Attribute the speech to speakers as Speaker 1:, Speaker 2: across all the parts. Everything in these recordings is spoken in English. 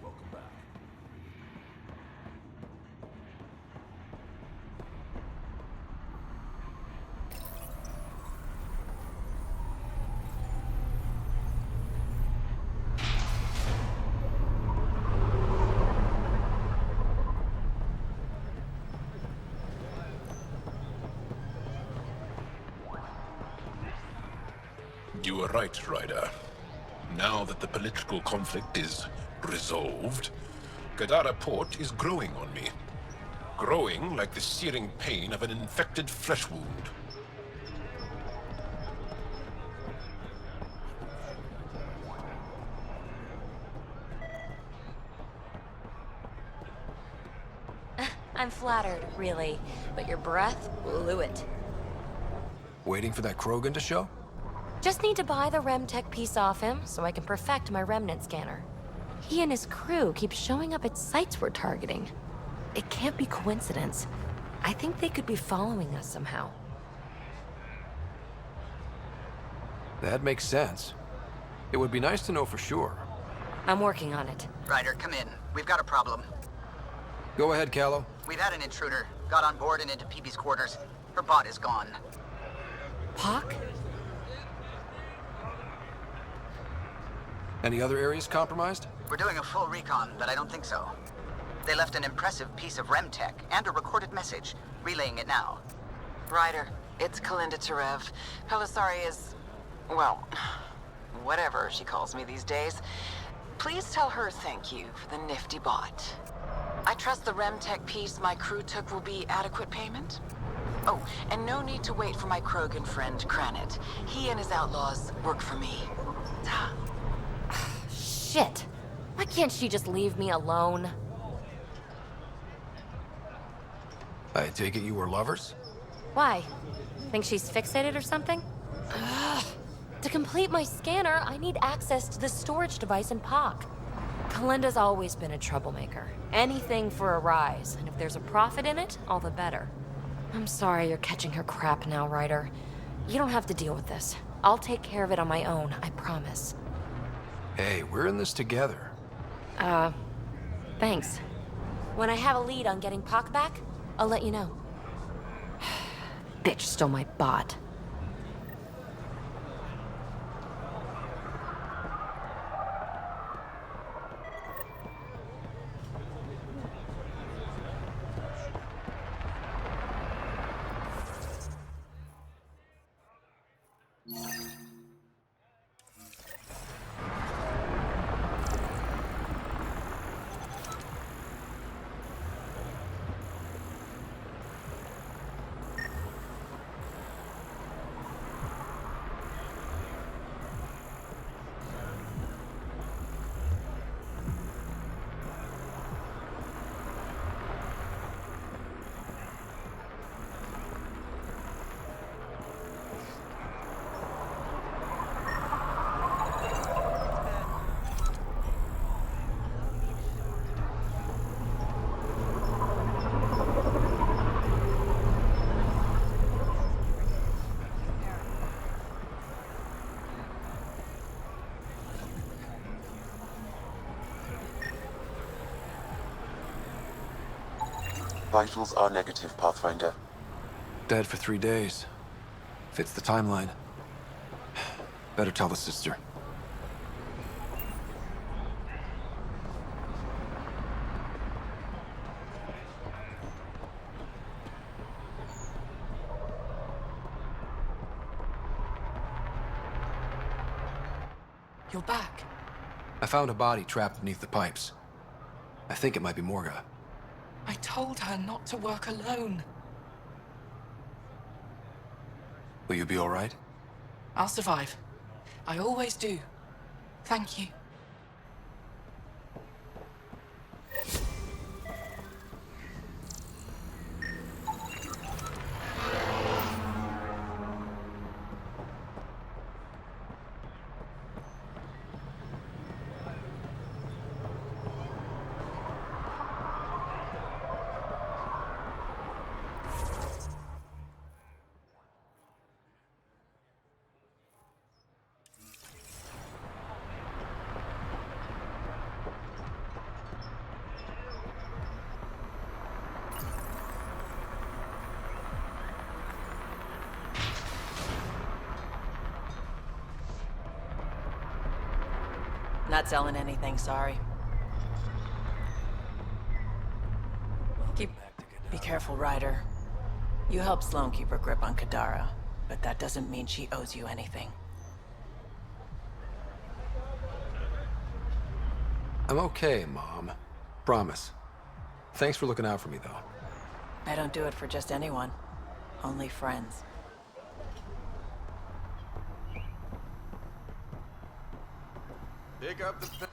Speaker 1: Welcome back.
Speaker 2: You were right, Ryder. Now that the political conflict is resolved, Gadara Port is growing on me. Growing like the searing pain of an infected flesh wound.
Speaker 3: I'm flattered, really, but your breath blew it.
Speaker 1: Waiting for that Krogan to show?
Speaker 3: Just need to buy the Remtech piece off him so I can perfect my remnant scanner. He and his crew keep showing up at sites we're targeting. It can't be coincidence. I think they could be following us somehow.
Speaker 1: That makes sense. It would be nice to know for sure.
Speaker 3: I'm working on it.
Speaker 4: Ryder, come in. We've got a problem.
Speaker 1: Go ahead, Callow.
Speaker 4: We've had an intruder. Got on board and into PB's quarters. Her bot is gone.
Speaker 3: Pock?
Speaker 1: Any other areas compromised?
Speaker 4: We're doing a full recon, but I don't think so. They left an impressive piece of Remtech and a recorded message, relaying it now.
Speaker 5: Ryder, it's Kalinda Tarev. Pelisari is, well, whatever she calls me these days. Please tell her thank you for the nifty bot. I trust the Remtech piece my crew took will be adequate payment. Oh, and no need to wait for my Krogan friend, Kranit. He and his outlaws work for me.
Speaker 3: Shit. Why can't she just leave me alone?
Speaker 1: I take it you were lovers?
Speaker 3: Why? Think she's fixated or something? Ugh. To complete my scanner, I need access to the storage device in POC. Kalinda's always been a troublemaker. Anything for a rise, and if there's a profit in it, all the better. I'm sorry you're catching her crap now, Ryder. You don't have to deal with this. I'll take care of it on my own, I promise.
Speaker 1: Hey, we're in this together.
Speaker 3: Thanks. When I have a lead on getting POC back, I'll let you know. Bitch stole my bot.
Speaker 6: Vitals are negative, Pathfinder.
Speaker 1: Dead for 3 days. Fits the timeline. Better tell the sister.
Speaker 5: You're back.
Speaker 1: I found a body trapped beneath the pipes. I think it might be Morga.
Speaker 5: I told her not to work alone.
Speaker 1: Will you be all right?
Speaker 5: I'll survive. I always do. Thank you. Not selling anything, sorry. Be careful, Ryder. You helped Sloane keep her grip on Kadara, but that doesn't mean she owes you anything.
Speaker 1: I'm okay, Mom. Promise. Thanks for looking out for me, though.
Speaker 5: I don't do it for just anyone. Only friends.
Speaker 1: Pick up the...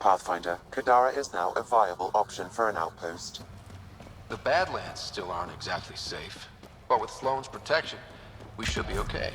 Speaker 6: Pathfinder, Kadara is now a viable option for an outpost.
Speaker 1: The Badlands still aren't exactly safe, but with Sloane's protection, we should be okay.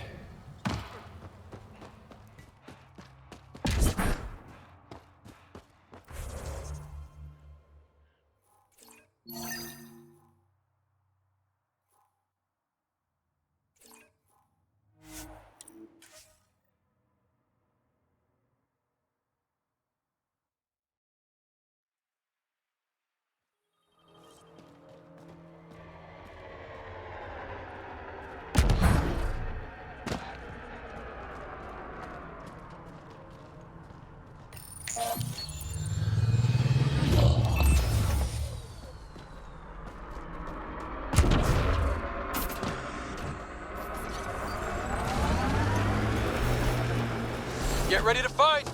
Speaker 1: Get ready to fight!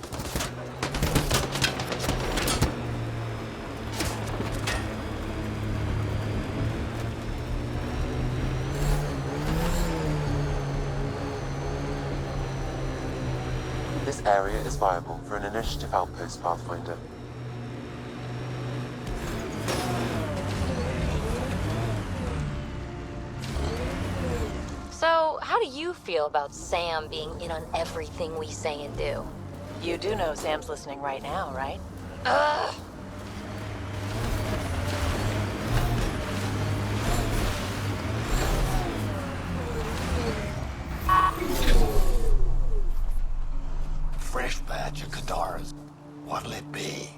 Speaker 6: This area is viable for an initiative outpost, Pathfinder.
Speaker 3: So, how do you feel about Sam being in on everything we say and do?
Speaker 5: You do know Sam's listening right now, right?
Speaker 3: Ugh!
Speaker 7: Fresh batch of Kadara's. What'll it be?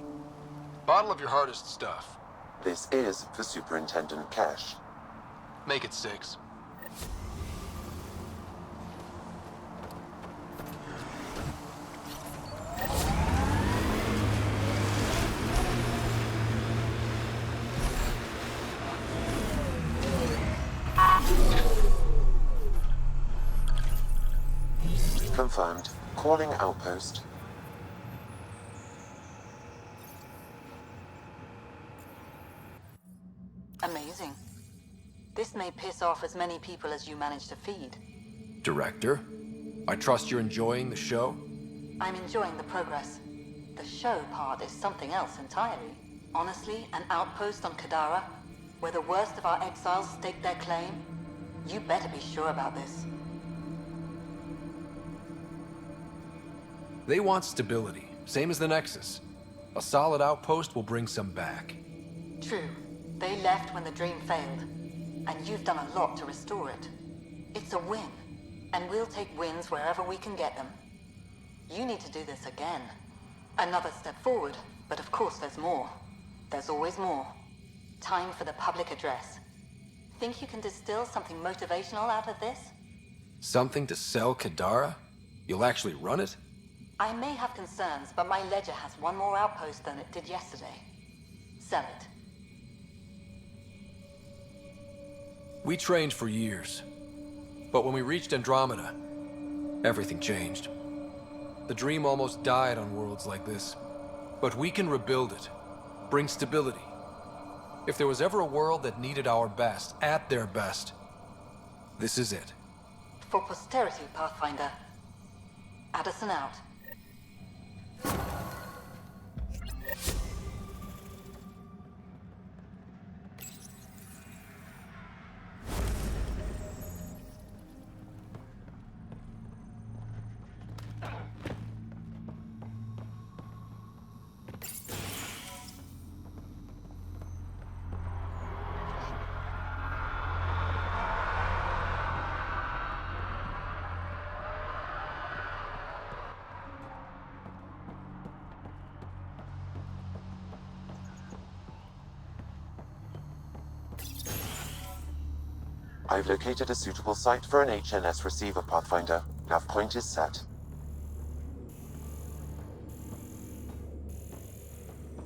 Speaker 1: Bottle of your hardest stuff.
Speaker 6: This is for Superintendent Cash.
Speaker 1: Make it 6.
Speaker 6: Confirmed. Calling outpost.
Speaker 8: Amazing. This may piss off as many people as you manage to feed.
Speaker 1: Director, I trust you're enjoying the show?
Speaker 8: I'm enjoying the progress. The show part is something else entirely. Honestly, an outpost on Kadara, where the worst of our exiles stake their claim, you better be sure about this.
Speaker 1: They want stability, same as the Nexus. A solid outpost will bring some back.
Speaker 8: True. They left when the dream failed, and you've done a lot to restore it. It's a win, and we'll take wins wherever we can get them. You need to do this again. Another step forward, but of course there's more. There's always more. Time for the public address. Think you can distill something motivational out of this?
Speaker 1: Something to sell Kadara? You'll actually run it?
Speaker 8: I may have concerns, but my ledger has one more outpost than it did yesterday. Sell it.
Speaker 1: We trained for years. But when we reached Andromeda, everything changed. The dream almost died on worlds like this. But we can rebuild it. Bring stability. If there was ever a world that needed our best, at their best, this is it.
Speaker 8: For posterity, Pathfinder. Addison out.
Speaker 6: I've located a suitable site for an HNS receiver, Pathfinder. Nav point is set.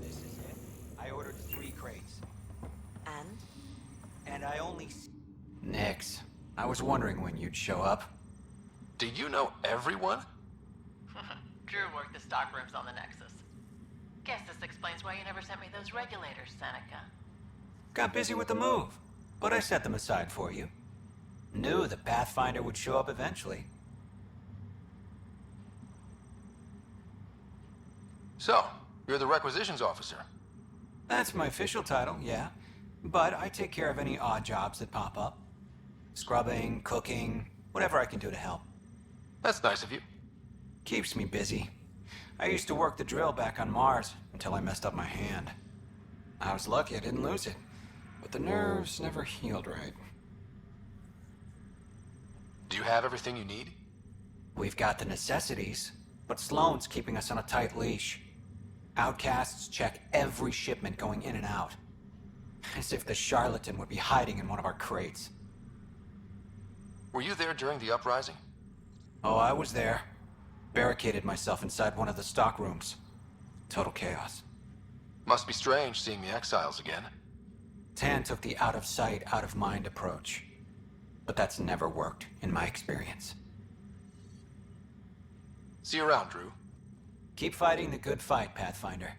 Speaker 9: This is it. I ordered 3 crates.
Speaker 8: And?
Speaker 9: And I only...
Speaker 7: Nix. I was wondering when you'd show up.
Speaker 1: Do you know everyone?
Speaker 10: Drew worked the stock rooms on the Nexus. Guess this explains why you never sent me those regulators, Seneca.
Speaker 9: Got busy with the move, but I set them aside for you. Knew the Pathfinder would show up eventually.
Speaker 1: So, You're the requisitions officer.
Speaker 9: That's my official title, yeah. But I take care of any odd jobs that pop up. Scrubbing, cooking, whatever I can do to help.
Speaker 1: That's nice of you.
Speaker 9: Keeps me busy. I used to work the drill back on Mars until I messed up my hand. I was lucky I didn't lose it, but the nerves never healed right.
Speaker 1: Do you have everything you need?
Speaker 9: We've got the necessities, but Sloane's keeping us on a tight leash. Outcasts check every shipment going in and out. As if the charlatan would be hiding in one of our crates.
Speaker 1: Were you there during the uprising?
Speaker 9: Oh, I was there. Barricaded myself inside one of the stock rooms. Total chaos.
Speaker 1: Must be strange seeing the exiles again.
Speaker 9: Tan took the out-of-sight, out-of-mind approach. But that's never worked, in my experience.
Speaker 1: See you around, Drew.
Speaker 9: Keep fighting the good fight, Pathfinder.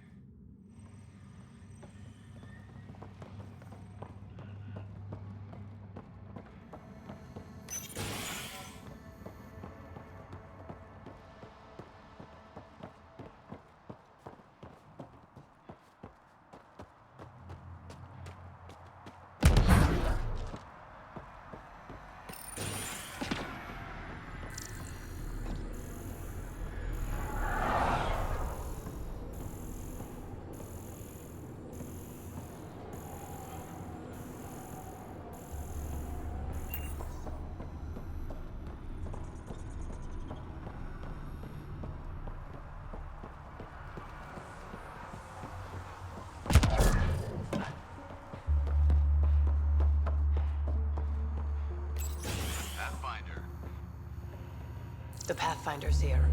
Speaker 10: The Pathfinder's here.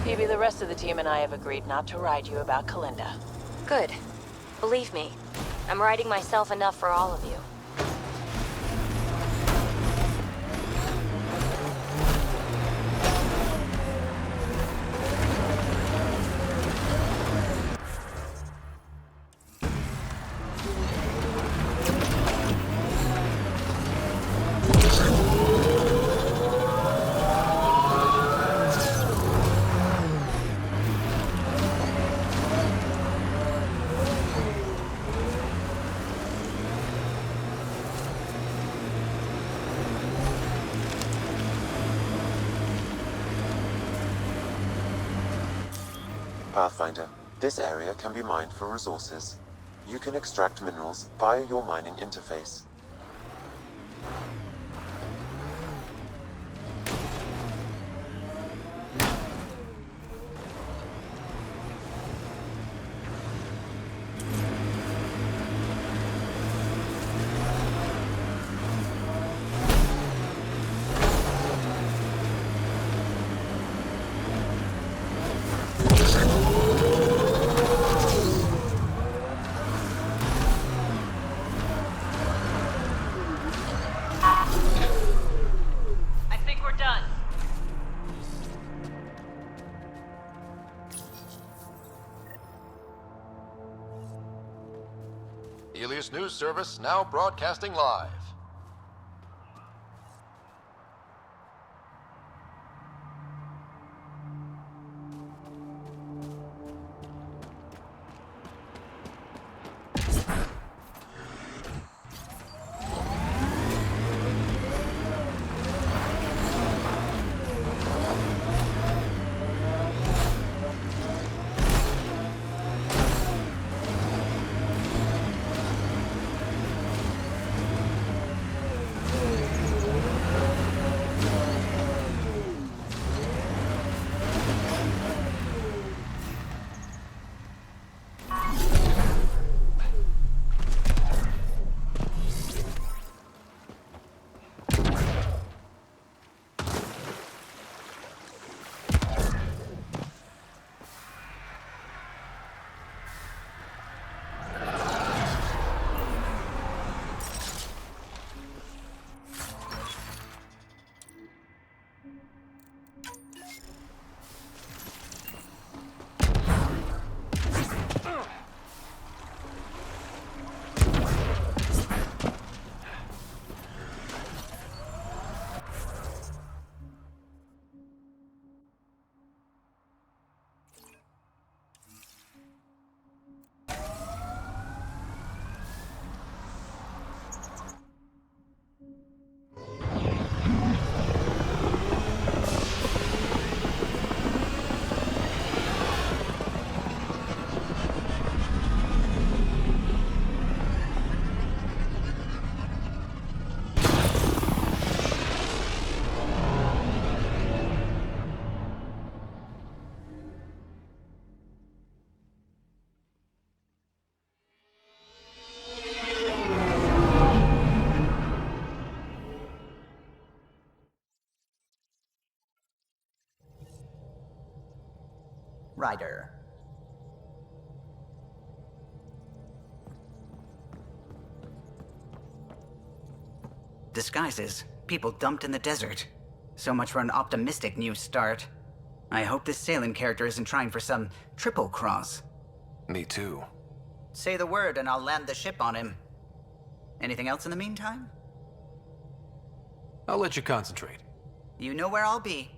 Speaker 10: Maybe the rest of the team and I have agreed not to ride you about Kalinda.
Speaker 3: Good. Believe me, I'm writing myself enough for all of you.
Speaker 6: Pathfinder, this area can be mined for resources. You can extract minerals via your mining interface.
Speaker 1: Helios News Service now broadcasting live.
Speaker 4: Ryder.
Speaker 11: Disguises. People dumped in the desert. So much for an optimistic new start. I hope this sailing character isn't trying for some triple cross.
Speaker 1: Me too.
Speaker 11: Say the word and I'll land the ship on him. Anything else in the meantime?
Speaker 1: I'll let you concentrate.
Speaker 11: You know where I'll be.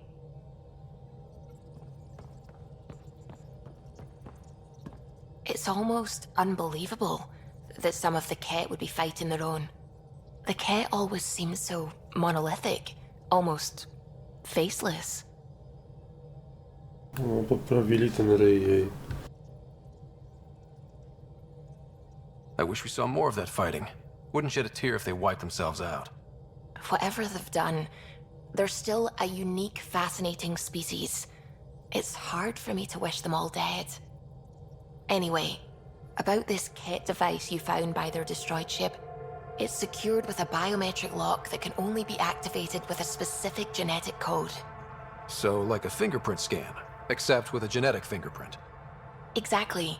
Speaker 3: It's almost unbelievable that some of the Ket would be fighting their own. The Ket always seems so monolithic, almost faceless.
Speaker 12: No, poprawili ten ryj jej.
Speaker 1: I wish we saw more of that fighting. Wouldn't shed a tear if they wiped themselves out.
Speaker 3: Whatever they've done, they're still a unique, fascinating species. It's hard for me to wish them all dead. Anyway, about this Ket device you found by their destroyed ship, it's secured with a biometric lock that can only be activated with a specific genetic code.
Speaker 1: So, like a fingerprint scan, except with a genetic fingerprint.
Speaker 3: Exactly.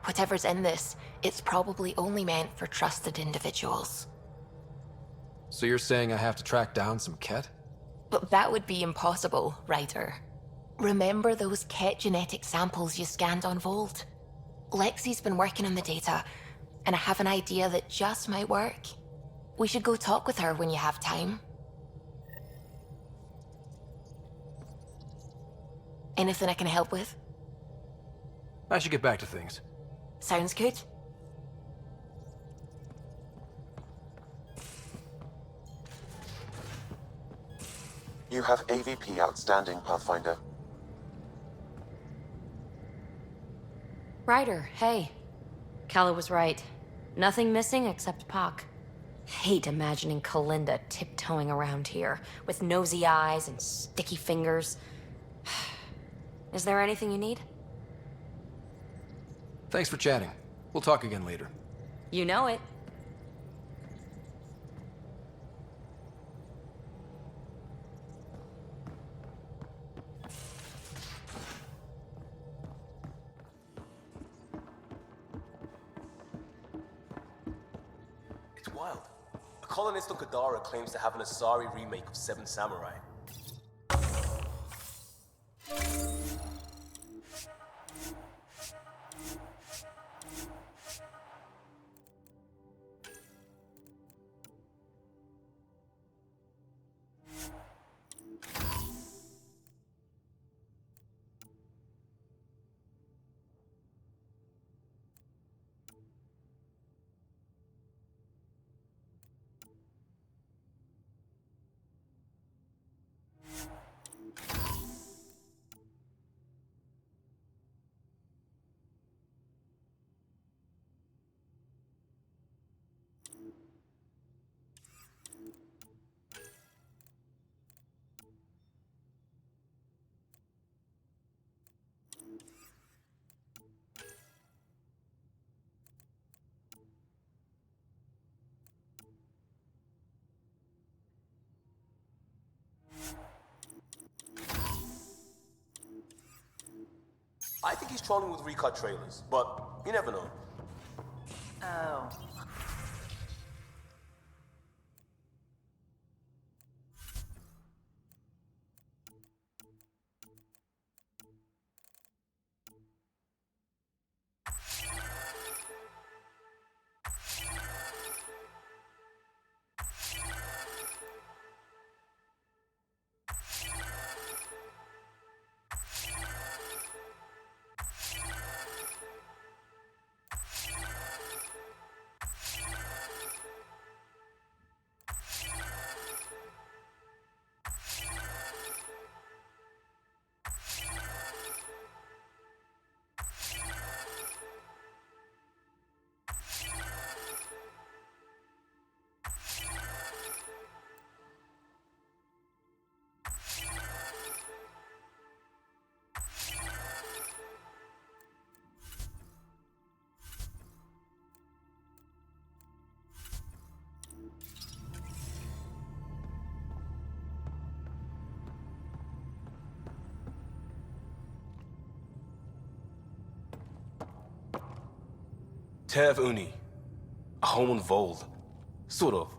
Speaker 3: Whatever's in this, it's probably only meant for trusted individuals.
Speaker 1: So you're saying I have to track down some Ket?
Speaker 3: But that would be impossible, Ryder. Remember those Ket genetic samples you scanned on Volt? Lexi's been working on the data, and I have an idea that just might work. We should go talk with her when you have time. Anything I can help with?
Speaker 1: I should get back to things.
Speaker 3: Sounds good.
Speaker 6: You have AVP outstanding, Pathfinder.
Speaker 3: Ryder, hey. Kala was right. Nothing missing except Pock. Hate imagining Kalinda tiptoeing around here, with nosy eyes and sticky fingers. Is there anything you need?
Speaker 1: Thanks for chatting. We'll talk again later.
Speaker 3: You know it.
Speaker 13: It's wild. A colonist on Kadara claims to have an Asari remake of Seven Samurai. I think he's trolling with recut trailers, but you never know.
Speaker 5: Oh.
Speaker 13: Tev Uni. A home on Vold. Sort of.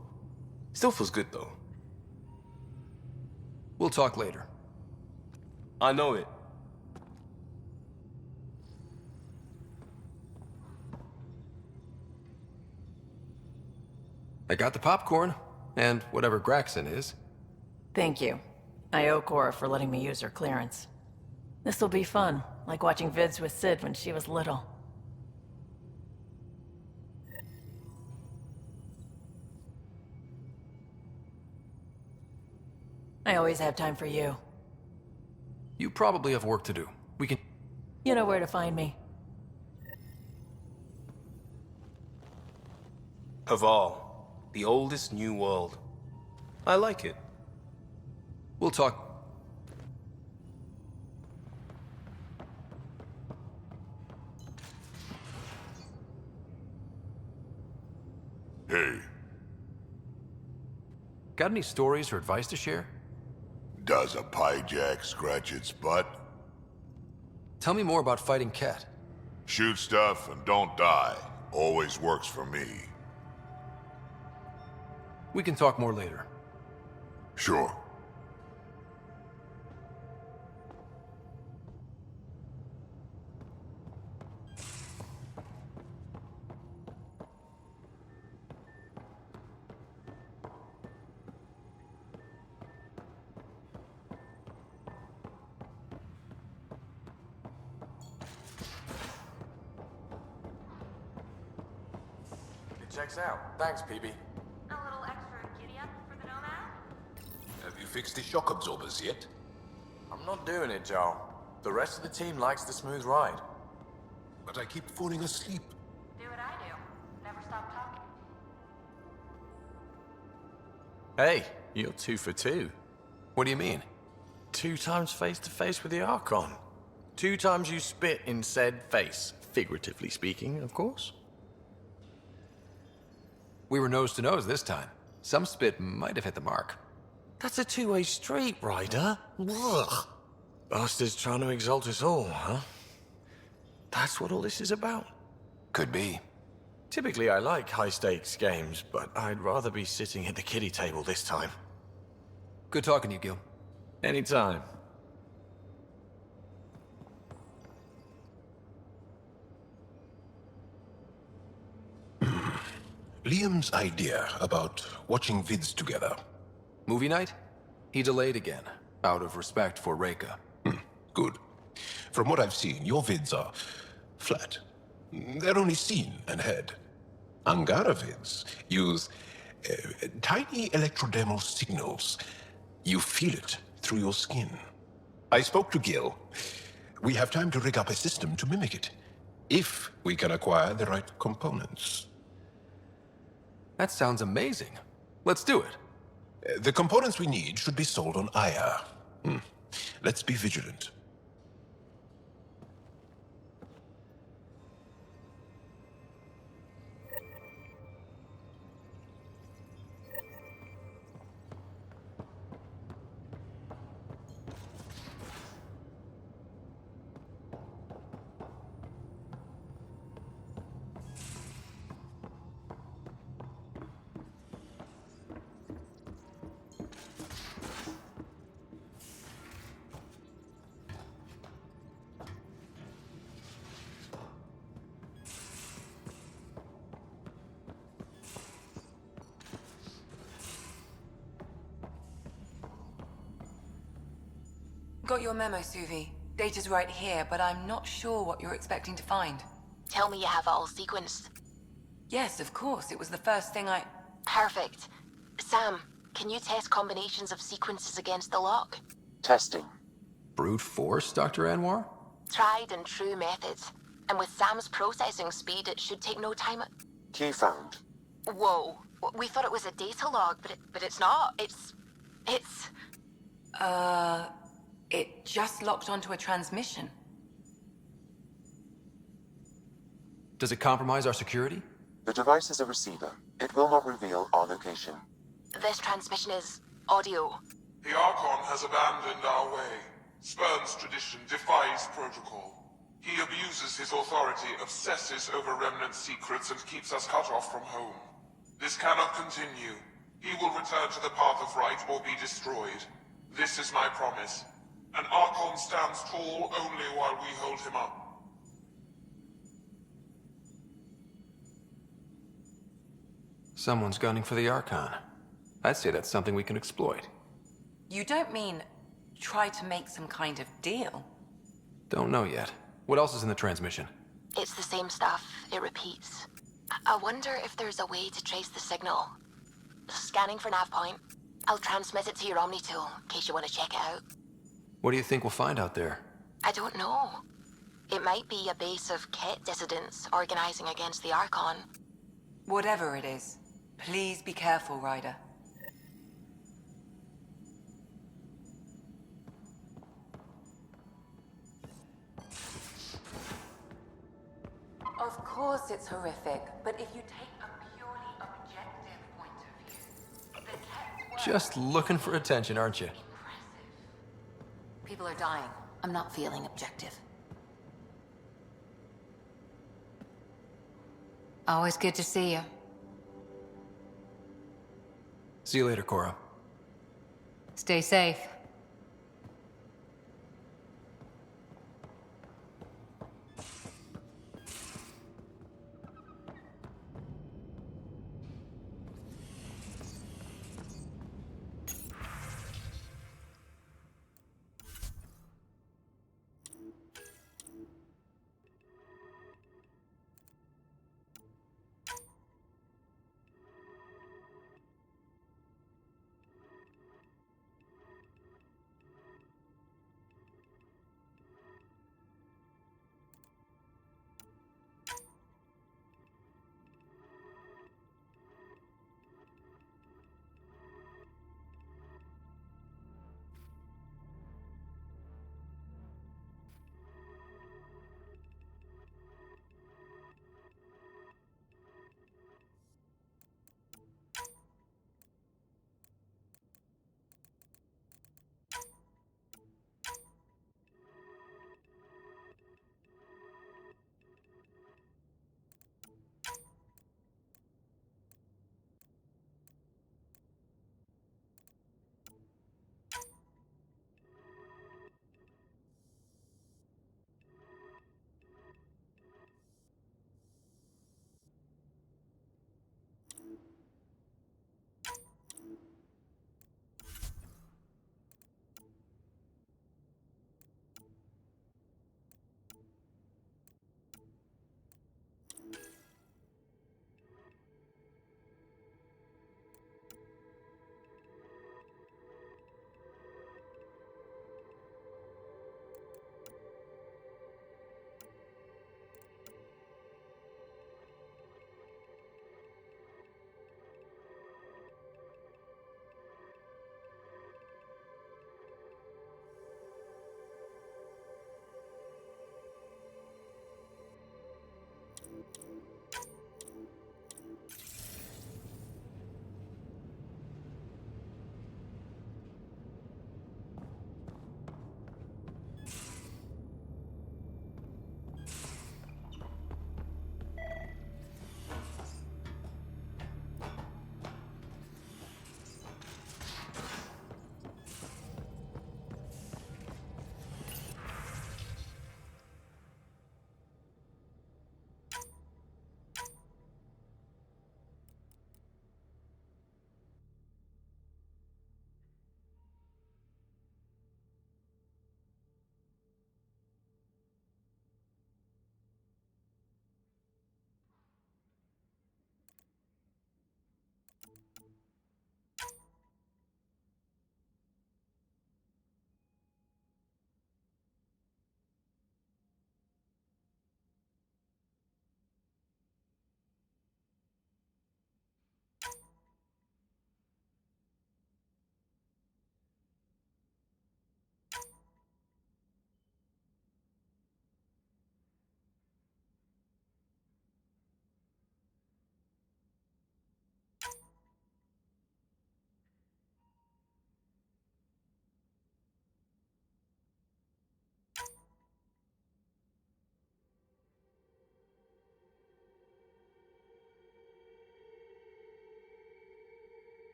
Speaker 13: Still feels good, though.
Speaker 1: We'll talk later.
Speaker 13: I know it.
Speaker 1: I got the popcorn, and whatever Graxon is.
Speaker 10: Thank you. I owe Cora for letting me use her clearance. This'll be fun, like watching vids with Sid when she was little. I always have time for you.
Speaker 1: You probably have work to do. We can...
Speaker 10: You know where to find me.
Speaker 13: Haval. The oldest new world. I like it.
Speaker 1: We'll talk...
Speaker 14: Hey,
Speaker 1: Got any stories or advice to share?
Speaker 14: does a pyjak scratch its butt?
Speaker 1: Tell me more about fighting Ket.
Speaker 14: Shoot stuff and don't die. Always works for me.
Speaker 1: We can talk more later.
Speaker 14: Sure.
Speaker 15: Checks out. Thanks, PB.
Speaker 3: A little extra giddy-up for the Nomad?
Speaker 2: Have you fixed the shock absorbers yet?
Speaker 15: I'm not doing it, Joe. The rest of the team likes the smooth ride.
Speaker 2: But I keep falling asleep.
Speaker 3: Do what I do. Never stop talking.
Speaker 15: Hey, you're 2 for 2.
Speaker 1: What do you mean?
Speaker 15: 2 times face-to-face with the Archon. 2 times you spit in said face. Figuratively speaking, of course.
Speaker 1: We were nose to nose this time. Some spit might have hit the mark.
Speaker 15: That's a two-way street, Ryder. Ugh. Bastards trying to exalt us all, huh? That's what all this is about?
Speaker 1: Could be.
Speaker 15: Typically, I like high-stakes games, but I'd rather be sitting at the kiddie table this time.
Speaker 1: Good talking to you, Gil.
Speaker 15: Anytime.
Speaker 2: Liam's idea about watching vids together.
Speaker 1: Movie night? He delayed again, out of respect for Reika.
Speaker 2: Good. From what I've seen, your vids are flat. They're only seen and heard. Angara vids use tiny electrodermal signals. You feel it through your skin. I spoke to Gil. We have time to rig up a system to mimic it, if we can acquire the right components.
Speaker 1: That sounds amazing. Let's do it.
Speaker 2: The components we need should be sold on Aya. Let's be vigilant.
Speaker 5: Got your memo, Suvi. Data's right here, but I'm not sure what you're expecting to find.
Speaker 3: Tell me you have it all sequenced.
Speaker 5: Yes, of course. It was the first thing I...
Speaker 3: Perfect. Sam, can you test combinations of sequences against the lock?
Speaker 6: Testing.
Speaker 1: Brute force, Dr. Anwar?
Speaker 3: Tried and true methods. And with Sam's processing speed, it should take no time.
Speaker 6: Key found.
Speaker 3: Whoa. We thought it was a data log, but it's not. It's...
Speaker 5: It just locked onto a transmission.
Speaker 1: Does it compromise our security?
Speaker 6: The device is a receiver. It will not reveal our location.
Speaker 3: This transmission is audio.
Speaker 16: The Archon has abandoned our way. Spurns tradition, defies protocol. He abuses his authority, obsesses over Remnant secrets, and keeps us cut off from home. This cannot continue. He will return to the path of right or be destroyed. This is my promise. An Archon stands tall only while we hold him up.
Speaker 1: Someone's gunning for the Archon. I'd say that's something we can exploit.
Speaker 5: You don't mean try to make some kind of deal?
Speaker 1: Don't know yet. What else is in the transmission?
Speaker 17: It's the same stuff. It repeats. I wonder if there's a way to trace the signal. Scanning for nav point. I'll transmit it to your Omni tool, in case you want to check it out.
Speaker 1: What do you think we'll find out there?
Speaker 17: I don't know. It might be a base of Ket dissidents organizing against the Archon.
Speaker 5: Whatever it is, please be careful, Ryder. Of course it's horrific, but if you take a purely objective point of view, the Ket's
Speaker 1: Just looking for attention, aren't you?
Speaker 3: People are dying. I'm not feeling objective. Always good to see you.
Speaker 1: See you later, Cora.
Speaker 3: Stay safe.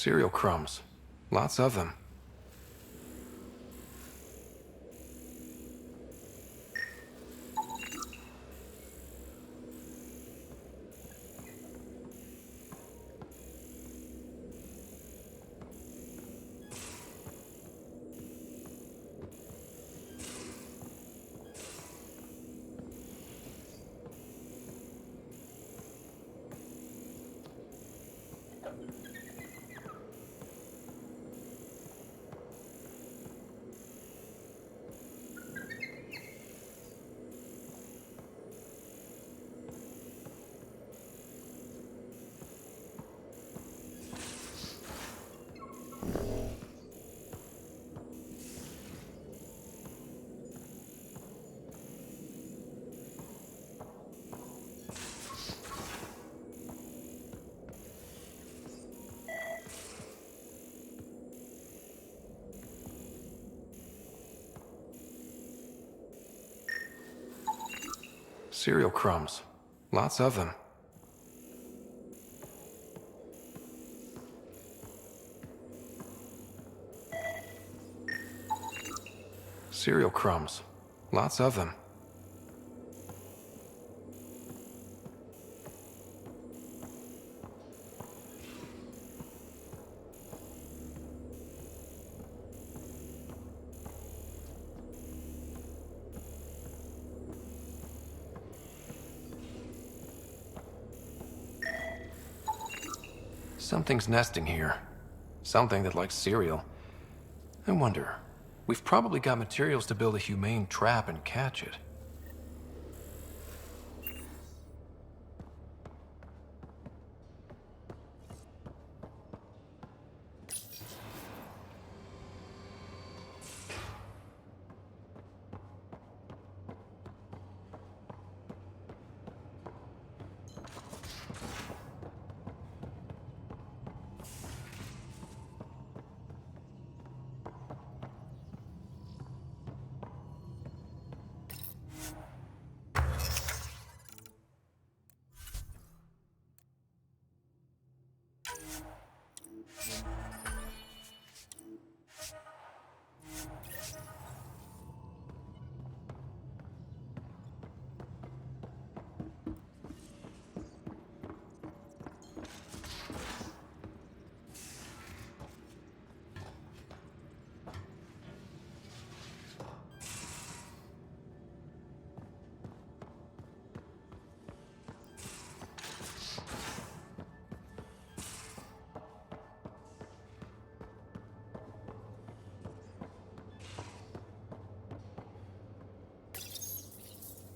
Speaker 1: Cereal crumbs. Lots of them. Cereal crumbs. Lots of them. Cereal crumbs. Lots of them. Something's nesting here. Something that likes cereal. I wonder, we've probably got materials to build a humane trap and catch it.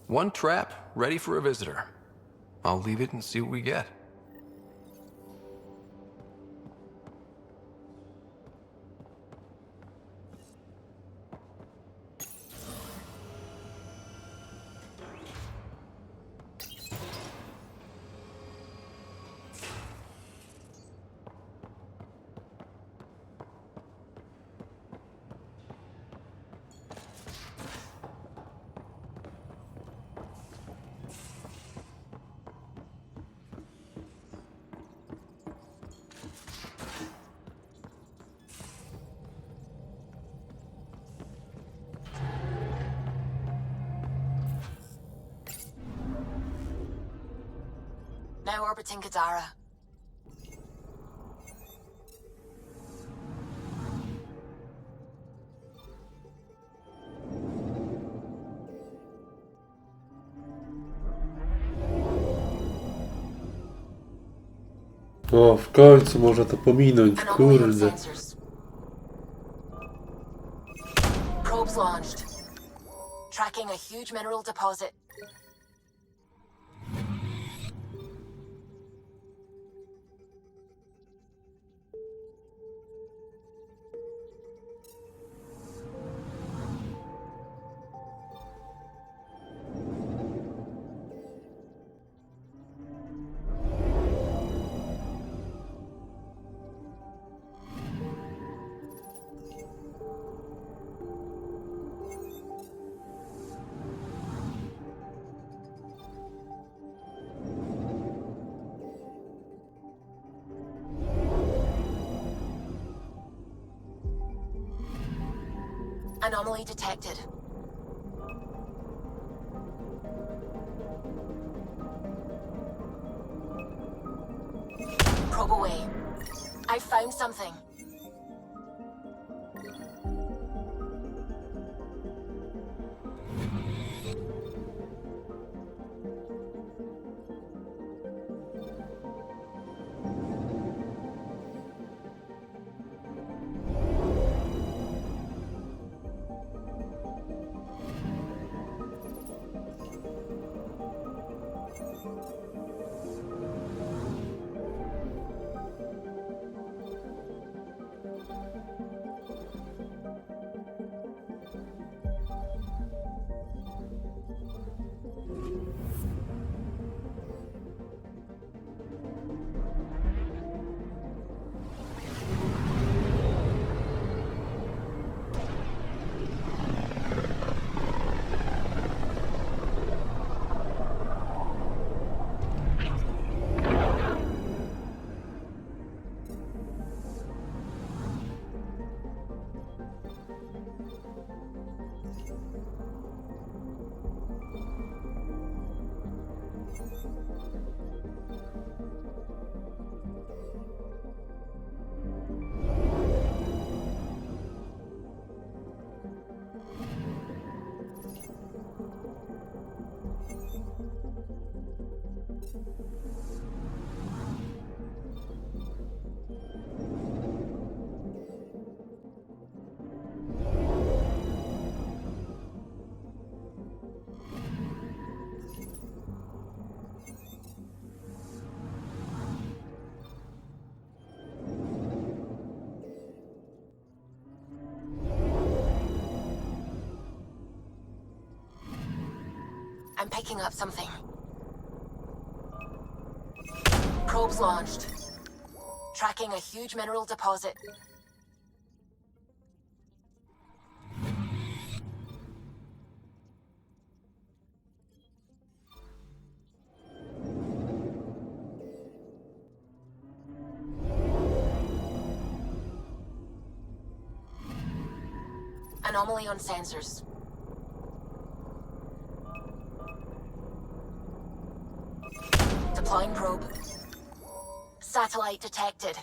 Speaker 1: One trap, ready for a visitor. I'll leave it and see what we get.
Speaker 17: Now orbiting Kadara.
Speaker 12: O, w końcu można to pominąć, kurde.
Speaker 17: Probes launched. Tracking a huge mineral deposit. Anomaly detected. Probe away. I found something. I'm picking up something. Probes launched. Tracking a huge mineral deposit. Anomaly on sensors. Deploying probe. Satellite detected.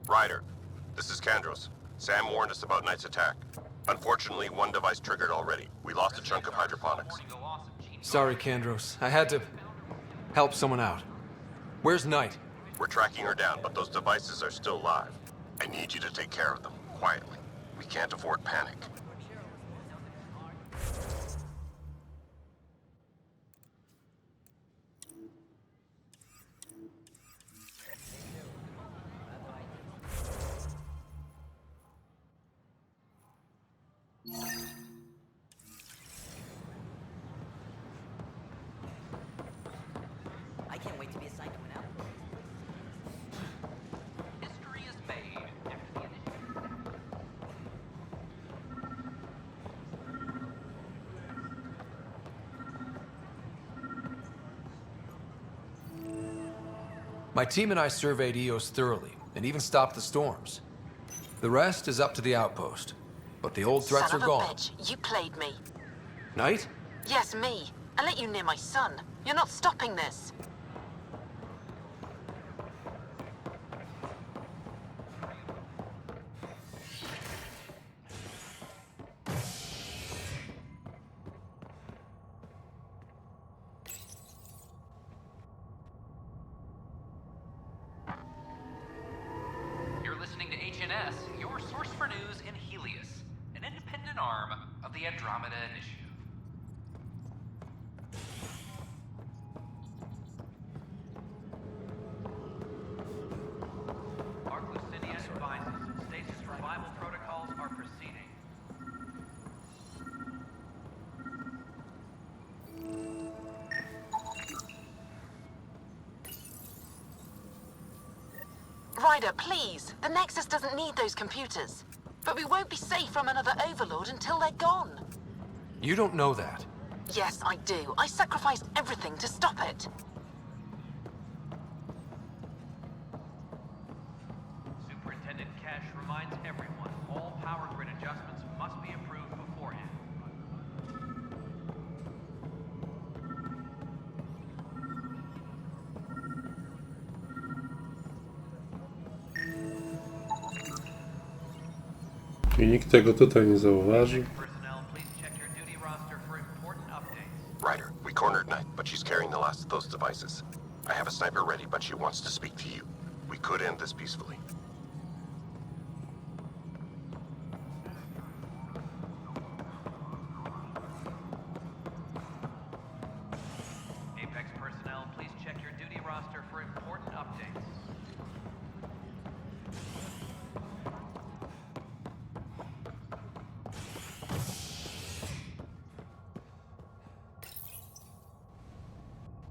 Speaker 18: Ryder, this is Kandros. Sam warned us about Knight's attack. Unfortunately, one device triggered already. We lost a chunk of hydroponics.
Speaker 1: Sorry, Kandros. I had to help someone out. Where's Knight?
Speaker 18: We're tracking her down, but those devices are still live. I need you to take care of them, quietly. We can't afford panic.
Speaker 19: I can't wait to be assigned to an outpost. History is made after the initiative.
Speaker 1: My team and I surveyed Eos thoroughly, and even stopped the storms. The rest is up to the outpost. But the old threats are gone.
Speaker 5: Son of a bitch, you played me.
Speaker 1: Knight?
Speaker 5: Yes, me. I let you near my son. You're not stopping this.
Speaker 19: You're listening to HNS, your source for news in Helios, an independent arm of the Andromeda Initiative. Arclucinia advises stasis survival protocols are proceeding.
Speaker 5: Ryder, please. The Nexus doesn't need those computers. But we won't be safe from another Overlord until they're gone.
Speaker 1: You don't know that.
Speaker 5: Yes, I do. I sacrificed everything to stop it.
Speaker 19: Superintendent Cash reminds everyone all power grid adjustments must be approved beforehand.
Speaker 12: I nikt tego tutaj nie zauważy.
Speaker 18: Ryder, we cornered Knight, but she's carrying the last of those devices. I have a sniper ready, but she wants to speak to you. We could end this peacefully.
Speaker 19: Apex personnel, please check your duty roster for important updates.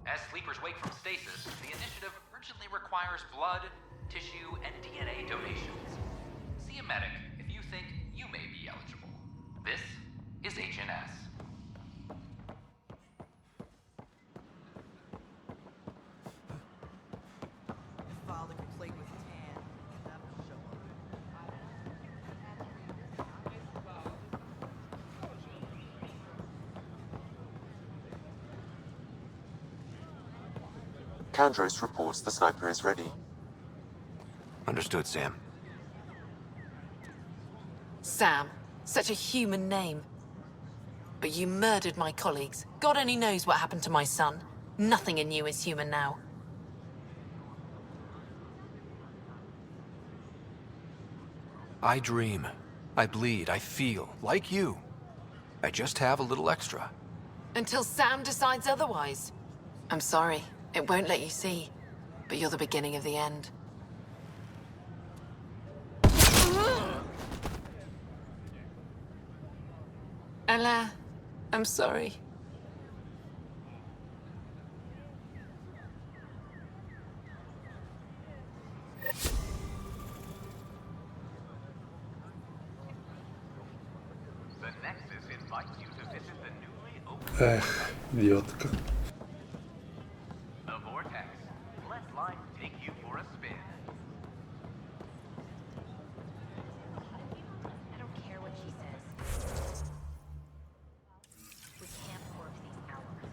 Speaker 19: As sleepers wake from stasis, the initiative urgently requires blood, tissue, and DNA donations. See a medic if you think you may be eligible. This is HNS. Father can play with tan. That will show up.
Speaker 6: Kandros reports the sniper is ready.
Speaker 18: Understood, Sam.
Speaker 5: Sam. Such a human name. But you murdered my colleagues. God only knows what happened to my son. Nothing in you is human now.
Speaker 1: I dream. I bleed. I feel. Like you. I just have a little extra.
Speaker 5: Until Sam decides otherwise. I'm sorry. It won't let you see. But you're the beginning of the end. Ella, I'm sorry.
Speaker 19: The Nexus invites you to visit the newly opened
Speaker 12: Idiotka.
Speaker 19: The Vortex. Let life take you for a spin.
Speaker 17: I don't care what she says. We can't work these hours.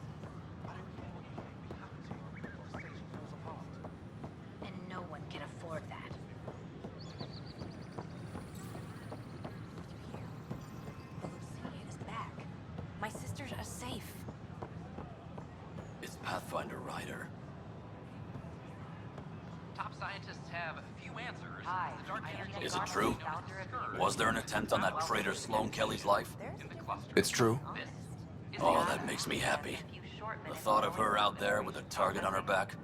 Speaker 17: And no one can afford that. Lucy is back. My sisters are safe.
Speaker 7: It's Pathfinder Ryder.
Speaker 19: Top scientists have few
Speaker 20: Is it true? Was there an attempt on that traitor Sloane Kelly's life?
Speaker 1: It's true.
Speaker 20: Oh, that makes me happy. The thought of her out there with a target on her back,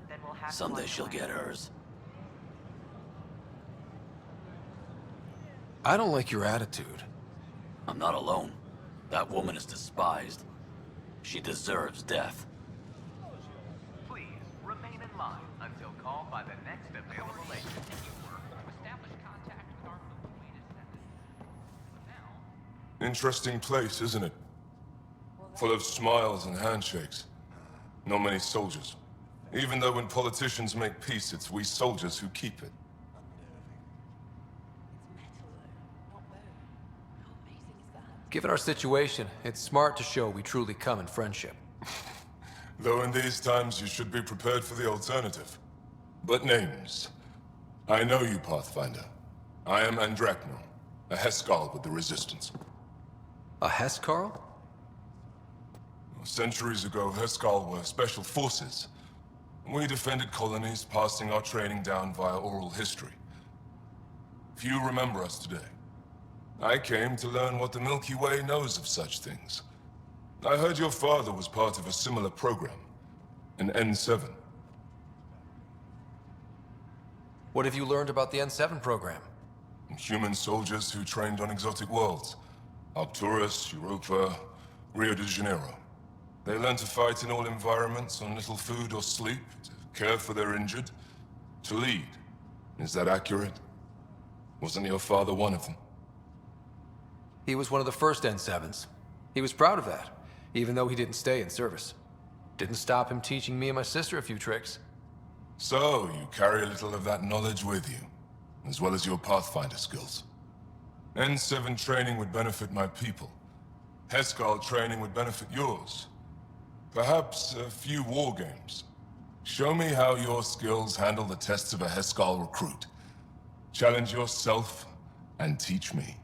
Speaker 20: someday she'll get hers.
Speaker 1: I don't like your attitude.
Speaker 20: I'm not alone. That woman is despised. She deserves death.
Speaker 19: Please remain in line until called by the next available agent. You work to establish contact with our Milky Way descendants.
Speaker 2: Interesting place, isn't it? Full of smiles and handshakes. Not many soldiers. Even though when politicians make peace, it's we soldiers who keep it.
Speaker 1: Given our situation, it's smart to show we truly come in friendship.
Speaker 2: Though in these times you should be prepared for the alternative. But names. I know you, Pathfinder. I am Andromeda, a Heskal with the Resistance.
Speaker 1: A Heskal?
Speaker 2: Centuries ago, Heskal were special forces. We defended colonies, passing our training down via oral history. Few remember us today. I came to learn what the Milky Way knows of such things. I heard your father was part of a similar program, an N7.
Speaker 1: What have you learned about the N7 program?
Speaker 2: Human soldiers who trained on exotic worlds. Arcturus, Europa, Rio de Janeiro. They learn to fight in all environments on little food or sleep, to care for their injured, to lead. Is that accurate? Wasn't your father one of them?
Speaker 1: He was one of the first N7s. He was proud of that, even though he didn't stay in service. Didn't stop him teaching me and my sister a few tricks.
Speaker 2: So, you carry a little of that knowledge with you, as well as your Pathfinder skills. N7 training would benefit my people. Heskal training would benefit yours. Perhaps a few war games. Show me how your skills handle the tests of a Heskal recruit. Challenge yourself and teach me.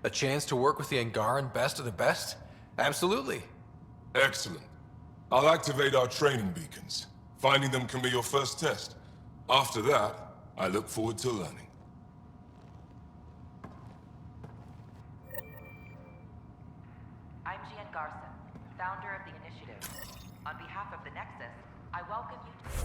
Speaker 1: A chance to work with the Angaran best of the best? Absolutely.
Speaker 2: Excellent. I'll activate our training beacons. Finding them can be your first test. After that, I look forward to learning.
Speaker 21: I'm Gian Garson, founder of the Initiative. On behalf of the Nexus, I welcome you to...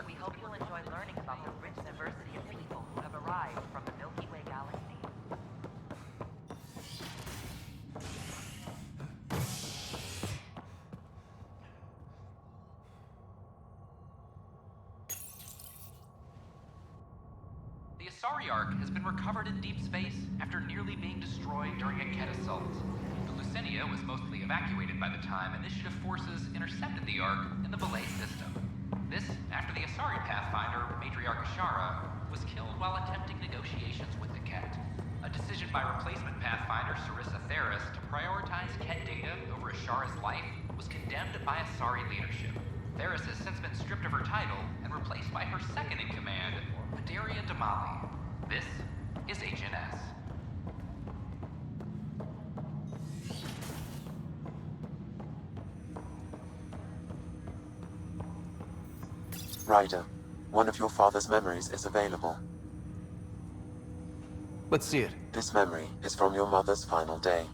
Speaker 19: We
Speaker 21: hope you'll enjoy learning about the rich diversity of people who have arrived from the Milky Way galaxy.
Speaker 19: The Asari Ark has been recovered in deep space after nearly being destroyed during a Ket assault. The Lucinia was mostly evacuated by the time Initiative forces intercepted the Ark in the Belay system. This after the Asari Pathfinder, Matriarch Ashara, was killed while attempting negotiations with the Ket. A decision by replacement Pathfinder Sarissa Theris to prioritize Ket data over Ashara's life was condemned by Asari leadership. Theris has since been stripped of her title and replaced by her second-in-command, Madaria Damali. This is HNS.
Speaker 6: Ryder, one of your father's memories is available.
Speaker 1: Let's see it.
Speaker 6: This memory is from your mother's final day.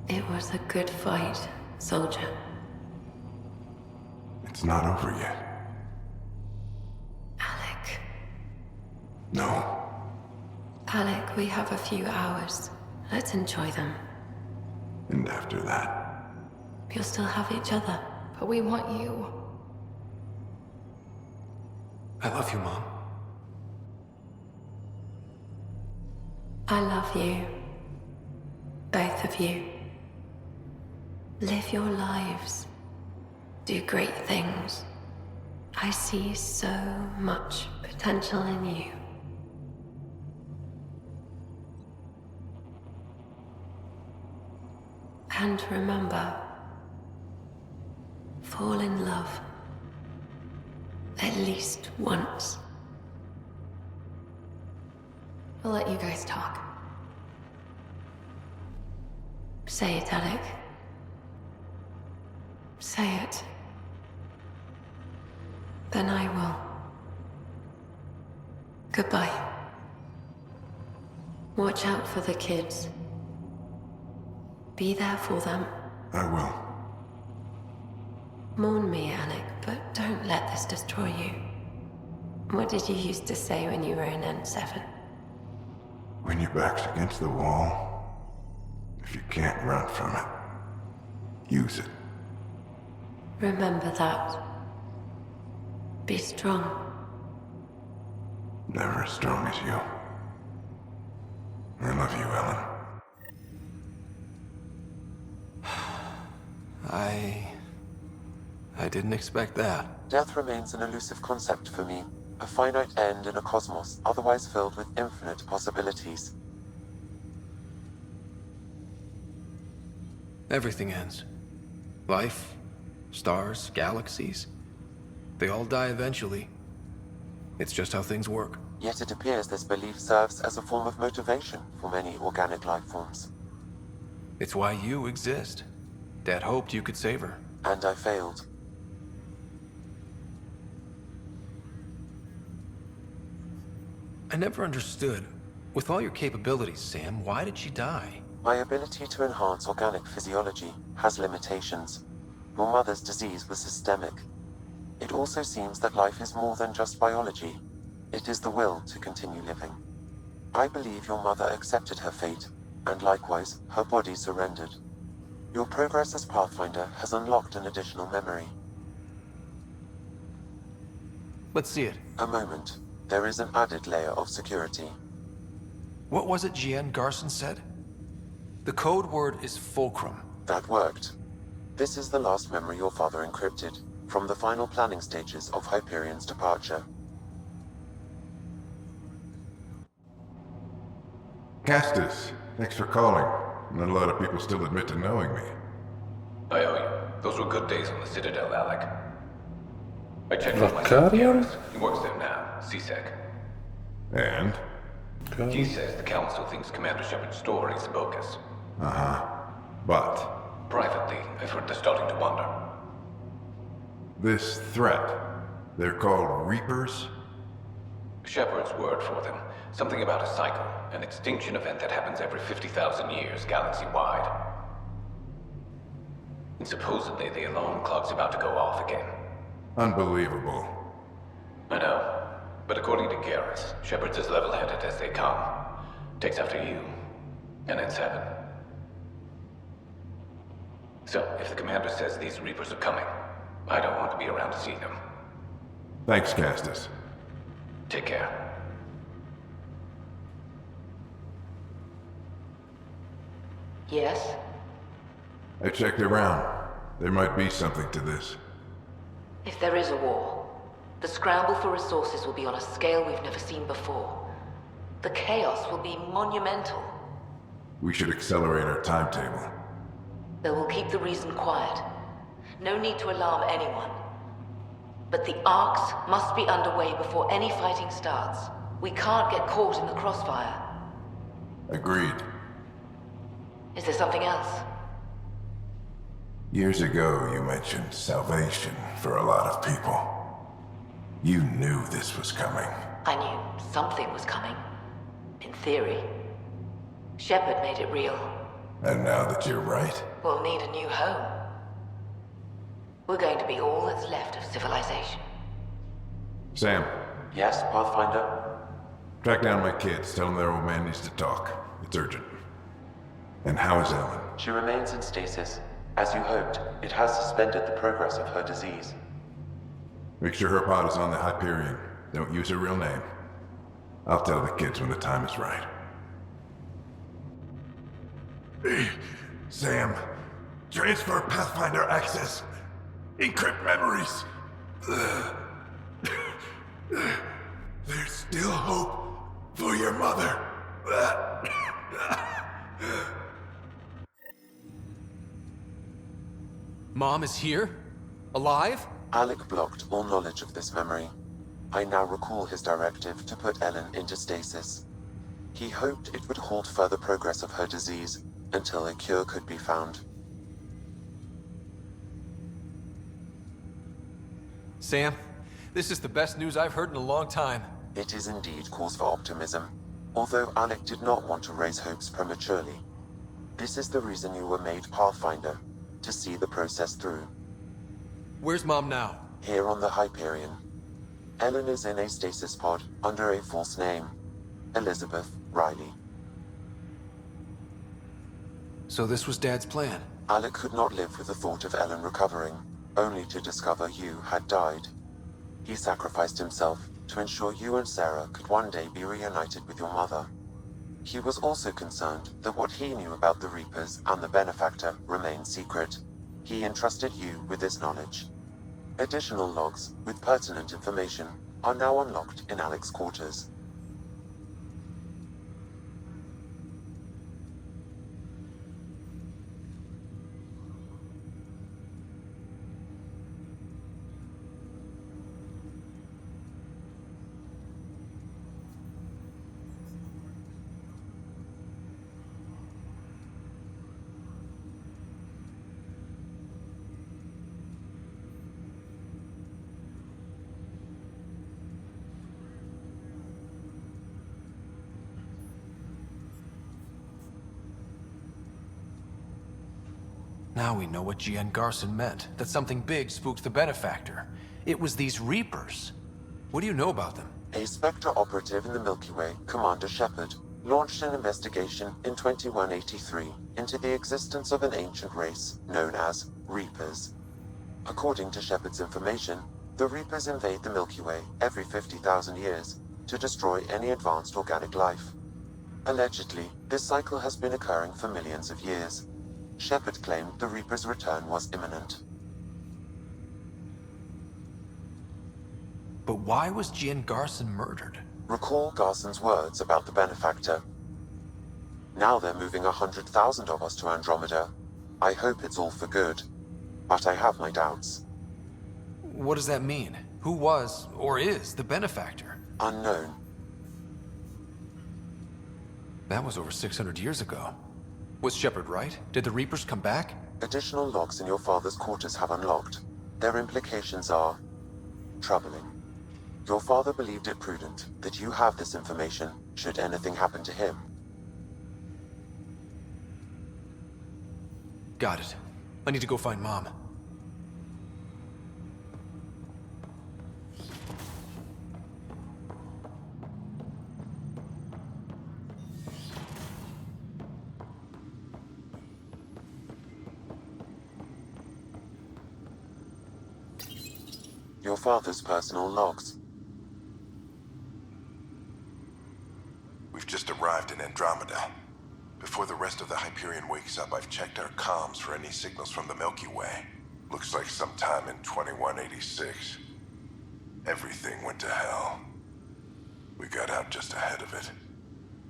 Speaker 8: It was a good fight, soldier.
Speaker 22: It's not over yet.
Speaker 8: Alec.
Speaker 22: No.
Speaker 8: Alec, we have a few hours. Let's enjoy them.
Speaker 22: And after that?
Speaker 8: You'll still have each other, but we want you.
Speaker 1: I love you, Mom.
Speaker 8: I love you. Both of you. Live your lives. Do great things. I see so much potential in you. And remember, fall in love. At least once. I'll let you guys talk. Say it, Alec. Say it. Then I will. Goodbye. Watch out for the kids. Be there for them.
Speaker 22: I will.
Speaker 8: Mourn me, Alec, but don't let this destroy you. What did you used to say when you were in N7?
Speaker 22: When your back's against the wall, if you can't run from it, use it.
Speaker 8: Remember that. Be strong.
Speaker 22: Never as strong as you. I love you, Ellen.
Speaker 1: I didn't expect that.
Speaker 6: Death remains an elusive concept for me. A finite end in a cosmos otherwise filled with infinite possibilities.
Speaker 1: Everything ends. Life, stars, galaxies. They all die eventually. It's just how things work.
Speaker 6: Yet it appears this belief serves as a form of motivation for many organic life forms.
Speaker 1: It's why you exist. Dad hoped you could save her.
Speaker 6: And I failed.
Speaker 1: I never understood. With all your capabilities, Sam, why did she die?
Speaker 6: My ability to enhance organic physiology has limitations. Your mother's disease was systemic. It also seems that life is more than just biology. It is the will to continue living. I believe your mother accepted her fate, and likewise, her body surrendered. Your progress as Pathfinder has unlocked an additional memory.
Speaker 1: Let's see it.
Speaker 6: A moment. There is an added layer of security.
Speaker 1: What was it Gian Garson said? The code word is fulcrum.
Speaker 6: That worked. This is the last memory your father encrypted, from the final planning stages of Hyperion's departure.
Speaker 22: Castus, thanks for calling. Not a lot of people still admit to knowing me.
Speaker 19: I owe you. Those were good days on the Citadel, Alec. I checked with my
Speaker 12: Vakarian?
Speaker 19: He works there now, CSEC.
Speaker 22: And?
Speaker 19: He says the Council thinks Commander Shepard's story is bogus.
Speaker 22: Uh-huh. But?
Speaker 19: Privately, I've heard they're starting to wonder.
Speaker 22: This threat, they're called Reapers?
Speaker 19: Shepard's word for them. Something about a cycle, an extinction event that happens every 50,000 years, galaxy-wide. And supposedly the alarm clock's about to go off again.
Speaker 22: Unbelievable.
Speaker 19: I know. But according to Garrus, Shepard's as level-headed as they come. Takes after you. And N7. So, if the commander says these Reapers are coming, I don't want to be around to see them.
Speaker 22: Thanks, Castus.
Speaker 19: Take care.
Speaker 21: Yes?
Speaker 22: I checked around. There might be something to this.
Speaker 21: If there is a war, the scramble for resources will be on a scale we've never seen before. The chaos will be monumental.
Speaker 22: We should accelerate our timetable.
Speaker 21: They will keep the reason quiet. No need to alarm anyone. But the arcs must be underway before any fighting starts. We can't get caught in the crossfire.
Speaker 22: Agreed.
Speaker 21: Is there something else?
Speaker 22: Years ago, you mentioned salvation for a lot of people. You knew this was coming.
Speaker 21: I knew something was coming. In theory. Shepard made it real.
Speaker 22: And now that you're right,
Speaker 21: We'll need a new home. We're going to be all that's left of civilization.
Speaker 22: Sam,
Speaker 6: Yes, Pathfinder?
Speaker 22: track down my kids. Tell them their old man needs to talk. It's urgent. And how is Ellen?
Speaker 6: She remains in stasis. As you hoped, it has suspended the progress of her disease.
Speaker 22: Make sure her pod is on the Hyperion. Don't use her real name. I'll tell the kids when the time is right. Sam, transfer Pathfinder access. Encrypt memories. There's still hope for your mother.
Speaker 1: Mom is here? Alive?
Speaker 6: Alec blocked all knowledge of this memory. I now recall his directive to put Ellen into stasis. He hoped it would halt further progress of her disease until a cure could be found.
Speaker 1: Sam, this is the best news I've heard in a long time.
Speaker 6: It is indeed cause for optimism, although Alec did not want to raise hopes prematurely. This is the reason you were made Pathfinder, to see the process through.
Speaker 1: Where's Mom now?
Speaker 6: Here on the Hyperion. Ellen is in a stasis pod under a false name, Elizabeth Riley.
Speaker 1: So this was Dad's plan?
Speaker 6: Alec could not live with the thought of Ellen recovering, only to discover you had died. He sacrificed himself to ensure you and Sarah could one day be reunited with your mother. He was also concerned that what he knew about the Reapers and the Benefactor remained secret. He entrusted you with this knowledge. Additional logs with pertinent information are now unlocked in Alec's quarters.
Speaker 1: Now we know what G.N. Garson meant, that something big spooked the Benefactor. It was these Reapers. What do you know about them?
Speaker 6: A Spectre operative in the Milky Way, Commander Shepard, launched an investigation in 2183 into the existence of an ancient race known as Reapers. According to Shepard's information, the Reapers invade the Milky Way every 50,000 years to destroy any advanced organic life. Allegedly, this cycle has been occurring for millions of years. Shepard claimed the Reaper's return was imminent.
Speaker 1: But why was G.N. Garson murdered?
Speaker 6: Recall Garson's words about the Benefactor. Now they're moving 100,000 of us to Andromeda. I hope it's all for good, but I have my doubts.
Speaker 1: What does that mean? Who was, or is, the Benefactor?
Speaker 6: Unknown.
Speaker 1: That was over 600 years ago. Was Shepard right? Did the Reapers come back?
Speaker 6: Additional logs in your father's quarters have unlocked. Their implications are troubling. Your father believed it prudent that you have this information should anything happen to him.
Speaker 1: Got it. I need to go find Mom.
Speaker 6: Your father's personal logs.
Speaker 14: We've just arrived in Andromeda. Before the rest of the Hyperion wakes up, I've checked our comms for any signals from the Milky Way. Looks like sometime in 2186. Everything went to hell. We got out just ahead of it.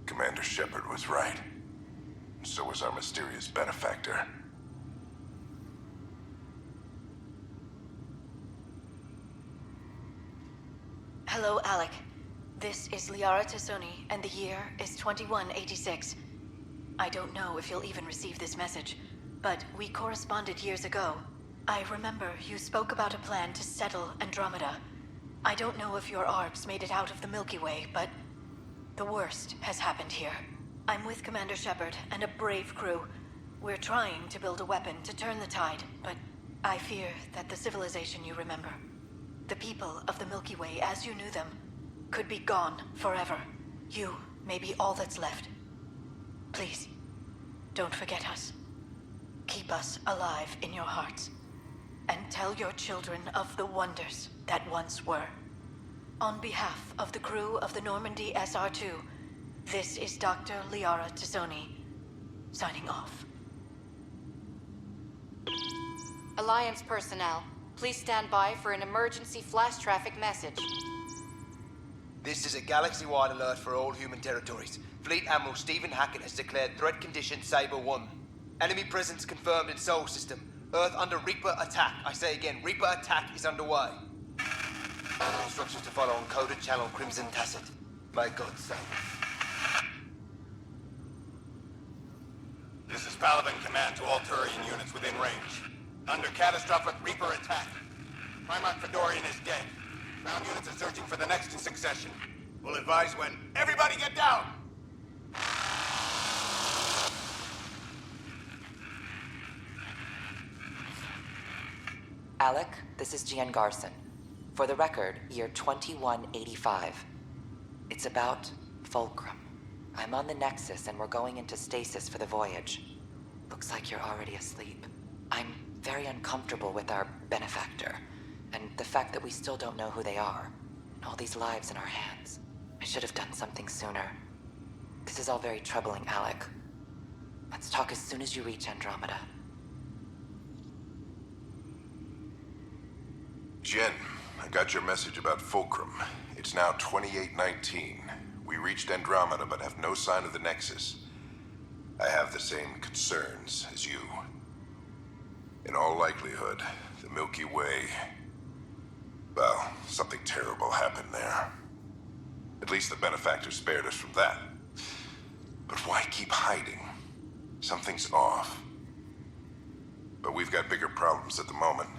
Speaker 14: Commander Shepard was right. And so was our mysterious benefactor.
Speaker 4: Hello, Alec. This is Liara Tassoni, and the year is 2186. I don't know if you'll even receive this message, but we corresponded years ago. I remember you spoke about a plan to settle Andromeda. I don't know if your arcs made it out of the Milky Way, but the worst has happened here. I'm with Commander Shepard and a brave crew, We're trying to build a weapon to turn the tide, but I fear that the civilization you remember, the people of the Milky Way as you knew them, could be gone forever. You may be all that's left. Please, don't forget us. Keep us alive in your hearts. And tell your children of the wonders that once were. On behalf of the crew of the Normandy SR-2, this is Dr. Liara Tassoni, signing off.
Speaker 9: Alliance personnel, please stand by for an emergency flash traffic message.
Speaker 11: This is a galaxy-wide alert for all human territories. Fleet Admiral Stephen Hackett has declared threat condition Saber 1. Enemy presence confirmed in Sol System. Earth under Reaper attack. I say again, Reaper attack is underway. Instructions to follow on coded channel Crimson Tacit. May God save.
Speaker 7: This is Paladin Command to all Turian units within range. Under catastrophic Reaper attack. Primarch Fedorian is dead. Ground units are searching for the next in succession. We'll advise when. Everybody get down!
Speaker 23: Alec, this is Gian Garson. For the record, year 2185. It's about Fulcrum. I'm on the Nexus and we're going into stasis for the voyage. Looks like you're already asleep. I'm very uncomfortable with our benefactor, and the fact that we still don't know who they are, and all these lives in our hands. I should have done something sooner. This is all very troubling, Alec. Let's talk as soon as you reach Andromeda.
Speaker 14: Jen, I got your message about Fulcrum. It's now 2819. We reached Andromeda but have no sign of the Nexus. I have the same concerns as you. In all likelihood, the Milky Way... well, something terrible happened there. At least the benefactor spared us from that. But why keep hiding? Something's off. But we've got bigger problems at the moment.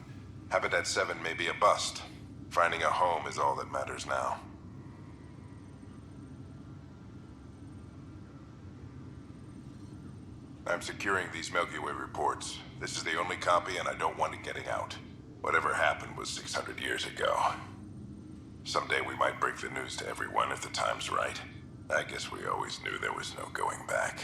Speaker 14: Habitat 7 may be a bust. Finding a home is all that matters now. I'm securing these Milky Way reports. This is the only copy and I don't want it getting out. Whatever happened was 600 years ago. Someday we might break the news to everyone if the time's right. I guess we always knew there was no going back.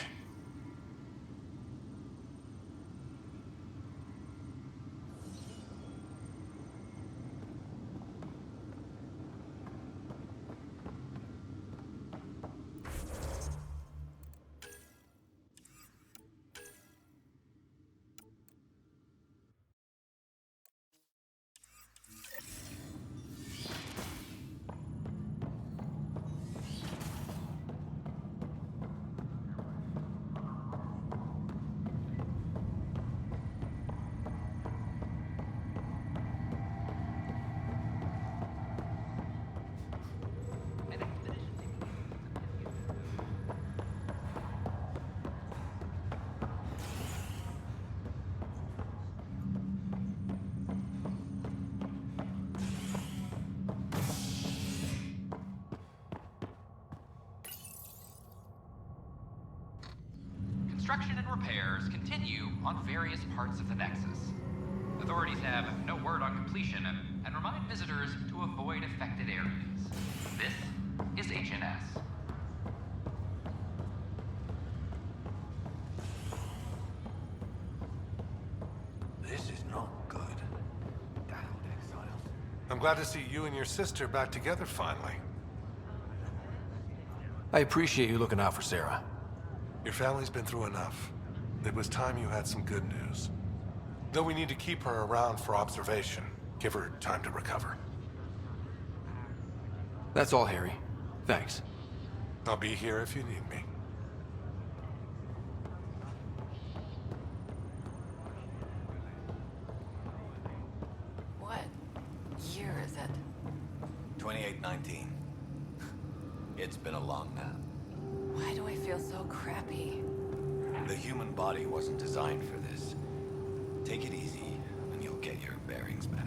Speaker 19: Construction and repairs continue on various parts of the Nexus. Authorities have no word on completion and remind visitors to avoid affected areas. This is HNS.
Speaker 7: This is not good. I'm glad to see you and your sister back together finally.
Speaker 1: I appreciate you looking out for Sarah.
Speaker 7: Your family's been through enough. It was time you had some good news. Though we need to keep her around for observation. Give her time to recover.
Speaker 1: That's all, Harry. Thanks.
Speaker 7: I'll be here if you need me.
Speaker 9: What year is it?
Speaker 20: 2819. It's been a long nap.
Speaker 9: Why do I feel so crappy?
Speaker 20: The human body wasn't designed for this. Take it easy, and you'll get your bearings back.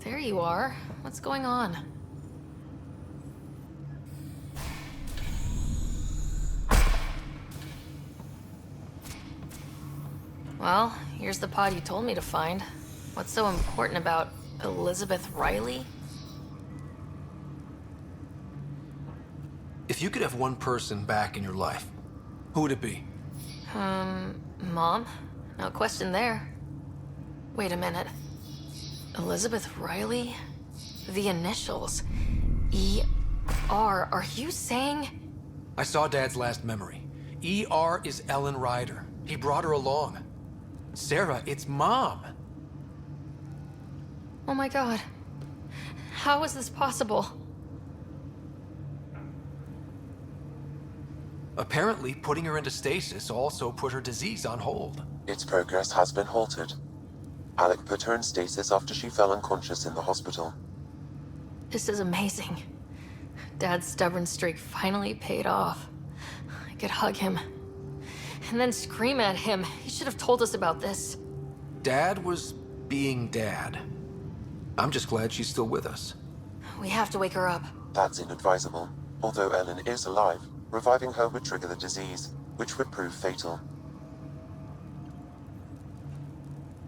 Speaker 3: There you are. What's going on? Well, here's the pod you told me to find. What's so important about Elizabeth Riley?
Speaker 1: If you could have one person back in your life, who would it be?
Speaker 3: Mom? No question there. Wait a minute. Elizabeth Riley? The initials. E.R. Are you saying?
Speaker 1: I saw Dad's last memory. E.R. is Ellen Ryder. He brought her along. Sarah, it's Mom.
Speaker 3: Oh my god. How is this possible?
Speaker 1: Apparently, putting her into stasis also put her disease on hold.
Speaker 6: Its progress has been halted. Alec put her in stasis after she fell unconscious in the hospital.
Speaker 3: This is amazing. Dad's stubborn streak finally paid off. I could hug him. And then scream at him. He should have told us about this.
Speaker 1: Dad was being Dad. I'm just glad she's still with us.
Speaker 3: We have to wake her up.
Speaker 6: That's inadvisable. Although Ellen is alive, reviving her would trigger the disease, which would prove fatal.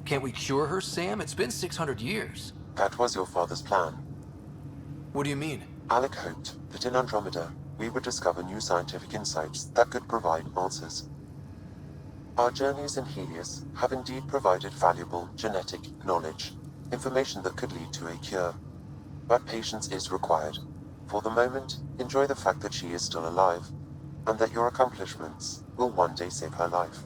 Speaker 1: Can't we cure her, Sam? It's been 600 years.
Speaker 6: That was your father's plan.
Speaker 1: What do you mean?
Speaker 6: Alec hoped that in Andromeda, we would discover new scientific insights that could provide answers. Our journeys in Helios have indeed provided valuable genetic knowledge, information that could lead to a cure. But patience is required. For the moment, enjoy the fact that she is still alive, and that your accomplishments will one day save her life.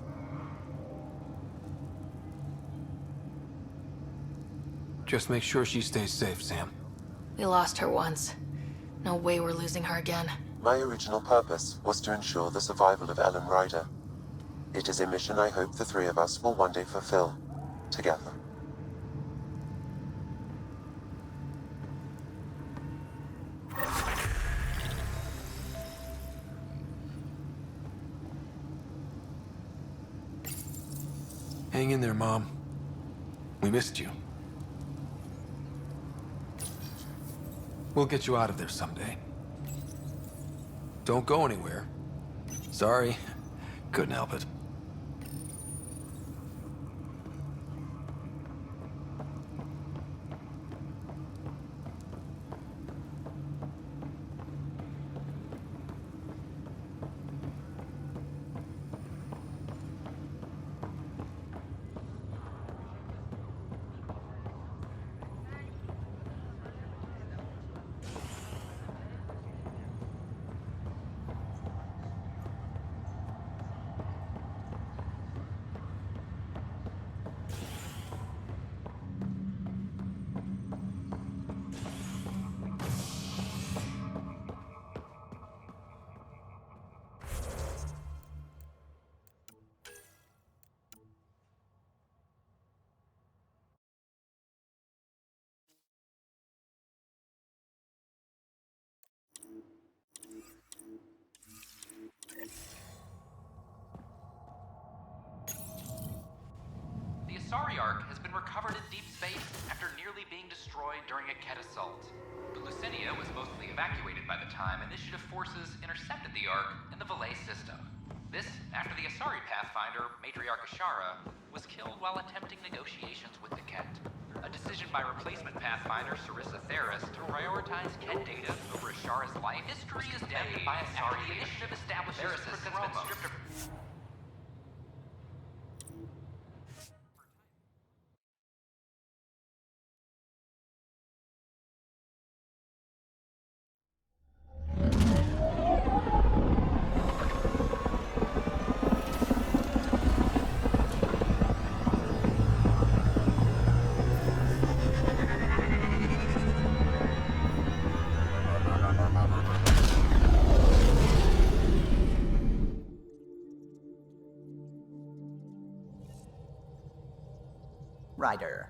Speaker 1: Just make sure she stays safe, Sam.
Speaker 3: We lost her once. No way we're losing her again.
Speaker 6: My original purpose was to ensure the survival of Ellen Ryder. It is a mission I hope the three of us will one day fulfill, together.
Speaker 1: Hang in there, Mom. We missed you. We'll get you out of there someday. Don't go anywhere. Sorry, couldn't help it.
Speaker 19: The Asari Ark has been recovered in deep space after nearly being destroyed during a Ket assault. Lucinia was mostly evacuated by the time Initiative forces intercepted the Ark in the Valet system. This after the Asari Pathfinder, Matriarch Ashara, was killed while attempting negotiations with the Ket. A decision by replacement Pathfinder Sarissa Theris to prioritize Ket data over Ashara's life. History is deadly by Asari. The Initiative establishes Theris has been stripped of...
Speaker 10: Ryder.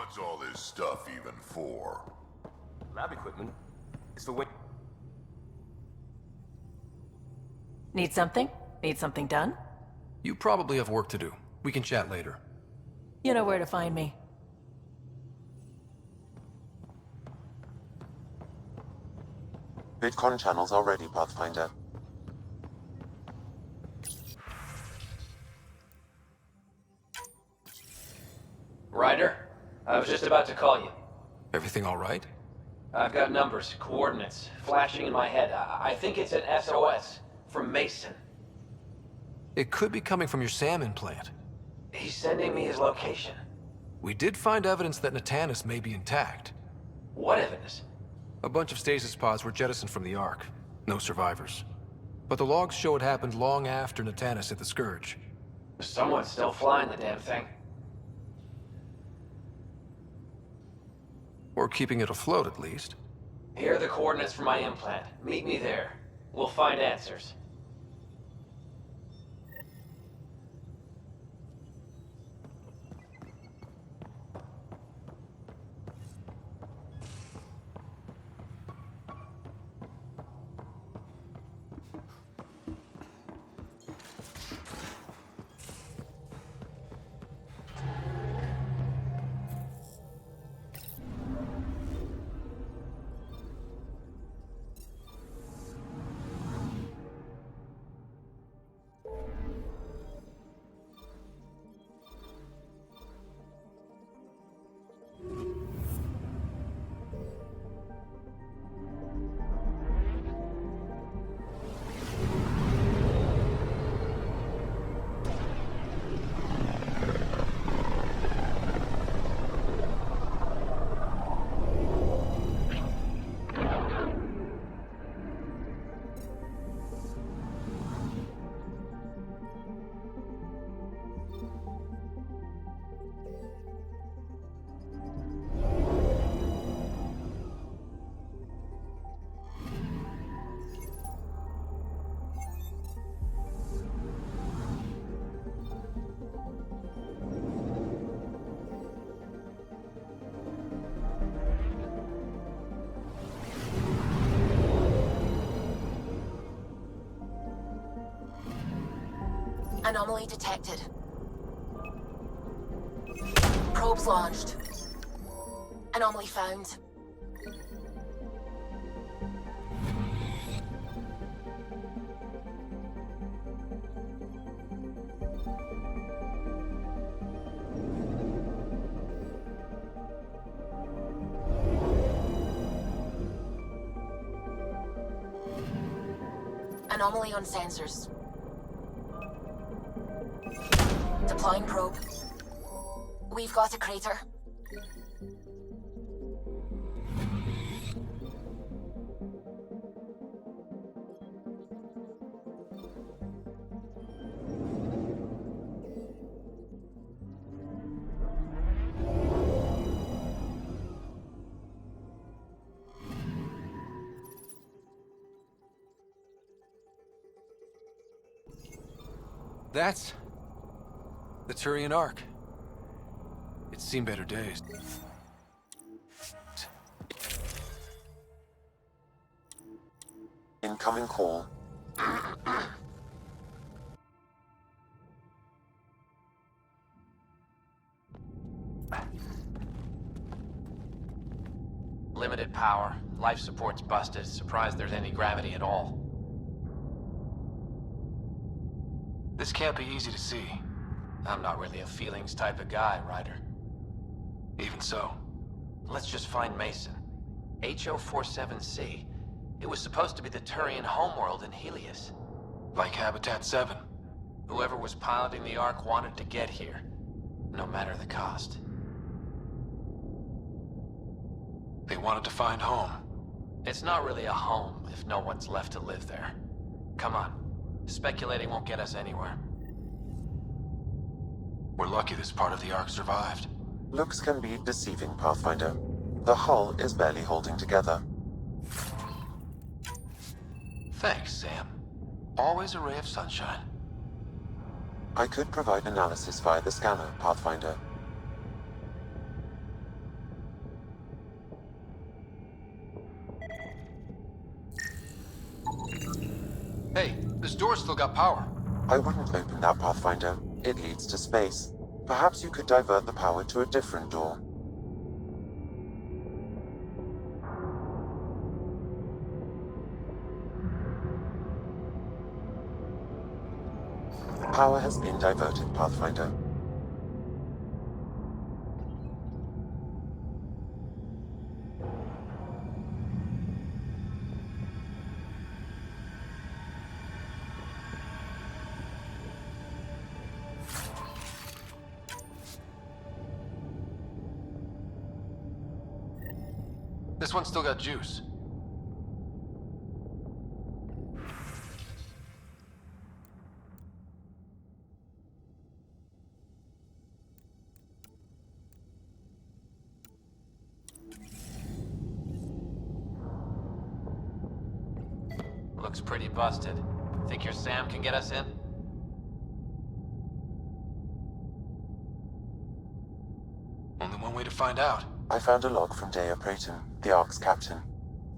Speaker 14: What's all this stuff even for?
Speaker 10: Lab equipment. It's for when...
Speaker 13: Need something? Need something done?
Speaker 1: You probably have work to do. We can chat later.
Speaker 13: You know where to find me.
Speaker 6: VidCon channels are ready, Pathfinder.
Speaker 15: Ryder, I was just about to call you.
Speaker 1: Everything all right?
Speaker 15: I've got numbers, coordinates, flashing in my head. I think it's an SOS from Mason.
Speaker 1: It could be coming from your salmon plant.
Speaker 15: He's sending me his location.
Speaker 1: We did find evidence that Natanis may be intact.
Speaker 15: What evidence?
Speaker 1: A bunch of stasis pods were jettisoned from the Ark. No survivors. But the logs show it happened long after Natanis hit the Scourge.
Speaker 15: Someone's still flying the damn thing.
Speaker 1: Or keeping it afloat, at least.
Speaker 15: Here are the coordinates for my implant. Meet me there. We'll find answers.
Speaker 17: Anomaly detected. Probes launched. Anomaly found. Anomaly on sensors. Deploying probe. We've got a crater.
Speaker 1: That's the Turian Ark. It's seen better days.
Speaker 6: Incoming call.
Speaker 15: Limited power. Life support's busted. Surprised there's any gravity at all.
Speaker 1: This can't be easy to see.
Speaker 15: I'm not really a feelings type of guy, Ryder.
Speaker 1: Even so.
Speaker 15: Let's just find Mason. HO47C. It was supposed to be the Turian homeworld in Helios.
Speaker 1: Like Habitat 7.
Speaker 15: Whoever was piloting the Ark wanted to get here. No matter the cost.
Speaker 1: They wanted to find home.
Speaker 15: It's not really a home if no one's left to live there. Come on. Speculating won't get us anywhere.
Speaker 1: We're lucky this part of the Ark survived.
Speaker 6: Looks can be deceiving, Pathfinder. The hull is barely holding together.
Speaker 1: Thanks, Sam. Always a ray of sunshine.
Speaker 6: I could provide analysis via the scanner, Pathfinder.
Speaker 1: still got power.
Speaker 6: I wouldn't open that pathfinder. It leads to space. Perhaps you could divert the power to a different door. Power has been diverted, Pathfinder.
Speaker 1: This one's still got juice.
Speaker 15: Looks pretty busted. Think your Sam can get us in?
Speaker 1: Only one way to find out.
Speaker 6: I found a log from Dea Prayton, the Ark's captain.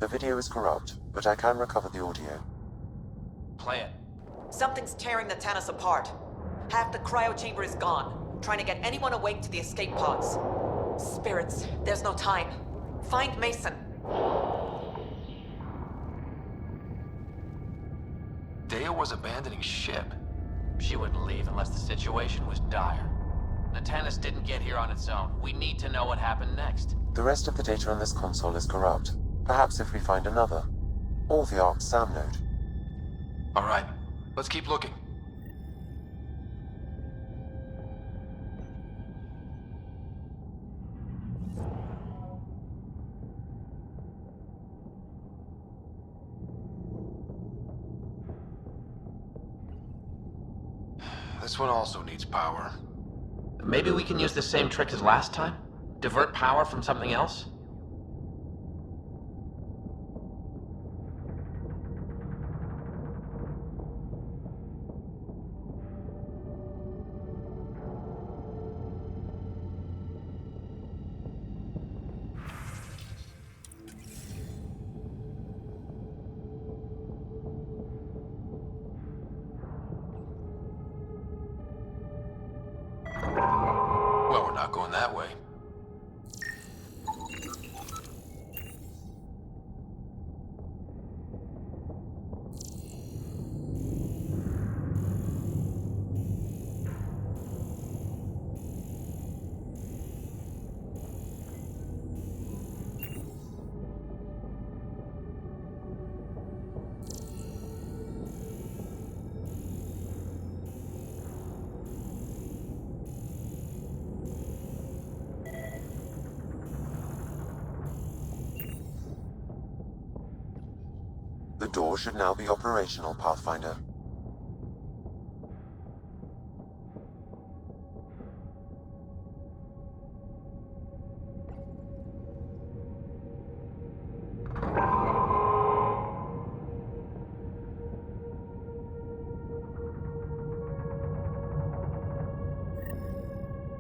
Speaker 6: The video is corrupt, but I can recover the audio.
Speaker 15: Play it.
Speaker 5: Something's tearing the Tannis apart. Half the cryo chamber is gone, trying to get anyone awake to the escape pods. Spirits, there's no time. Find Mason.
Speaker 1: Dea was abandoning ship.
Speaker 15: She wouldn't leave unless the situation was dire. The Tannis didn't get here on its own. We need to know what happened next.
Speaker 6: The rest of the data on this console is corrupt. Perhaps if we find another. Or the Ark's SAM node.
Speaker 1: All right, let's keep looking. This one also needs power.
Speaker 15: Maybe we can use the same trick as last time? Divert power from something else?
Speaker 1: Well, we're not going that way.
Speaker 6: The door should now be operational, Pathfinder.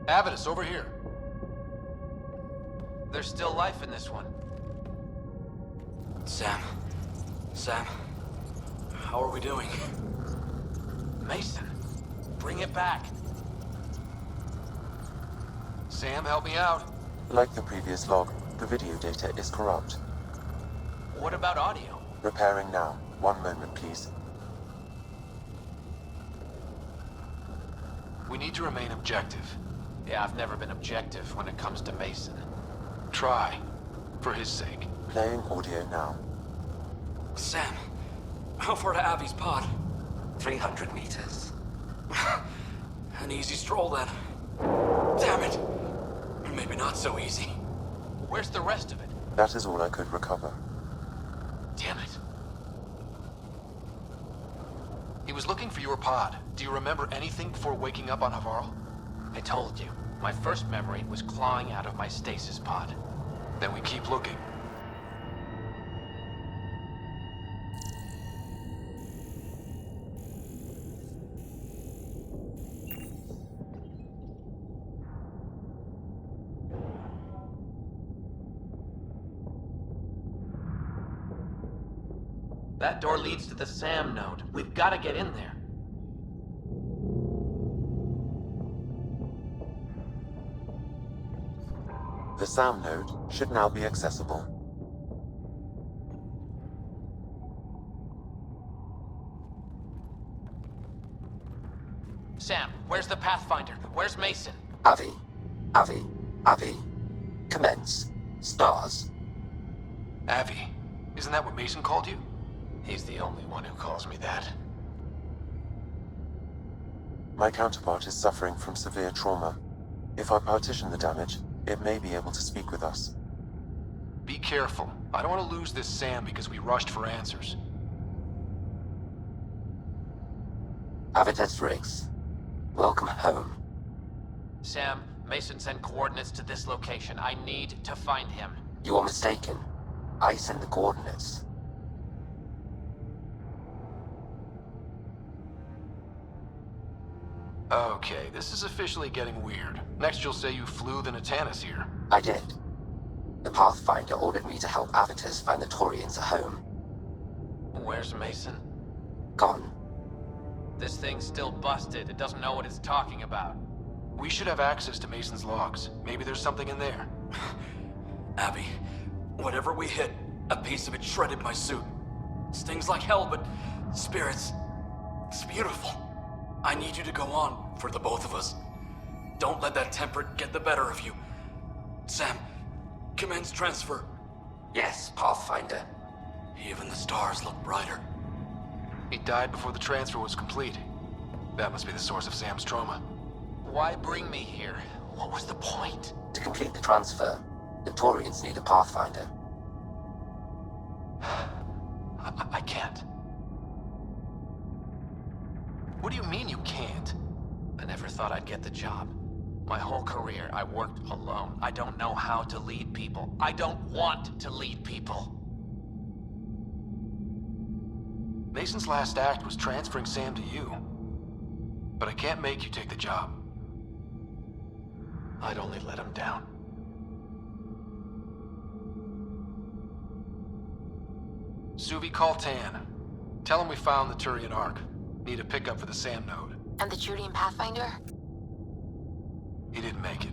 Speaker 1: Avidus, over here.
Speaker 15: There's still life in this one.
Speaker 20: Sam, how are we doing?
Speaker 15: Mason, bring it back.
Speaker 1: Sam, help me out.
Speaker 6: Like the previous log, the video data is corrupt.
Speaker 15: What about audio?
Speaker 6: Repairing now. 1 moment, please.
Speaker 1: We need to remain objective.
Speaker 15: Yeah, I've never been objective when it comes to Mason.
Speaker 1: Try, for his sake.
Speaker 6: Playing audio now.
Speaker 20: Sam, how far to Abby's pod?
Speaker 16: 300 meters.
Speaker 20: An easy stroll then. Damn it! Maybe not so easy.
Speaker 15: Where's the rest of it?
Speaker 6: That is all I could recover.
Speaker 1: Damn it. He was looking for your pod. Do you remember anything before waking up on Havarl?
Speaker 15: I told you. My first memory was clawing out of my stasis pod.
Speaker 1: Then we keep looking.
Speaker 15: That door leads to the SAM node. We've got to get in there.
Speaker 6: The SAM node should now be accessible.
Speaker 15: Sam, where's the Pathfinder? Where's Mason?
Speaker 16: Avi. Avi. Avi. Commence. Stars.
Speaker 1: Avi. Isn't that what Mason called you?
Speaker 15: He's the only one who calls me that.
Speaker 6: My counterpart is suffering from severe trauma. If I partition the damage, it may be able to speak with us.
Speaker 1: Be careful. I don't want to lose this Sam because we rushed for answers.
Speaker 16: Avitus Riggs. Welcome home.
Speaker 15: Sam, Mason sent coordinates to this location. I need to find him.
Speaker 16: You are mistaken. I sent the coordinates.
Speaker 1: Okay, this is officially getting weird. Next you'll say you flew the Natanis here.
Speaker 16: I did. The Pathfinder ordered me to help Avitus find the Taurians a home.
Speaker 15: Where's Mason?
Speaker 16: Gone.
Speaker 15: This thing's still busted. It doesn't know what it's talking about.
Speaker 1: We should have access to Mason's logs. Maybe there's something in there.
Speaker 20: Abby, whatever we hit, a piece of it shredded my suit. Stings like hell, but spirits, it's beautiful. I need you to go on for the both of us. Don't let that temperate get the better of you. Sam, commence transfer.
Speaker 16: Yes, Pathfinder.
Speaker 20: Even the stars look brighter.
Speaker 1: He died before the transfer was complete. That must be the source of Sam's trauma.
Speaker 15: Why bring me here? What was the point?
Speaker 16: To complete the transfer, the Taurians need a Pathfinder.
Speaker 15: I can't.
Speaker 1: What do you mean you can't?
Speaker 15: I never thought I'd get the job. My whole career, I worked alone. I don't know how to lead people. I don't want to lead people.
Speaker 1: Mason's last act was transferring Sam to you. But I can't make you take the job.
Speaker 15: I'd only let him down.
Speaker 1: Suvi, call Tan. Tell him we found the Turian Ark. Need a pickup for the SAM node.
Speaker 17: And the Turian Pathfinder?
Speaker 1: He didn't make it.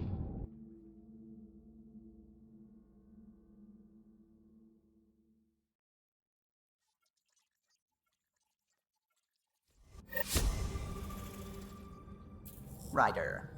Speaker 5: Ryder.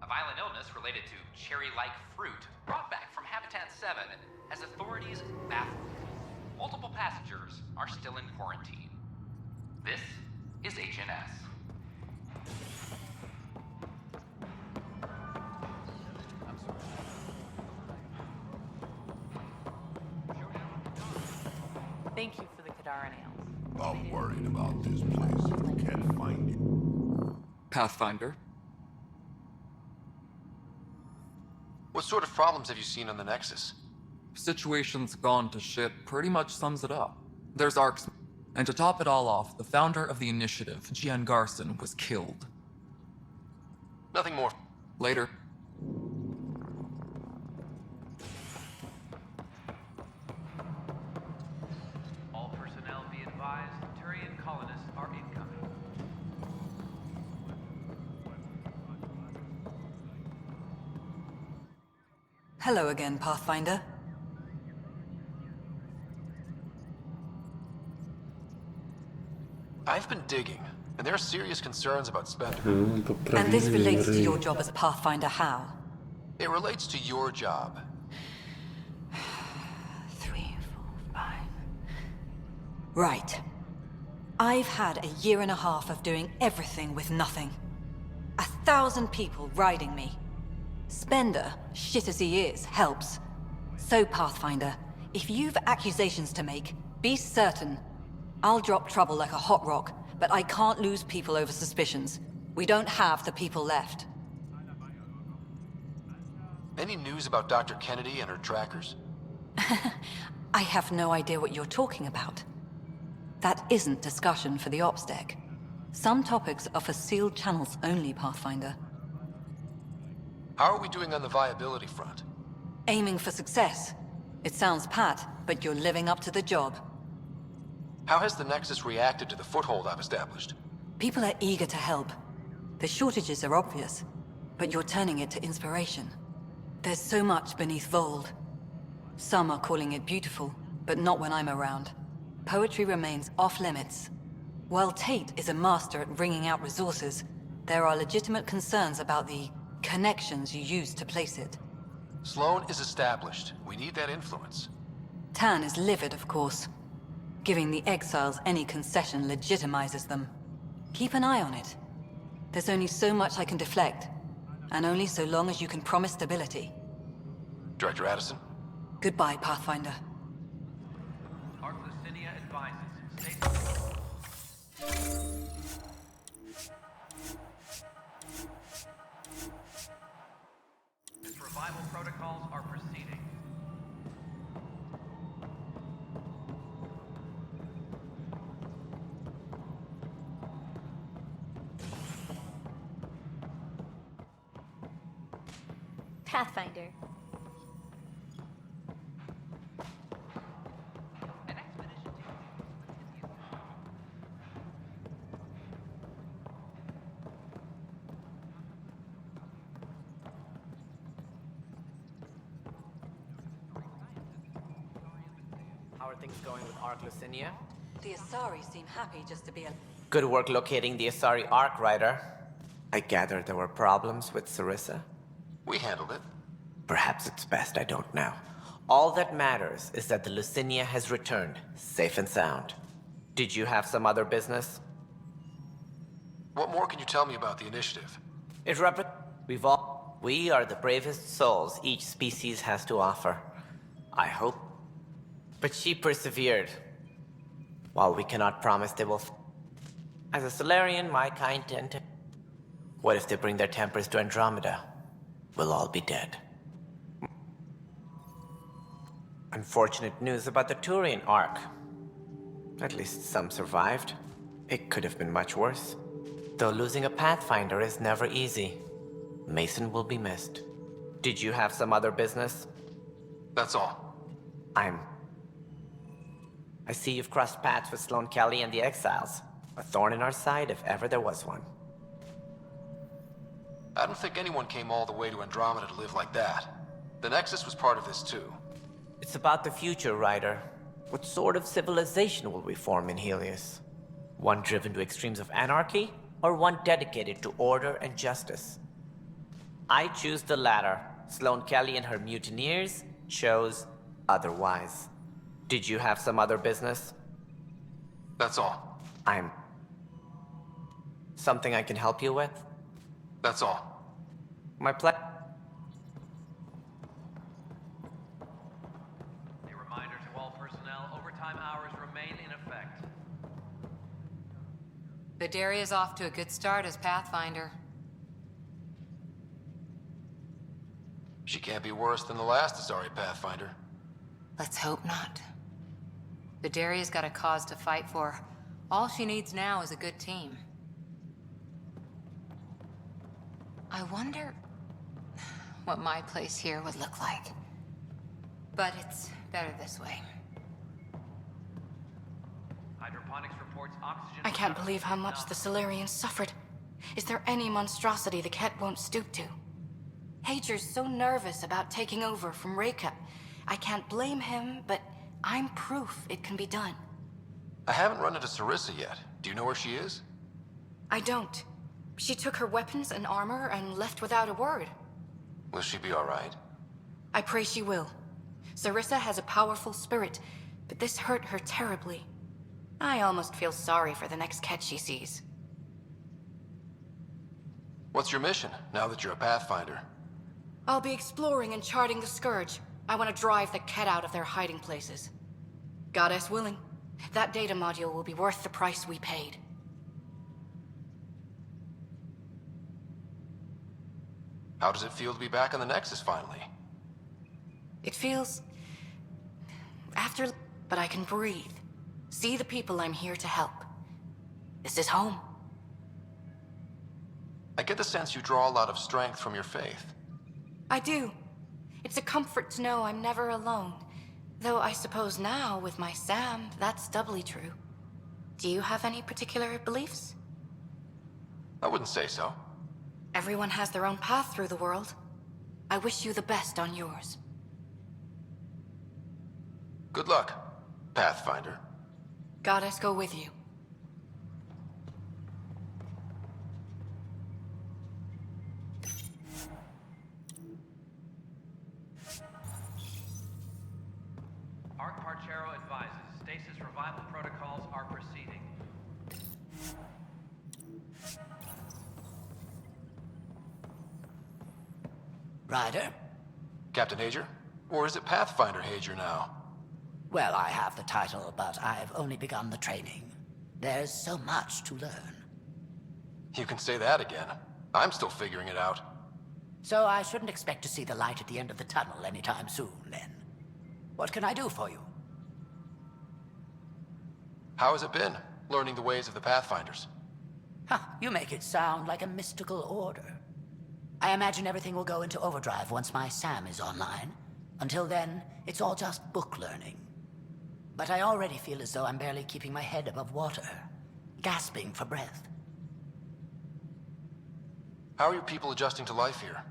Speaker 19: Violent illness related to cherry-like fruit brought back from Habitat 7 has authorities baffled. Multiple passengers are still in quarantine. This is HNS.
Speaker 13: Thank you for the Kadaran ale.
Speaker 14: I'm worried about this place if we can't find you.
Speaker 2: Pathfinder.
Speaker 1: What sort of problems have you seen on the Nexus?
Speaker 2: Situation's gone to shit pretty much sums it up. There's arcs. And to top it all off, the founder of the initiative, Gian Garson, was killed.
Speaker 1: Nothing more.
Speaker 2: Later.
Speaker 19: All personnel be advised, Turian colonists are incoming.
Speaker 13: Hello again, Pathfinder.
Speaker 1: I've been digging, and there are serious concerns about Spender.
Speaker 13: And this relates to your job as Pathfinder how?
Speaker 1: It relates to your job.
Speaker 13: 3, 4, 5. Right. I've had a year and a half of doing everything with nothing. 1,000 people riding me. Spender, shit as he is, helps. So, Pathfinder, if you've accusations to make, be certain. I'll drop trouble like a hot rock, but I can't lose people over suspicions. We don't have the people left.
Speaker 1: Any news about Dr. Kennedy and her trackers?
Speaker 13: I have no idea what you're talking about. That isn't discussion for the ops deck. Some topics are for sealed channels only, Pathfinder.
Speaker 1: How are we doing on the viability front?
Speaker 13: Aiming for success. It sounds pat, but you're living up to the job.
Speaker 1: How has the Nexus reacted to the foothold I've established?
Speaker 13: People are eager to help. The shortages are obvious, but you're turning it to inspiration. There's so much beneath Vold. Some are calling it beautiful, but not when I'm around. Poetry remains off-limits. While Tate is a master at wringing out resources, there are legitimate concerns about the connections you use to place it.
Speaker 1: Sloan is established. We need that influence.
Speaker 13: Tan is livid, of course. Giving the exiles any concession legitimizes them. Keep an eye on it. There's only so much I can deflect, and only so long as you can promise stability.
Speaker 1: Director Addison?
Speaker 13: Goodbye, Pathfinder.
Speaker 19: Arclucinia advises. Survival protocols are proceeding.
Speaker 8: Pathfinder.
Speaker 18: How are things going with Arclucinia?
Speaker 13: The Asari seem happy just to be a...
Speaker 18: Good work locating the Asari Arc Rider. I gather there were problems with Sarissa?
Speaker 1: We handled it.
Speaker 18: Perhaps it's best I don't know. All that matters is that the Lucinia has returned, safe and sound. Did you have some other business?
Speaker 1: What more can you tell me about the initiative?
Speaker 18: We are the bravest souls each species has to offer. I hope. But she persevered. While we cannot promise they will... As a Solarian, my kind tend to... What if they bring their tempers to Andromeda? We'll all be dead. Unfortunate news about the Turian Ark. At least some survived. It could have been much worse. Though losing a Pathfinder is never easy. Mason will be missed. Did you have some other business?
Speaker 1: That's all.
Speaker 18: I see you've crossed paths with Sloan Kelly and the Exiles. A thorn in our side if ever there was one.
Speaker 1: I don't think anyone came all the way to Andromeda to live like that. The Nexus was part of this too.
Speaker 18: It's about the future, Ryder. What sort of civilization will we form in Helios? One driven to extremes of anarchy, or one dedicated to order and justice? I choose the latter. Sloan Kelly and her mutineers chose otherwise. Did you have some other business?
Speaker 1: That's all.
Speaker 18: Something I can help you with?
Speaker 1: That's all.
Speaker 18: My pleasure.
Speaker 19: A reminder to all personnel, overtime hours remain in effect.
Speaker 3: Badaria's off to a good start as Pathfinder.
Speaker 1: She can't be worse than the last Asari Pathfinder.
Speaker 3: Let's hope not. Badaria's got a cause to fight for. All she needs now is a good team. I wonder what my place here would look like. But it's better this way.
Speaker 19: Hydroponics reports oxygen.
Speaker 17: I can't believe how much the Solarians suffered. Is there any monstrosity the Ket won't stoop to? Hager's so nervous about taking over from Reka. I can't blame him, but I'm proof it can be done.
Speaker 1: I haven't run into Sarissa yet. Do you know where she is?
Speaker 17: I don't. She took her weapons and armor and left without a word.
Speaker 1: Will she be alright?
Speaker 17: I pray she will. Sarissa has a powerful spirit, but this hurt her terribly. I almost feel sorry for the next Ket she sees.
Speaker 1: What's your mission, now that you're a Pathfinder?
Speaker 17: I'll be exploring and charting the Scourge. I want to drive the Ket out of their hiding places. Goddess willing, that data module will be worth the price we paid.
Speaker 1: How does it feel to be back on the Nexus finally?
Speaker 17: It feels... but I can breathe. See the people I'm here to help. This is home.
Speaker 1: I get the sense you draw a lot of strength from your faith.
Speaker 17: I do. It's a comfort to know I'm never alone. Though I suppose now, with my Sam, that's doubly true. Do you have any particular beliefs?
Speaker 1: I wouldn't say so.
Speaker 17: Everyone has their own path through the world. I wish you the best on yours.
Speaker 1: Good luck, Pathfinder.
Speaker 17: Goddess go with you.
Speaker 19: Arc Parchero advises stasis revival protocols are proceeding.
Speaker 12: Ryder?
Speaker 1: Captain Hager? Or is it Pathfinder Hager now?
Speaker 12: Well, I have the title, but I've only begun the training. There's so much to learn.
Speaker 1: You can say that again. I'm still figuring it out.
Speaker 12: So I shouldn't expect to see the light at the end of the tunnel anytime soon, then. What can I do for you?
Speaker 1: How has it been, learning the ways of the Pathfinders?
Speaker 12: Huh, you make it sound like a mystical order. I imagine everything will go into overdrive once my SAM is online. Until then, it's all just book learning. But I already feel as though I'm barely keeping my head above water, gasping for breath.
Speaker 1: How are your people adjusting to life here?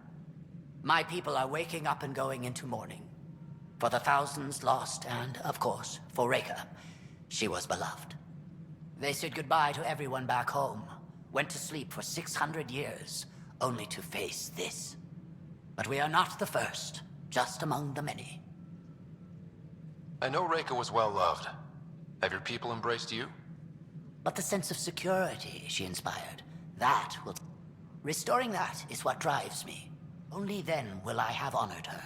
Speaker 12: My people are waking up and going into mourning. For the thousands lost and, of course, for Reka. She was beloved. They said goodbye to everyone back home, went to sleep for 600 years, only to face this. But we are not the first, just among the many.
Speaker 1: I know Reka was well loved. Have your people embraced you?
Speaker 12: But the sense of security she inspired, that will... Restoring that is what drives me. Only then will I have honored her.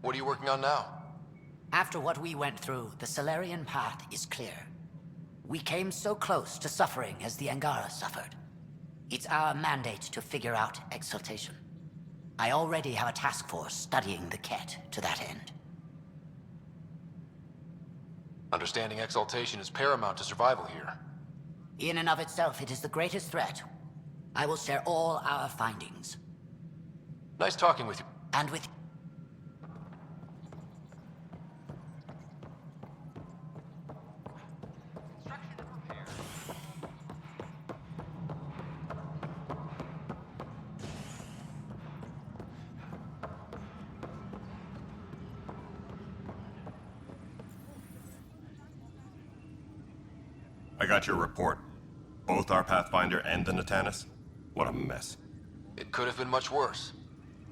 Speaker 1: What are you working on now?
Speaker 12: After what we went through, the Solarian path is clear. We came so close to suffering as the Angara suffered. It's our mandate to figure out exaltation. I already have a task force studying the Ket to that end.
Speaker 1: Understanding exaltation is paramount to survival here.
Speaker 12: In and of itself, it is the greatest threat. I will share all our findings.
Speaker 1: Nice talking with you.
Speaker 12: And with you.
Speaker 10: I got your report. Both our Pathfinder and the Natanus? What a mess.
Speaker 1: It could have been much worse.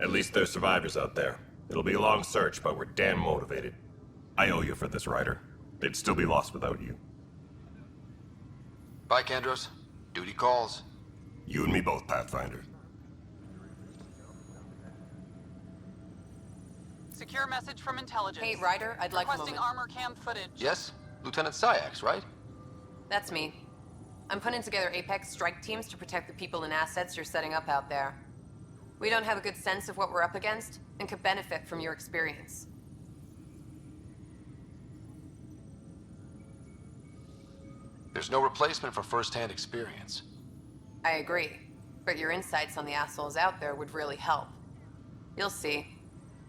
Speaker 10: At least there's survivors out there. It'll be a long search, but we're damn motivated. I owe you for this, Ryder. They'd still be lost without you.
Speaker 1: Bye, Kandros. Duty calls.
Speaker 10: You and me both, Pathfinder.
Speaker 4: Secure message from intelligence.
Speaker 21: Hey, Ryder, I'd like a
Speaker 4: Requesting
Speaker 21: moment.
Speaker 4: armor cam footage.
Speaker 1: Yes? Lieutenant Syax, right?
Speaker 21: That's me. I'm putting together Apex strike teams to protect the people and assets you're setting up out there. We don't have a good sense of what we're up against, and could benefit from your experience.
Speaker 1: There's no replacement for first-hand experience.
Speaker 21: I agree, but your insights on the assholes out there would really help. You'll see.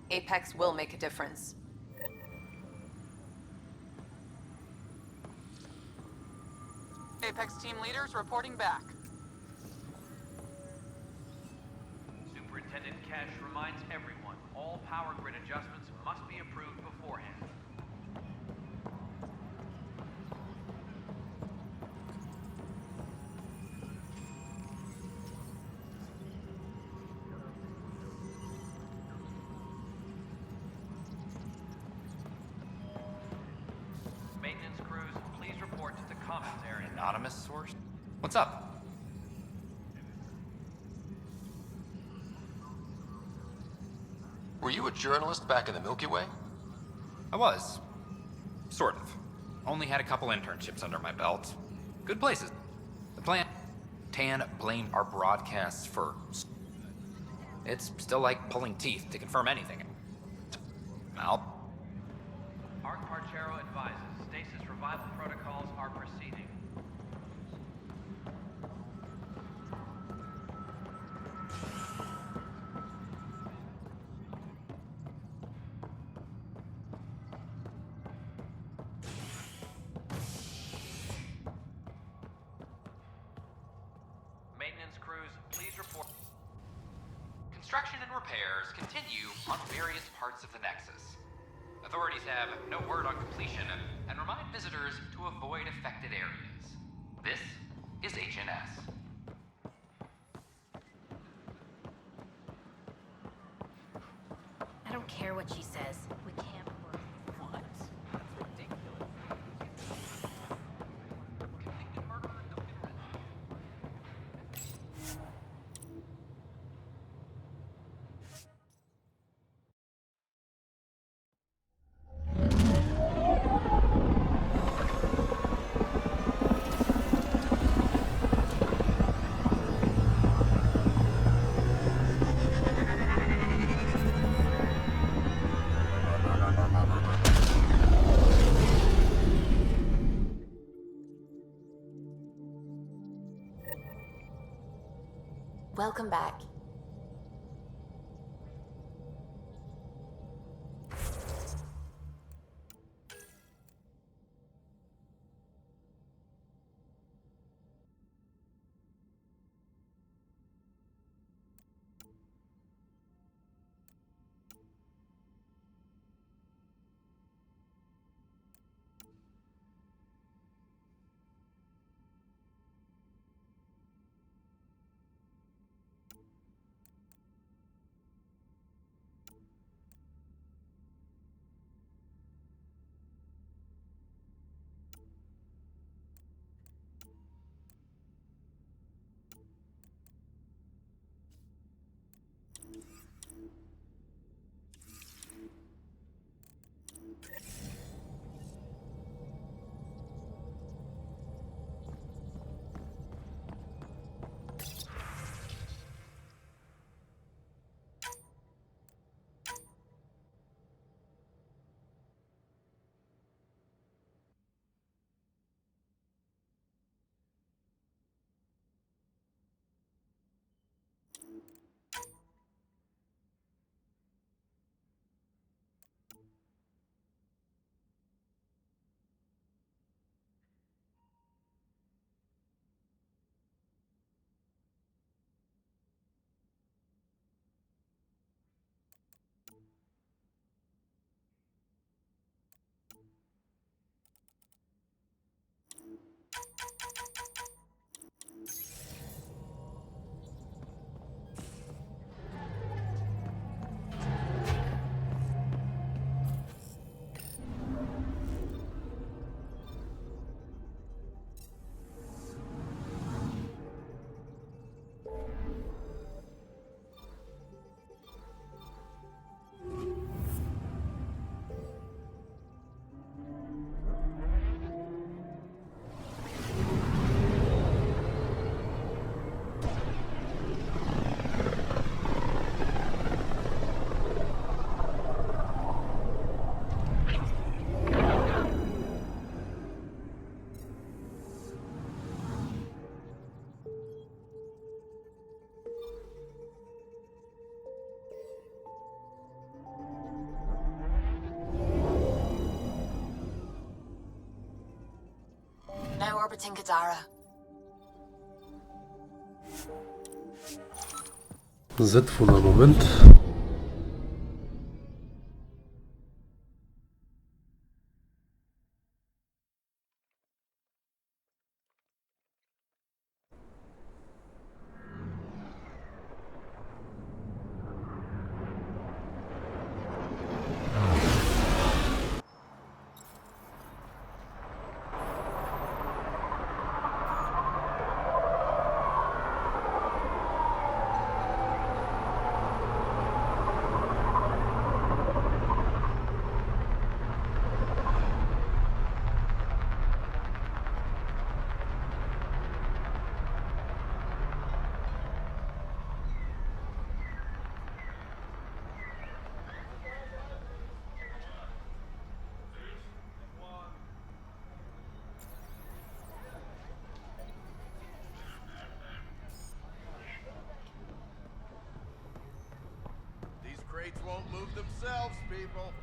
Speaker 21: Apex will make a difference.
Speaker 4: Apex team leaders reporting back.
Speaker 19: Superintendent Cash reminds everyone all power grid adjustments must be approved beforehand. Maintenance crews, please report to the commons area.
Speaker 15: Anonymous source? What's up?
Speaker 1: Were you a journalist back in the Milky Way?
Speaker 15: I was. Sort of. Only had a couple internships under my belt. Good places. The plan... Tan blamed our broadcasts for... It's still like pulling teeth to confirm anything. Mal.
Speaker 19: Arc Parchero advises stasis revival protocols are proceeding. Maintenance crews, please report.
Speaker 15: Construction and repairs continue on various parts of the Nexus. Authorities have no word on completion and remind visitors to avoid affected areas. This is HNS.
Speaker 8: I don't care what she says. We can't work.
Speaker 15: What? That's ridiculous. Convicted murderer, no different.
Speaker 3: Welcome back.
Speaker 8: orbiting Kadara.
Speaker 11: ZW na moment.
Speaker 7: These crates won't move themselves, people.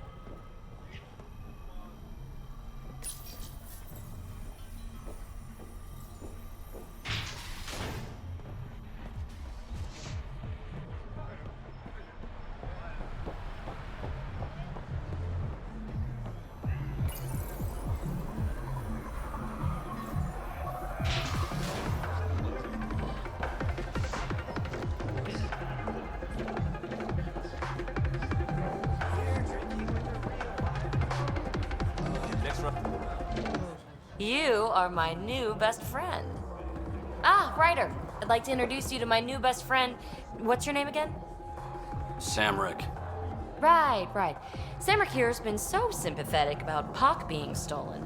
Speaker 3: You are my new best friend. Ah, Ryder. I'd like to introduce you to my new best friend. What's your name again?
Speaker 20: Samrick.
Speaker 3: Right. Samrick here's been so sympathetic about Pock being stolen.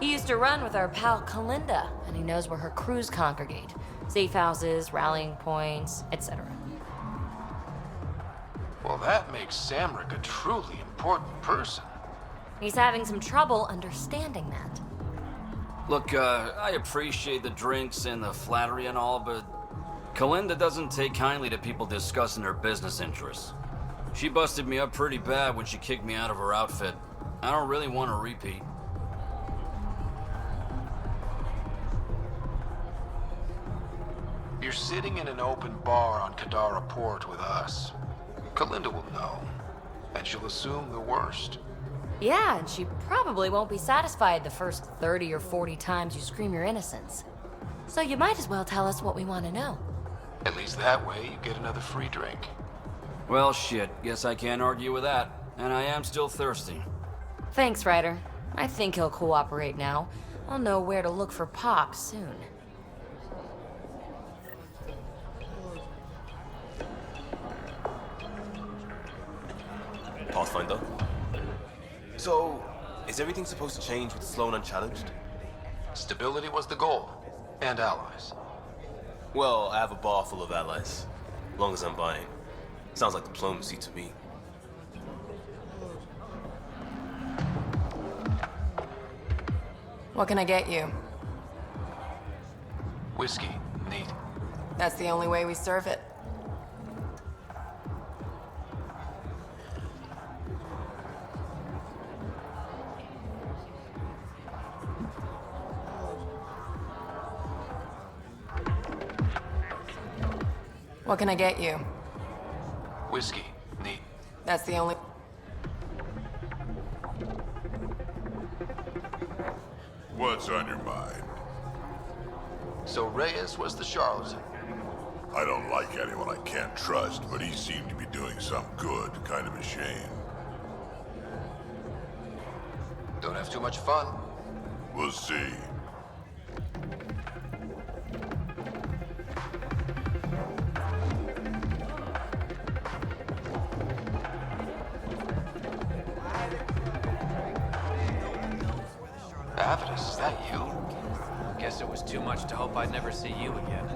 Speaker 3: He used to run with our pal Kalinda, and he knows where her crews congregate. Safe houses, rallying points, etc.
Speaker 1: Well, that makes Samrick a truly important person.
Speaker 3: He's having some trouble understanding that.
Speaker 20: Look, I appreciate the drinks and the flattery and all, but Kalinda doesn't take kindly to people discussing her business interests. She busted me up pretty bad when she kicked me out of her outfit. I don't really want to repeat.
Speaker 1: You're sitting in an open bar on Kadara Port with us. Kalinda will know, and she'll assume the worst.
Speaker 3: Yeah, and she probably won't be satisfied the first 30 or 40 times you scream your innocence. So you might as well tell us what we want to know.
Speaker 1: At least that way you get another free drink.
Speaker 20: Well, shit, guess I can't argue with that. And I am still thirsty.
Speaker 3: Thanks, Ryder. I think he'll cooperate now. I'll know where to look for Pock soon.
Speaker 22: Pathfinder? So, is everything supposed to change with Sloan unchallenged?
Speaker 1: Stability was the goal. And allies.
Speaker 22: Well, I have a bar full of allies. As long as I'm buying. Sounds like diplomacy to me.
Speaker 21: What can I get you?
Speaker 1: Whiskey. Neat.
Speaker 21: That's the only way we serve it. What can I get you?
Speaker 1: Whiskey. Neat.
Speaker 21: That's the only...
Speaker 14: What's on your mind?
Speaker 1: So Reyes was the charlatan.
Speaker 14: I don't like anyone I can't trust, but he seemed to be doing some good. Kind of a shame.
Speaker 1: Don't have too much fun.
Speaker 14: We'll see.
Speaker 1: Avitus, is that you?
Speaker 23: Guess it was too much to hope I'd never see you again.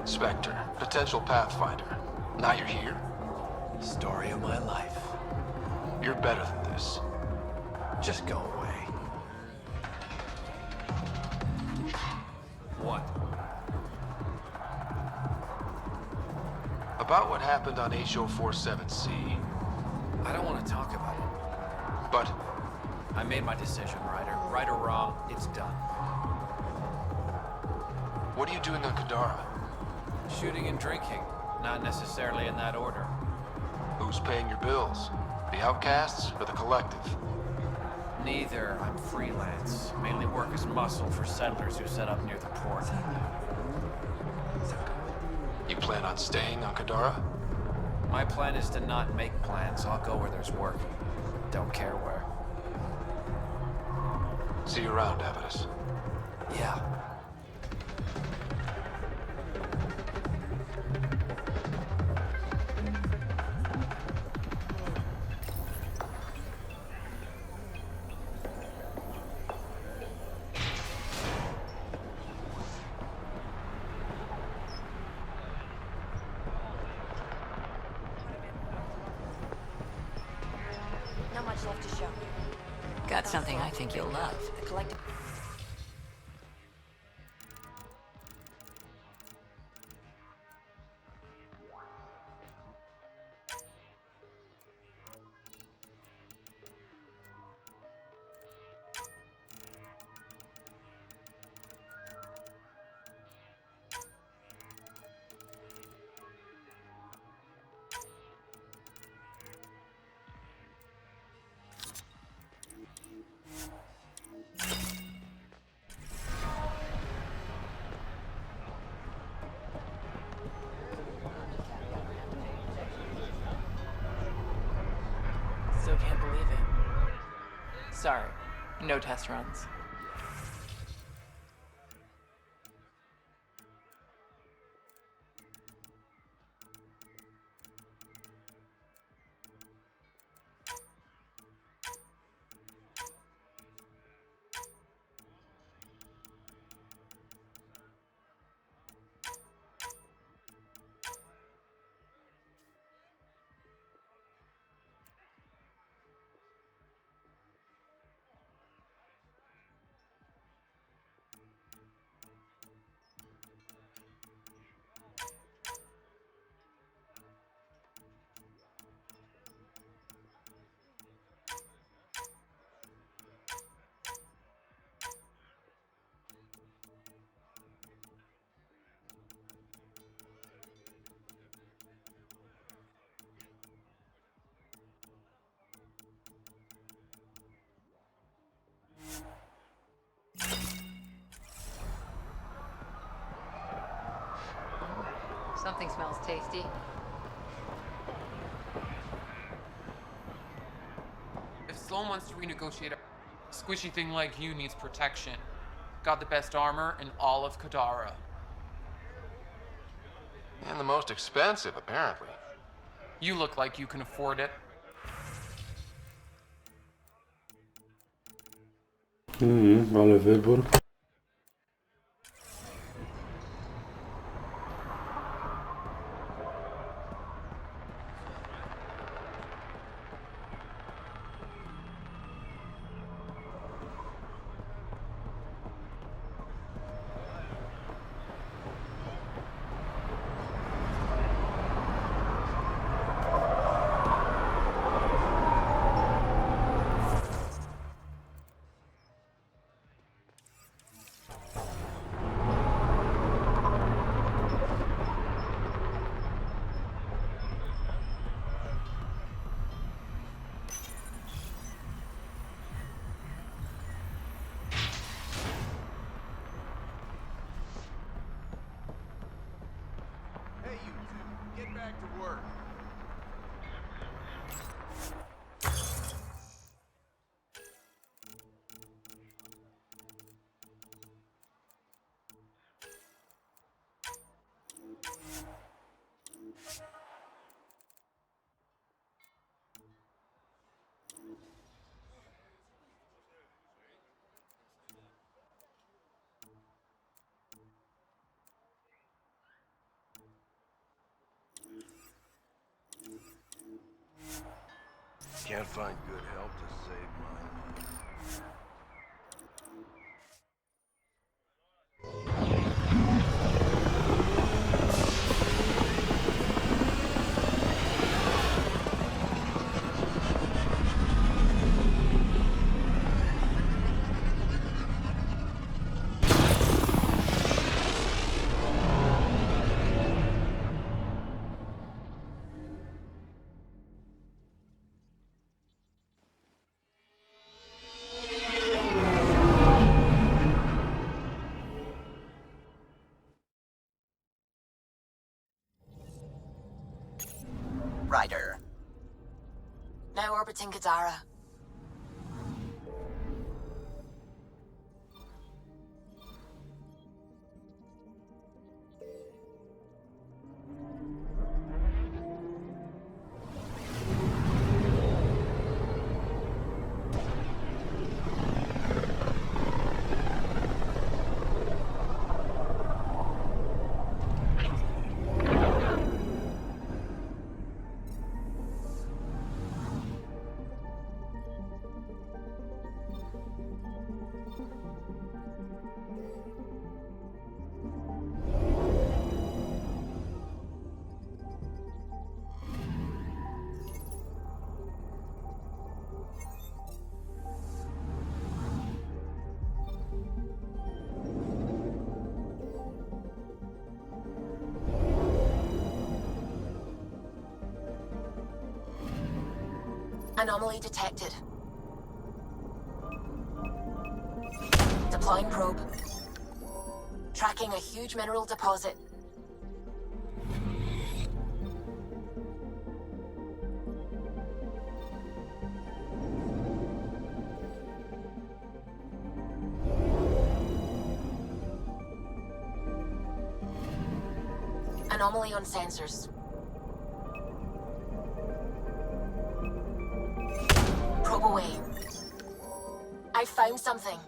Speaker 1: Spectre, potential Pathfinder. Now you're here?
Speaker 23: Story of my life.
Speaker 1: You're better than this.
Speaker 23: Just go away. What?
Speaker 1: A About what happened on HO47C.
Speaker 23: I don't want to talk about it.
Speaker 1: But
Speaker 23: I made my decision, Ryder. Right or wrong, it's done.
Speaker 1: what are you doing on Kadara?
Speaker 23: Shooting and drinking. Not necessarily in that order.
Speaker 1: Who's paying your bills? The outcasts or the collective?
Speaker 23: Neither. I'm freelance. Mainly work as muscle for settlers who set up near the port.
Speaker 1: You plan on staying on Kadara?
Speaker 23: My plan is to not make plans. I'll go where there's work. Don't care where.
Speaker 1: See you around, Avitus.
Speaker 23: Yeah.
Speaker 3: Not much left to show.
Speaker 12: Got something I think you'll love.
Speaker 3: The collective.
Speaker 6: Still can't believe it. Sorry, no test runs.
Speaker 9: Something smells tasty.
Speaker 4: If Sol wants to renegotiate, a squishy thing like you needs protection. Got the best armor in all of Kadara.
Speaker 1: And the most expensive, apparently.
Speaker 4: You look like you can afford it.
Speaker 11: Ale wybór.
Speaker 7: Hey, you two, get back to work.
Speaker 14: Can't find good help to save my life.
Speaker 12: Rider.
Speaker 8: Now orbiting Gadara. Anomaly detected. Deploying probe. Tracking a huge mineral deposit. Anomaly on sensors. Probe away. I found something.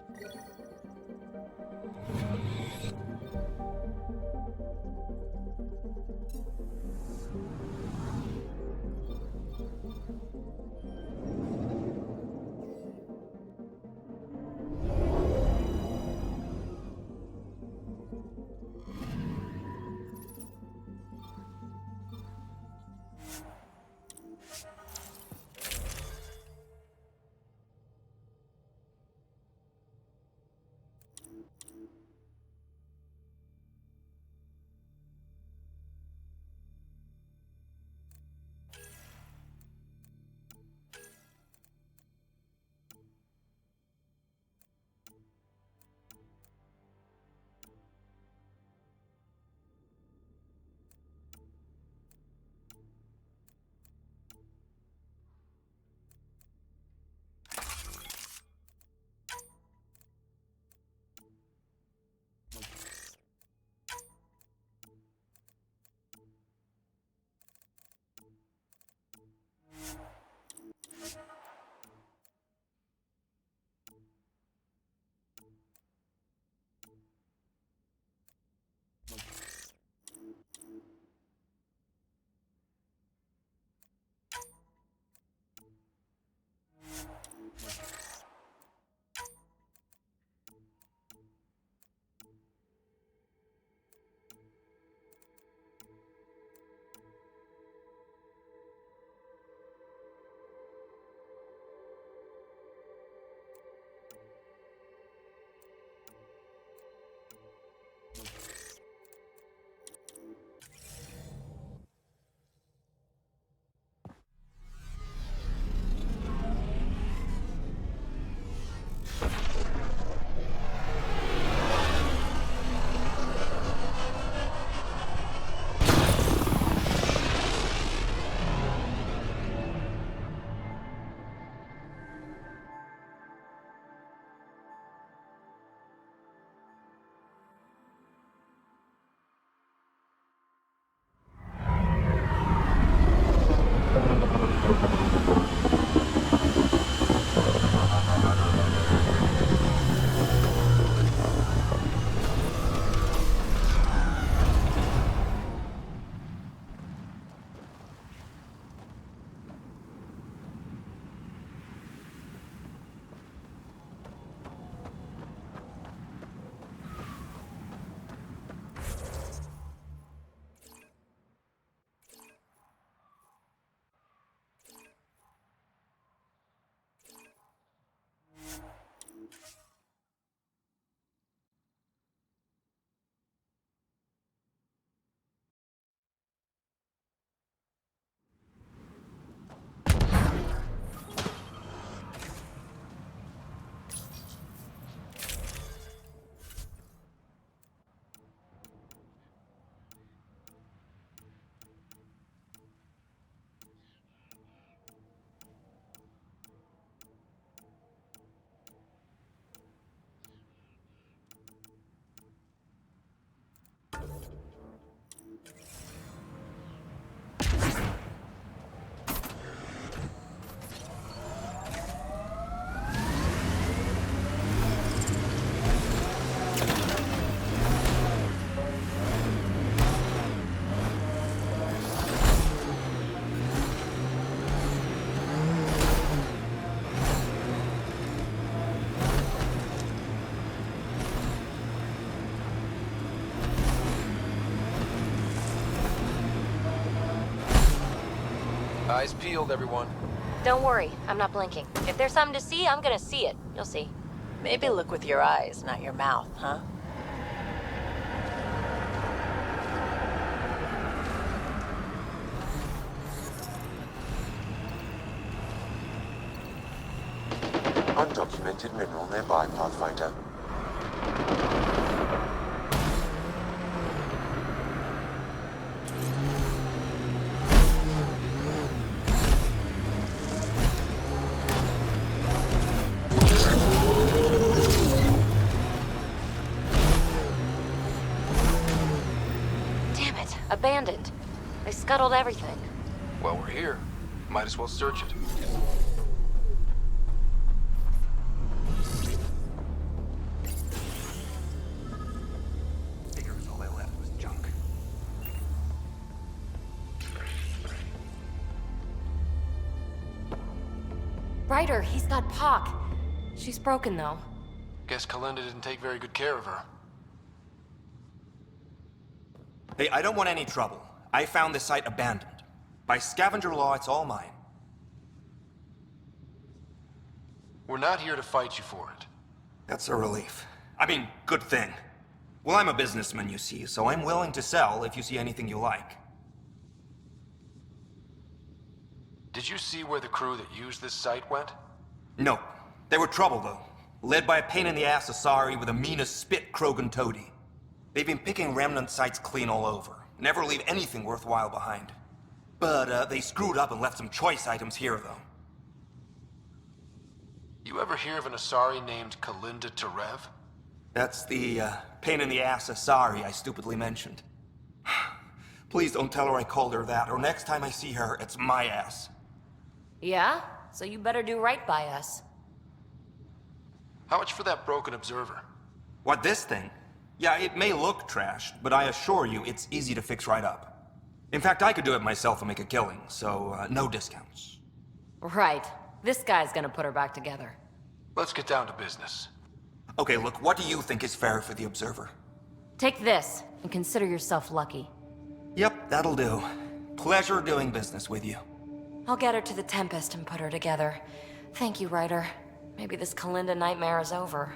Speaker 1: Eyes peeled, everyone.
Speaker 3: Don't worry, I'm not blinking. If there's something to see, I'm gonna see it. You'll see.
Speaker 8: Maybe look with your eyes, not your mouth, huh?
Speaker 14: Undocumented mineral nearby, Pathfinder.
Speaker 3: Damn it, abandoned. They scuttled everything.
Speaker 1: Well, we're here. Might as well search it.
Speaker 15: All they left was junk.
Speaker 3: Ryder, he's got Pock. She's broken, though.
Speaker 1: Guess Kalinda didn't take very good care of her.
Speaker 5: Hey, I don't want any trouble. I found this site abandoned. By scavenger law, it's all mine.
Speaker 1: We're not here to fight you for it.
Speaker 5: That's a relief. I mean, good thing. Well, I'm a businessman, you see, so I'm willing to sell if you see anything you like.
Speaker 1: Did you see where the crew that used this site went?
Speaker 5: No. They were trouble, though. Led by a pain-in-the-ass Asari with a mean as spit Krogan toady. They've been picking remnant sites clean all over. Never leave anything worthwhile behind. But, they screwed up and left some choice items here, though.
Speaker 1: You ever hear of an Asari named Kalinda Terev?
Speaker 5: That's the, pain-in-the-ass Asari I stupidly mentioned. Please don't tell her I called her that, or next time I see her, it's my ass.
Speaker 3: Yeah? So you better do right by us.
Speaker 1: How much for that broken observer?
Speaker 5: What, this thing? Yeah, it may look trashed, but I assure you it's easy to fix right up. In fact, I could do it myself and make a killing, so no discounts.
Speaker 3: Right. This guy's gonna put her back together.
Speaker 1: Let's get down to business.
Speaker 5: Okay, look, what do you think is fair for the Observer?
Speaker 3: Take this, and consider yourself lucky.
Speaker 5: Yep, that'll do. Pleasure doing business with you.
Speaker 3: I'll get her to the Tempest and put her together. Thank you, Ryder. Maybe this Kalinda nightmare is over.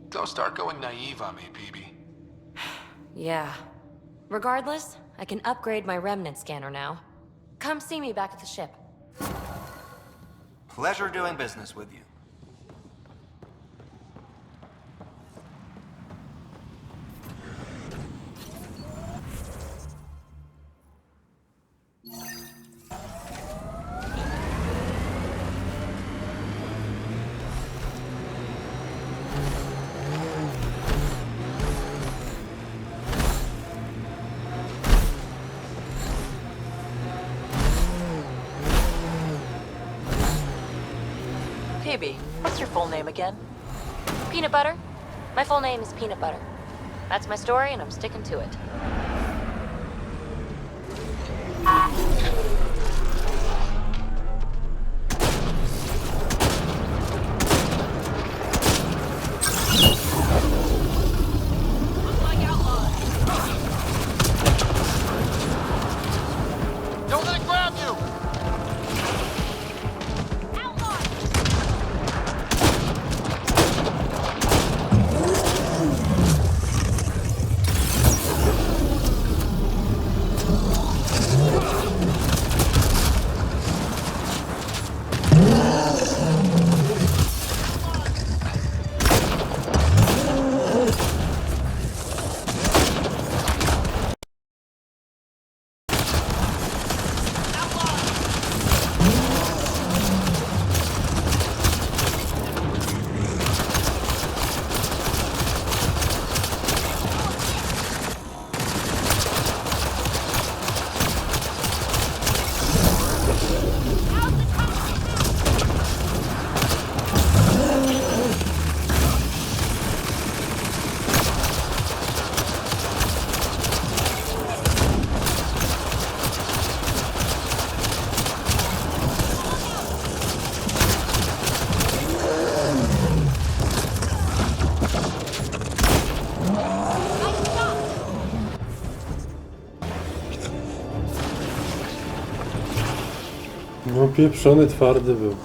Speaker 1: Don't start going naive on me, PB.
Speaker 3: Yeah. Regardless, I can upgrade my remnant scanner now. Come see me back at the ship.
Speaker 5: Pleasure doing business with you.
Speaker 8: Phoebe, what's your full name again?
Speaker 3: Peanut Butter? My full name is Peanut Butter. That's my story, and I'm sticking to it.
Speaker 1: Don't let it grab you!
Speaker 11: No pieprzony twardy był.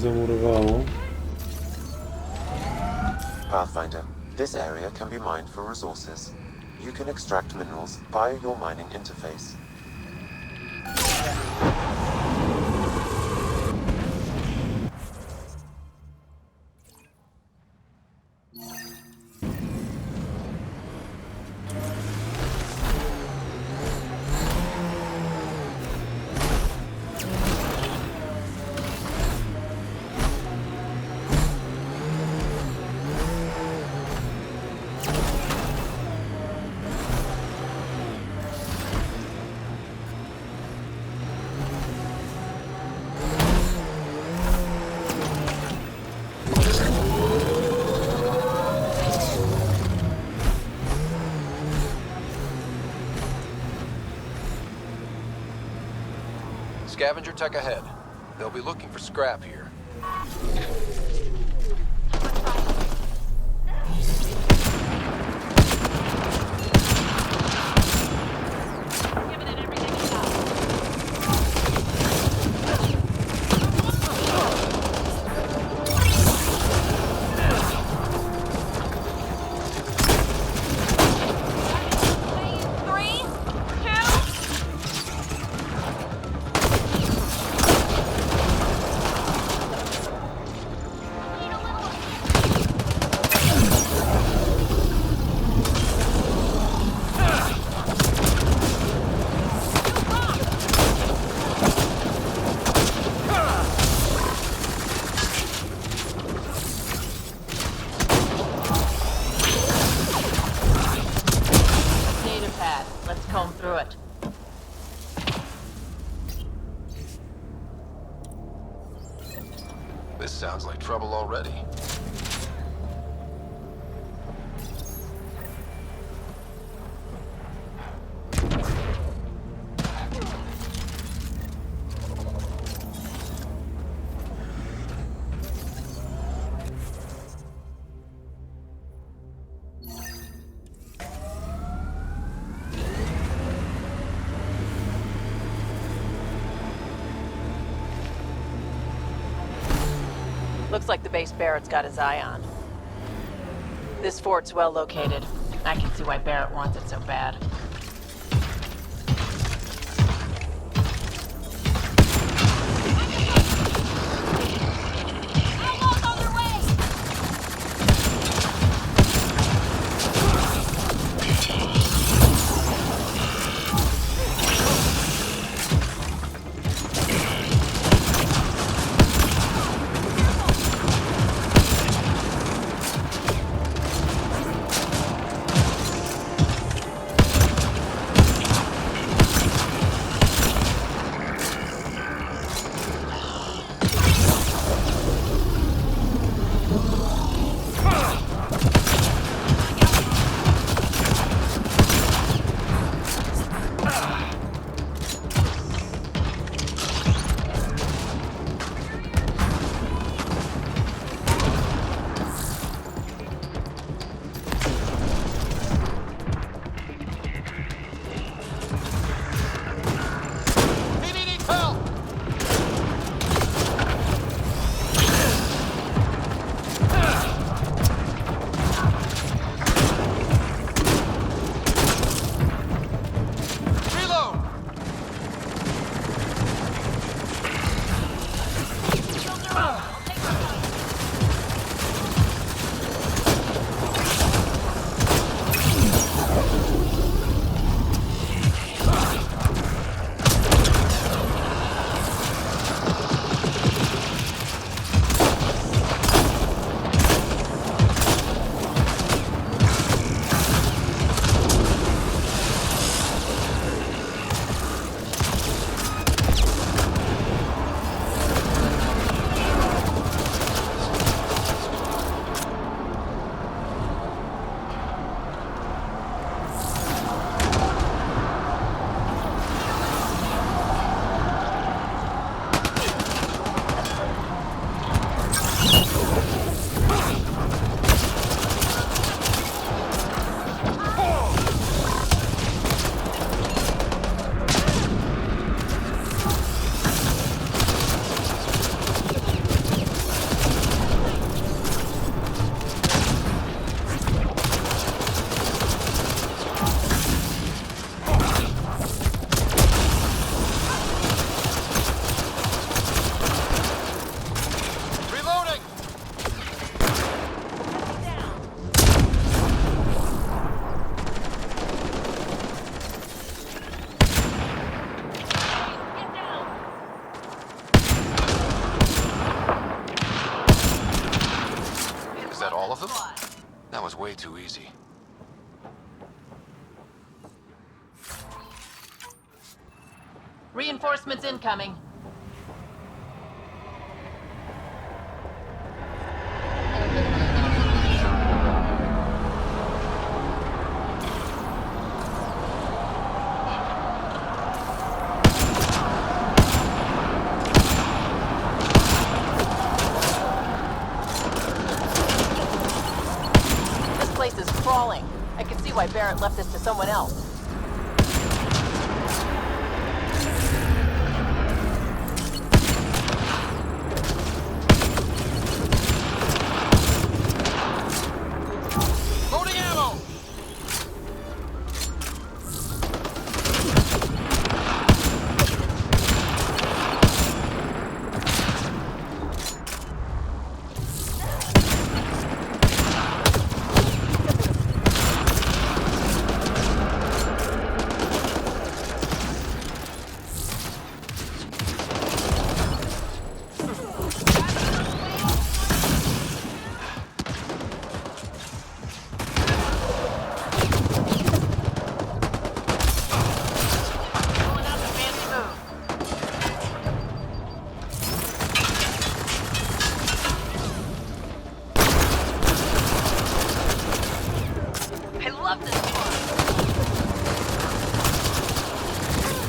Speaker 11: Zamurowało.
Speaker 2: Pathfinder, this area can be mined for resources. You can extract minerals via your mining interface.
Speaker 1: Scavenger tech ahead. They'll be looking for scrap here. This sounds like trouble already.
Speaker 9: Looks like the base Barrett's got his eye on. This fort's well located. I can see why Barrett wants it so bad.
Speaker 23: too easy.
Speaker 9: Reinforcements incoming. This place is crawling. I can see why Barrett left this to someone else.
Speaker 23: Loading ammo!
Speaker 9: I love this one.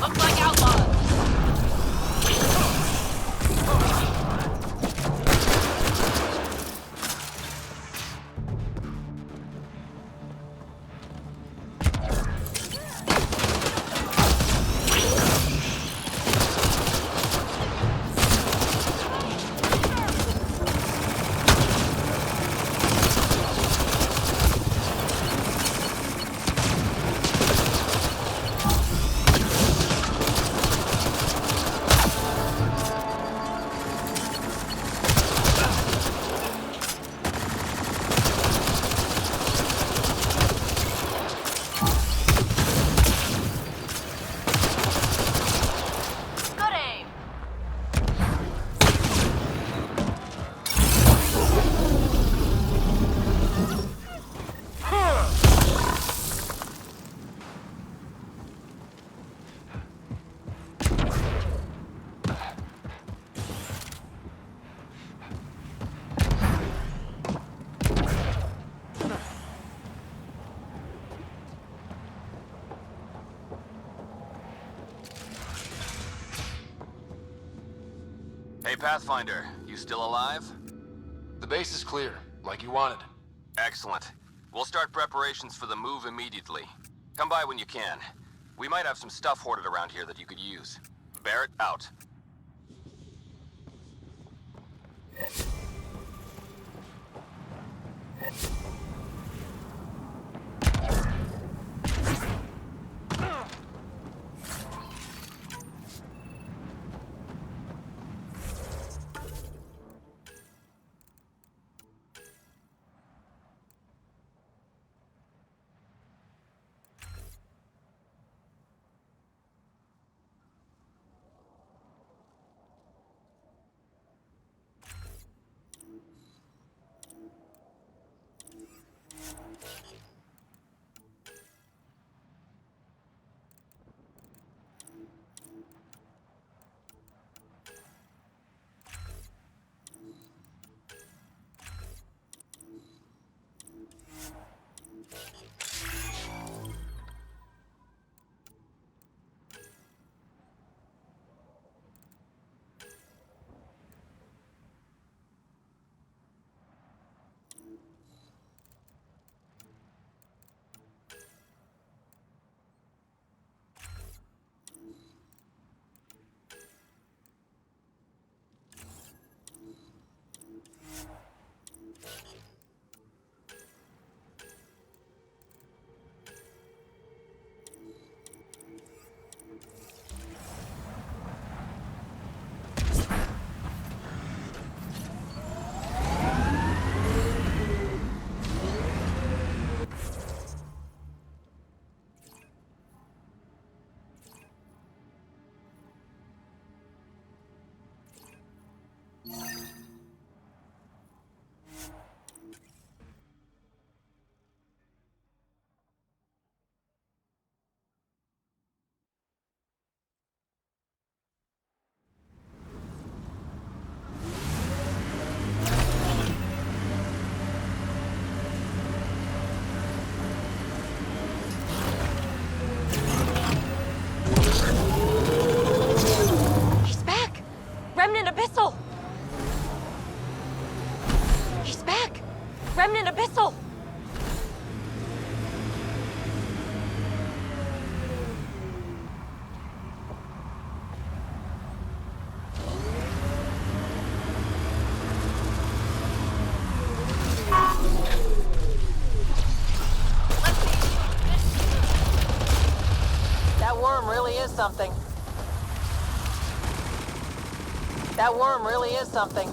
Speaker 9: Looks like outlaws. Good aim.
Speaker 13: Hey, Pathfinder, you still alive?
Speaker 1: The base is clear, like you wanted.
Speaker 13: Excellent. We'll start preparations for the move immediately. Come by when you can. We might have some stuff hoarded around here that you could use. Barrett, out.
Speaker 3: Remnant Abyssal! He's back! Remnant Abyssal!
Speaker 9: That worm really is something. That worm really is something.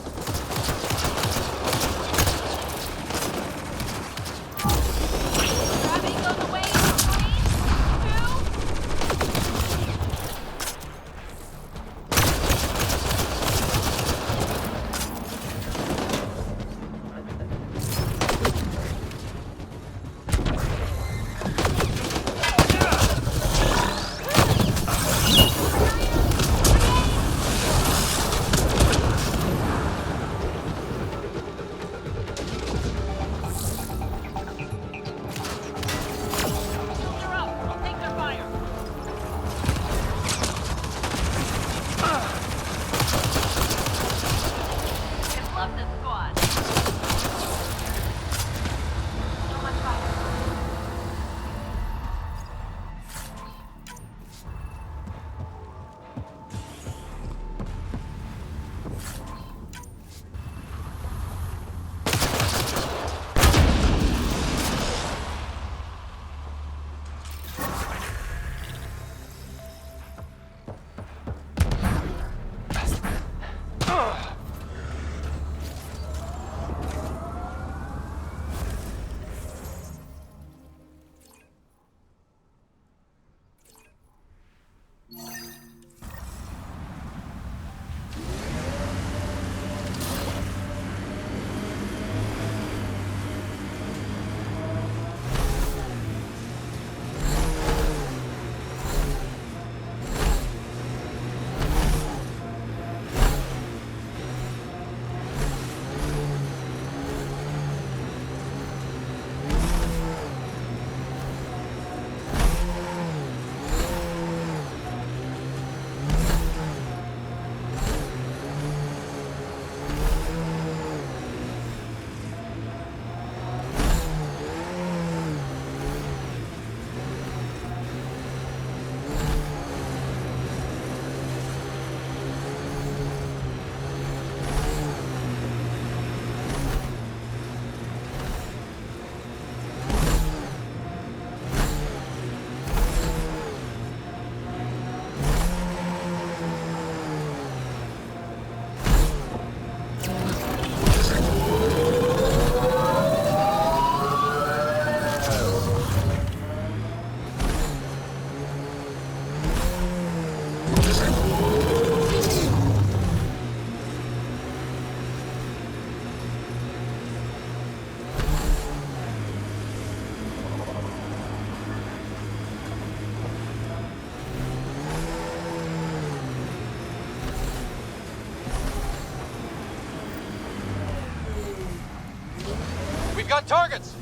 Speaker 1: We've got targets!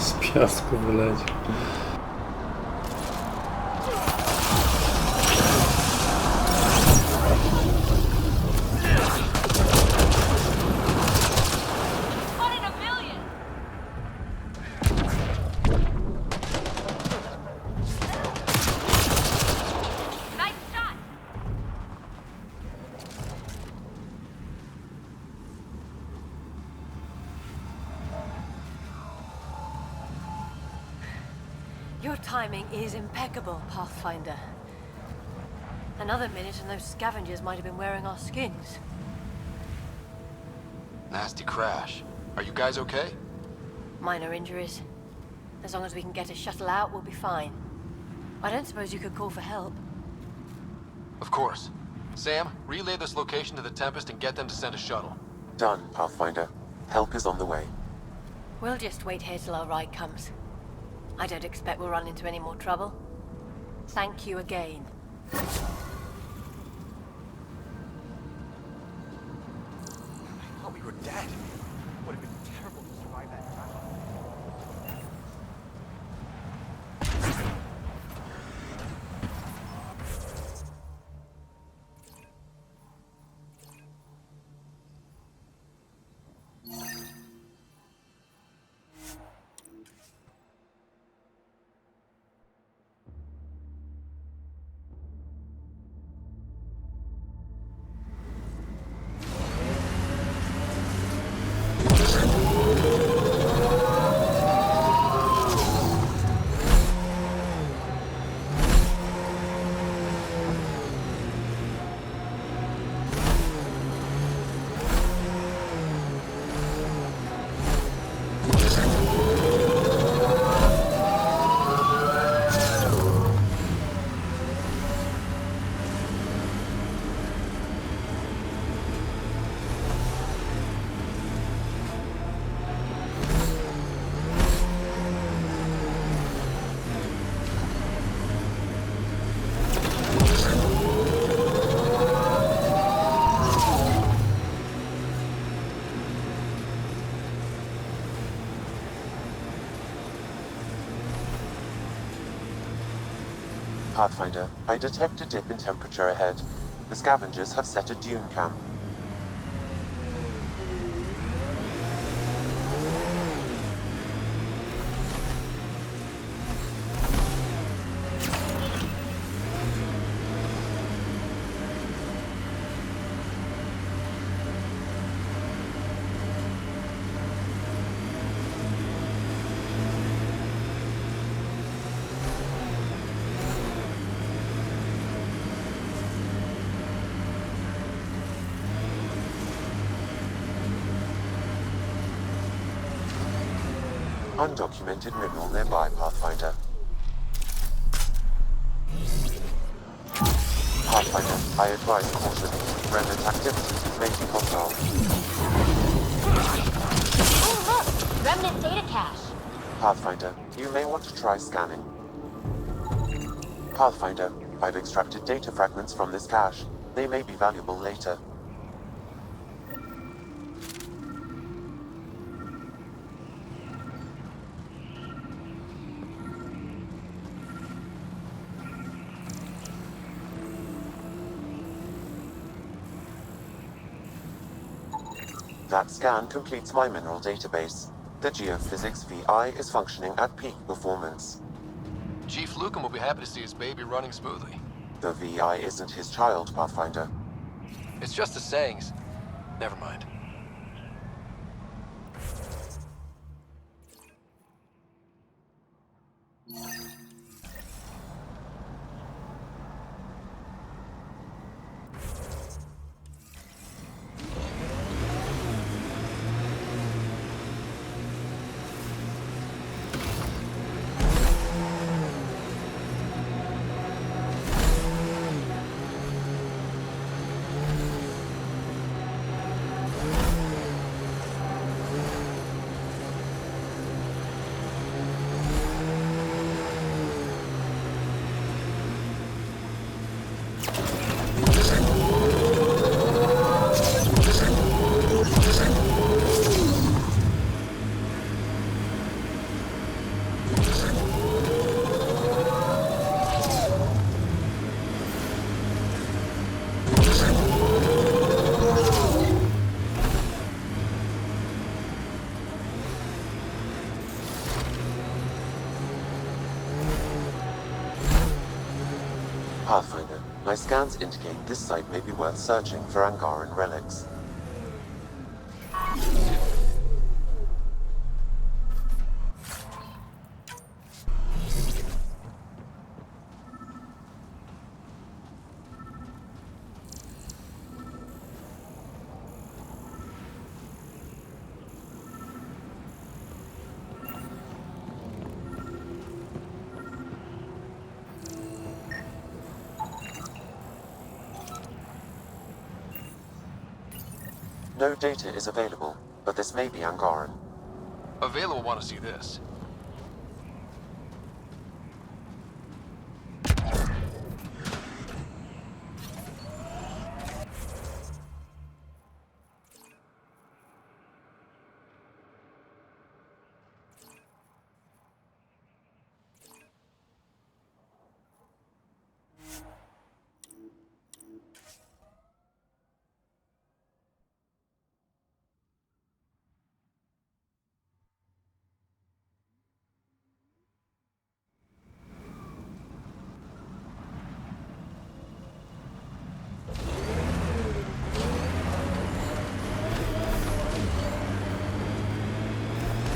Speaker 11: Z piasku wyleci.
Speaker 16: timing is impeccable, Pathfinder. Another minute and those scavengers might have been wearing our skins.
Speaker 1: Nasty crash. Are you guys okay?
Speaker 16: Minor injuries. As long as we can get a shuttle out, we'll be fine. I don't suppose you could call for help.
Speaker 1: Of course. Sam, relay this location to the Tempest and get them to send a shuttle.
Speaker 2: Done, Pathfinder. Help is on the way.
Speaker 16: We'll just wait here till our ride comes. I don't expect we'll run into any more trouble. Thank you again.
Speaker 1: I thought we were dead. Would have been terrible to survive that crash.
Speaker 2: Pathfinder, I detect a dip in temperature ahead. The scavengers have set a dune camp. Undocumented mineral nearby, Pathfinder. Pathfinder, I advise caution. Remnant activity may be hostile.
Speaker 3: Oh, look! Remnant data cache.
Speaker 2: Pathfinder, you may want to try scanning. Pathfinder, I've extracted data fragments from this cache. They may be valuable later. That scan completes my mineral database. The geophysics VI is functioning at peak performance.
Speaker 1: Chief Lucan will be happy to see his baby running smoothly.
Speaker 2: The VI isn't his child, Pathfinder.
Speaker 1: It's just the sayings. Never mind.
Speaker 2: Pathfinder, my scans indicate this site may be worth searching for Angaran relics. No data is available, but this may be Angaran.
Speaker 1: Avela will want to see this.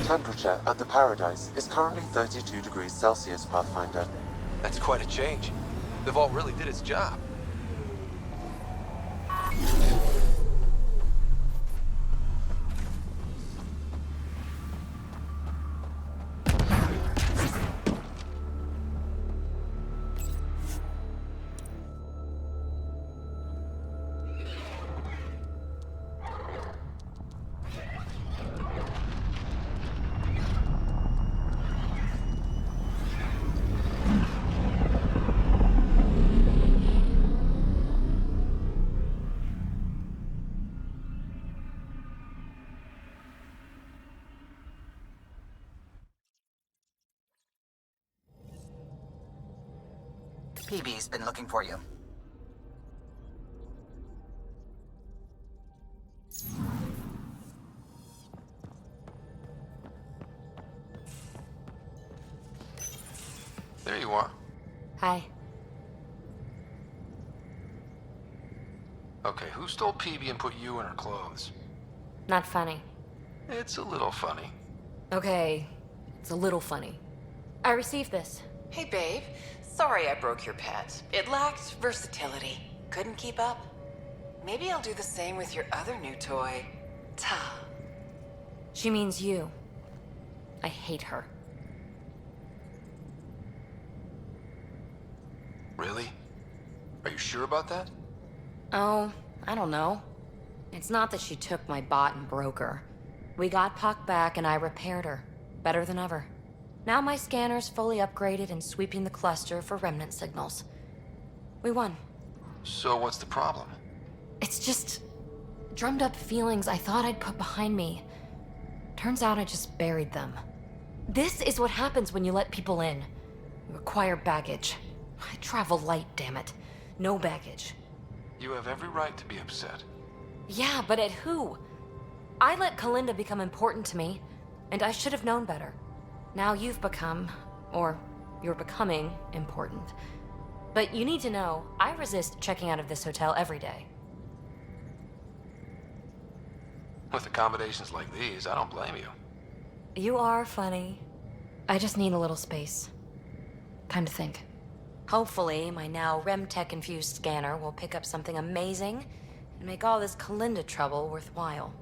Speaker 2: Temperature at the Paradise is currently 32 degrees Celsius, Pathfinder.
Speaker 1: That's quite a change. The vault really did its job.
Speaker 12: PB's been looking for you.
Speaker 1: There you are.
Speaker 3: Hi.
Speaker 1: Okay, who stole PB and put you in her clothes?
Speaker 3: Not funny.
Speaker 1: It's a little funny.
Speaker 3: Okay, it's a little funny. I received this.
Speaker 6: Hey, babe. Sorry I broke your pet. It lacked versatility. Couldn't keep up. Maybe I'll do the same with your other new toy. Ta.
Speaker 3: She means you. I hate her.
Speaker 1: Really? Are you sure about that?
Speaker 3: Oh, I don't know. It's not that she took my bot and broke her. We got Puck back and I repaired her. Better than ever. Now my scanner's fully upgraded and sweeping the cluster for remnant signals. We won.
Speaker 1: So what's the problem?
Speaker 3: It's just drummed up feelings I thought I'd put behind me. Turns out I just buried them. This is what happens when you let people in. You acquire baggage. I travel light, damn it. No baggage.
Speaker 1: You have every right to be upset.
Speaker 3: Yeah, but at who? I let Kalinda become important to me, and I should have known better. Now you've become, or you're becoming, important. But you need to know, I resist checking out of this hotel every day.
Speaker 1: With accommodations like these, I don't blame you.
Speaker 3: You are funny. I just need a little space. Time to think. Hopefully, my now RemTech-infused scanner will pick up something amazing and make all this Kalinda trouble worthwhile.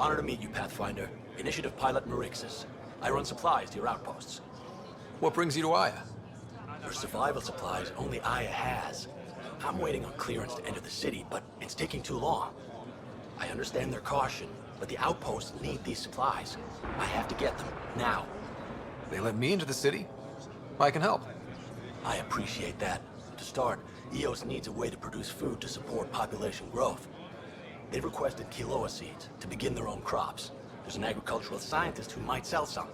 Speaker 20: Honor to meet you, Pathfinder. Initiative Pilot Marixus. I run supplies to your outposts.
Speaker 1: What brings you to Aya?
Speaker 20: For survival supplies, only Aya has. I'm waiting on clearance to enter the city, but it's taking too long. I understand their caution, but the outposts need these supplies. I have to get them, now.
Speaker 1: They let me into the city? I can help.
Speaker 20: I appreciate that. To start, EOS needs a way to produce food to support population growth. They've requested Kiloa seeds to begin their own crops. There's an agricultural scientist who might sell some.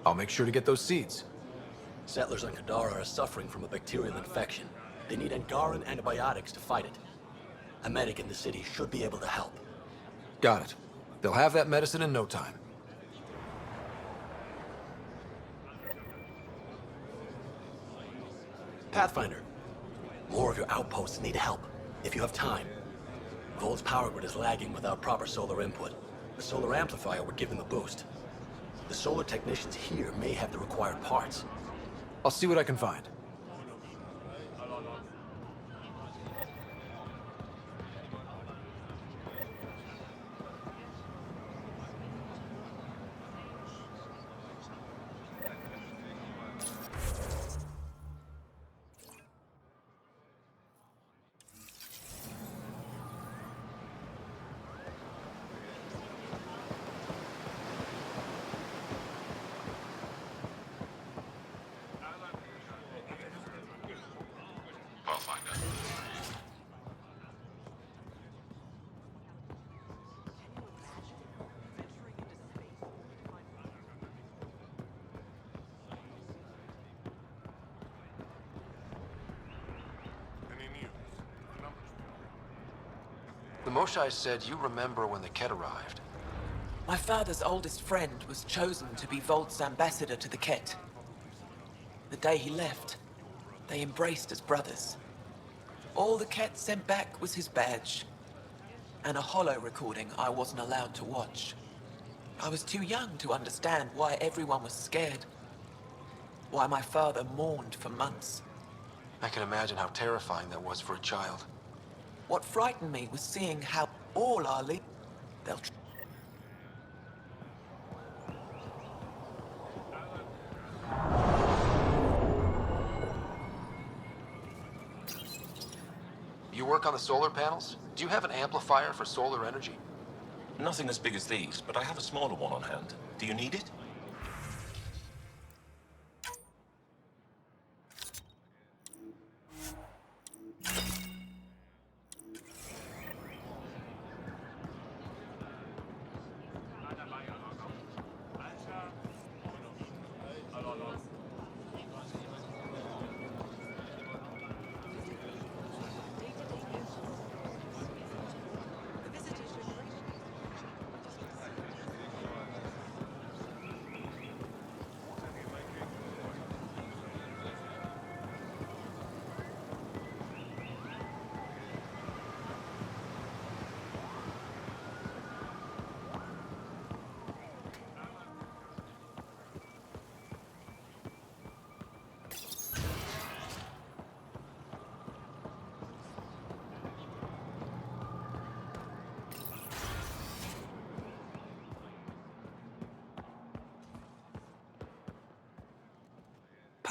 Speaker 1: I'll make sure to get those seeds.
Speaker 20: Settlers on Kadara are suffering from a bacterial infection. They need Angaran antibiotics to fight it. A medic in the city should be able to help.
Speaker 1: Got it. They'll have that medicine in no time.
Speaker 20: Pathfinder, more of your outposts need help, if you have time. Vold's power grid is lagging without proper solar input. The solar amplifier would give them a boost. The solar technicians here may have the required parts.
Speaker 1: I'll see what I can find. The Moshai said you remember when the Ket arrived.
Speaker 10: My father's oldest friend was chosen to be Volt's ambassador to the Ket. The day he left, they embraced as brothers. All the Ket sent back was his badge, and a holo recording I wasn't allowed to watch. I was too young to understand why everyone was scared, why my father mourned for months.
Speaker 1: I can imagine how terrifying that was for a child.
Speaker 10: What frightened me was seeing how all our leaders... They'll...
Speaker 1: You work on the solar panels? Do you have an amplifier for solar energy?
Speaker 17: Nothing as big as these, but I have a smaller one on hand. Do you need it?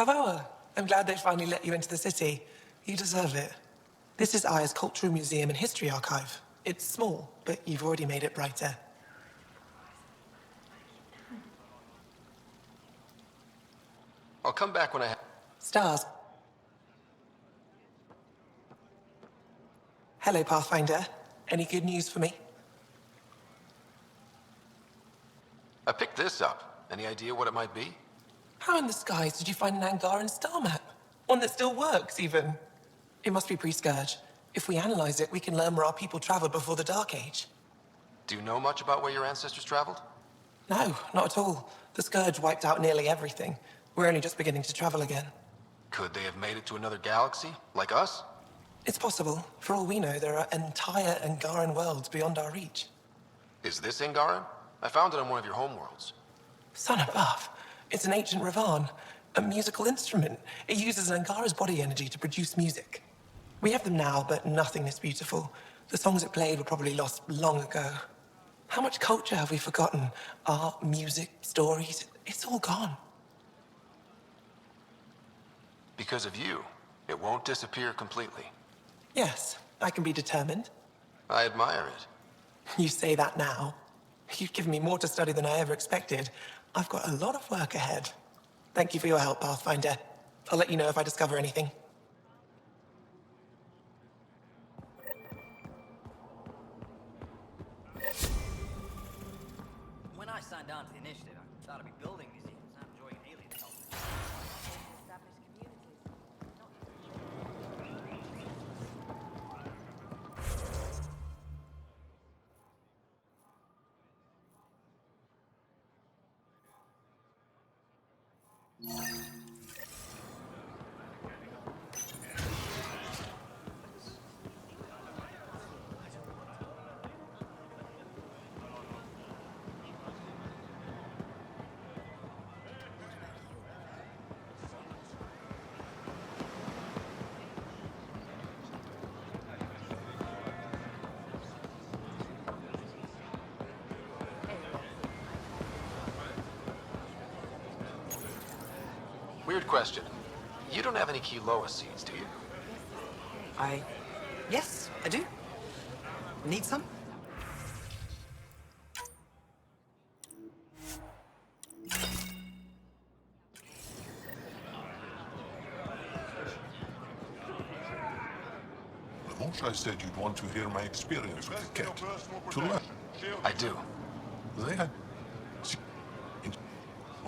Speaker 18: Pavoa, I'm glad they finally let you into the city. You deserve it. This is Aya's Cultural Museum and History Archive. It's small, but you've already made it brighter.
Speaker 1: I'll come back when I have...
Speaker 18: Stars. Hello, Pathfinder. Any good news for me?
Speaker 1: I picked this up. Any idea what it might be?
Speaker 18: How in the skies did you find an Angaran star map? One that still works, even. It must be pre-Scourge. If we analyze it, we can learn where our people traveled before the Dark Age.
Speaker 1: Do you know much about where your ancestors traveled?
Speaker 18: No, not at all. The Scourge wiped out nearly everything. We're only just beginning to travel again.
Speaker 1: Could they have made it to another galaxy, like us?
Speaker 18: It's possible. For all we know, there are entire Angaran worlds beyond our reach.
Speaker 1: Is this Angaran? I found it on one of your homeworlds.
Speaker 18: Son above. It's an ancient Ravan, a musical instrument. It uses Angara's body energy to produce music. We have them now, but nothing this beautiful. The songs it played were probably lost long ago. How much culture have we forgotten? Art, music, stories, it's all gone.
Speaker 1: Because of you, it won't disappear completely.
Speaker 18: Yes, I can be determined.
Speaker 1: I admire it.
Speaker 18: You say that now. You've given me more to study than I ever expected. I've got a lot of work ahead. Thank you for your help, Pathfinder. I'll let you know if I discover anything.
Speaker 12: When I signed on to the initiative, I thought I'd be building museums, not enjoying alien culture.
Speaker 1: Weird question. You don't have any Kiloa seeds, do you?
Speaker 19: Yes, I do. Need some?
Speaker 14: I said you'd want to hear my experience with the cat. To learn.
Speaker 1: I do.
Speaker 14: They had...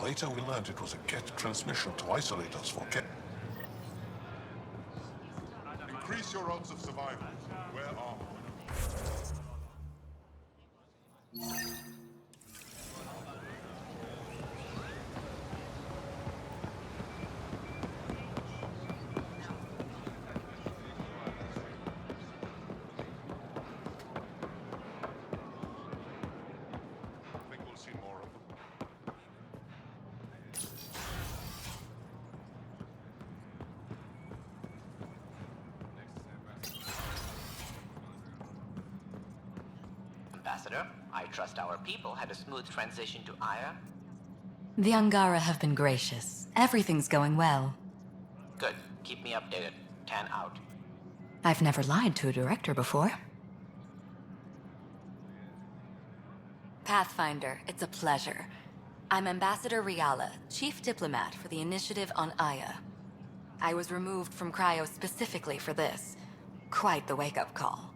Speaker 14: Later we learned it was a cat transmission to isolate us for cat. Increase your odds of survival. Where are
Speaker 21: Ambassador, I trust our people had a smooth transition to Aya.
Speaker 3: The Angara have been gracious. Everything's going well.
Speaker 21: Good. Keep me updated. Tan out.
Speaker 3: I've never lied to a director before. Pathfinder, it's a pleasure. I'm Ambassador Riala, Chief Diplomat for the Initiative on Aya. I was removed from Cryo specifically for this. Quite the wake-up call.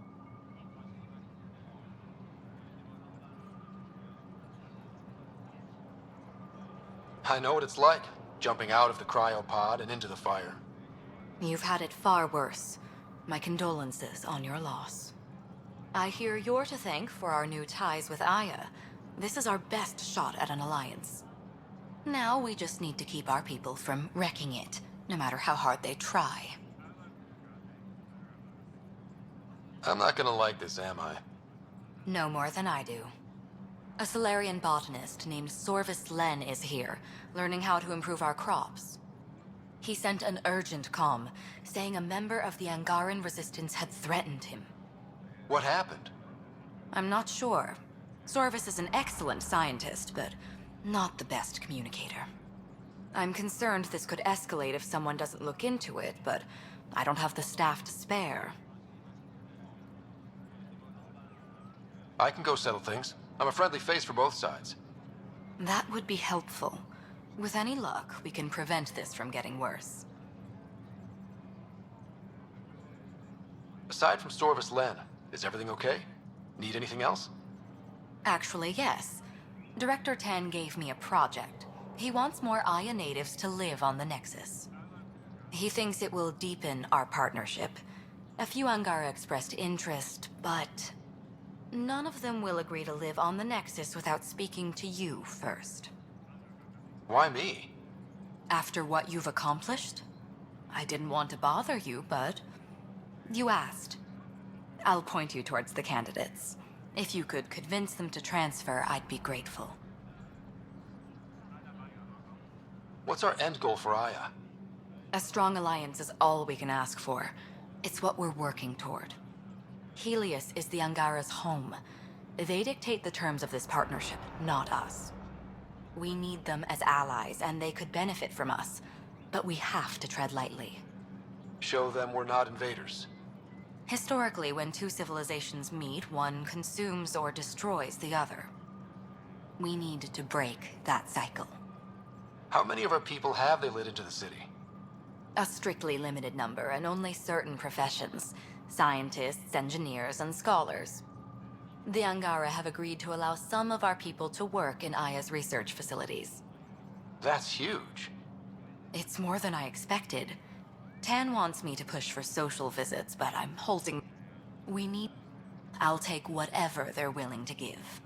Speaker 1: I know what it's like, jumping out of the cryopod and into the fire.
Speaker 3: You've had it far worse. My condolences on your loss. I hear you're to thank for our new ties with Aya. This is our best shot at an alliance. Now we just need to keep our people from wrecking it, no matter how hard they try.
Speaker 1: I'm not gonna like this, am I?
Speaker 3: No more than I do. A Solarian botanist named Sorvis Len is here, learning how to improve our crops. He sent an urgent comm, saying a member of the Angaran resistance had threatened him.
Speaker 1: What happened?
Speaker 3: I'm not sure. Sorvis is an excellent scientist, but not the best communicator. I'm concerned this could escalate if someone doesn't look into it, but I don't have the staff to spare.
Speaker 1: I can go settle things. I'm a friendly face for both sides.
Speaker 3: That would be helpful. With any luck, we can prevent this from getting worse.
Speaker 1: Aside from Sorvis Len, is everything okay? Need anything else?
Speaker 3: Actually, yes. Director Tan gave me a project. He wants more Aya natives to live on the Nexus. He thinks it will deepen our partnership. A few Angara expressed interest, but none of them will agree to live on the Nexus without speaking to you first.
Speaker 1: Why me?
Speaker 3: After what you've accomplished? I didn't want to bother you, but you asked. I'll point you towards the candidates. If you could convince them to transfer, I'd be grateful.
Speaker 1: What's our end goal for Aya?
Speaker 3: A strong alliance is all we can ask for. It's what we're working toward. Helios is the Angara's home. They dictate the terms of this partnership, not us. We need them as allies, and they could benefit from us. But we have to tread lightly.
Speaker 1: Show them we're not invaders.
Speaker 3: Historically, when two civilizations meet, one consumes or destroys the other. We need to break that cycle.
Speaker 1: How many of our people have they let into the city?
Speaker 3: A strictly limited number, and only certain professions. Scientists, engineers, and scholars. The Angara have agreed to allow some of our people to work in Aya's research facilities.
Speaker 1: That's huge.
Speaker 3: It's more than I expected. Tan wants me to push for social visits, but I'm holding... I'll take whatever they're willing to give.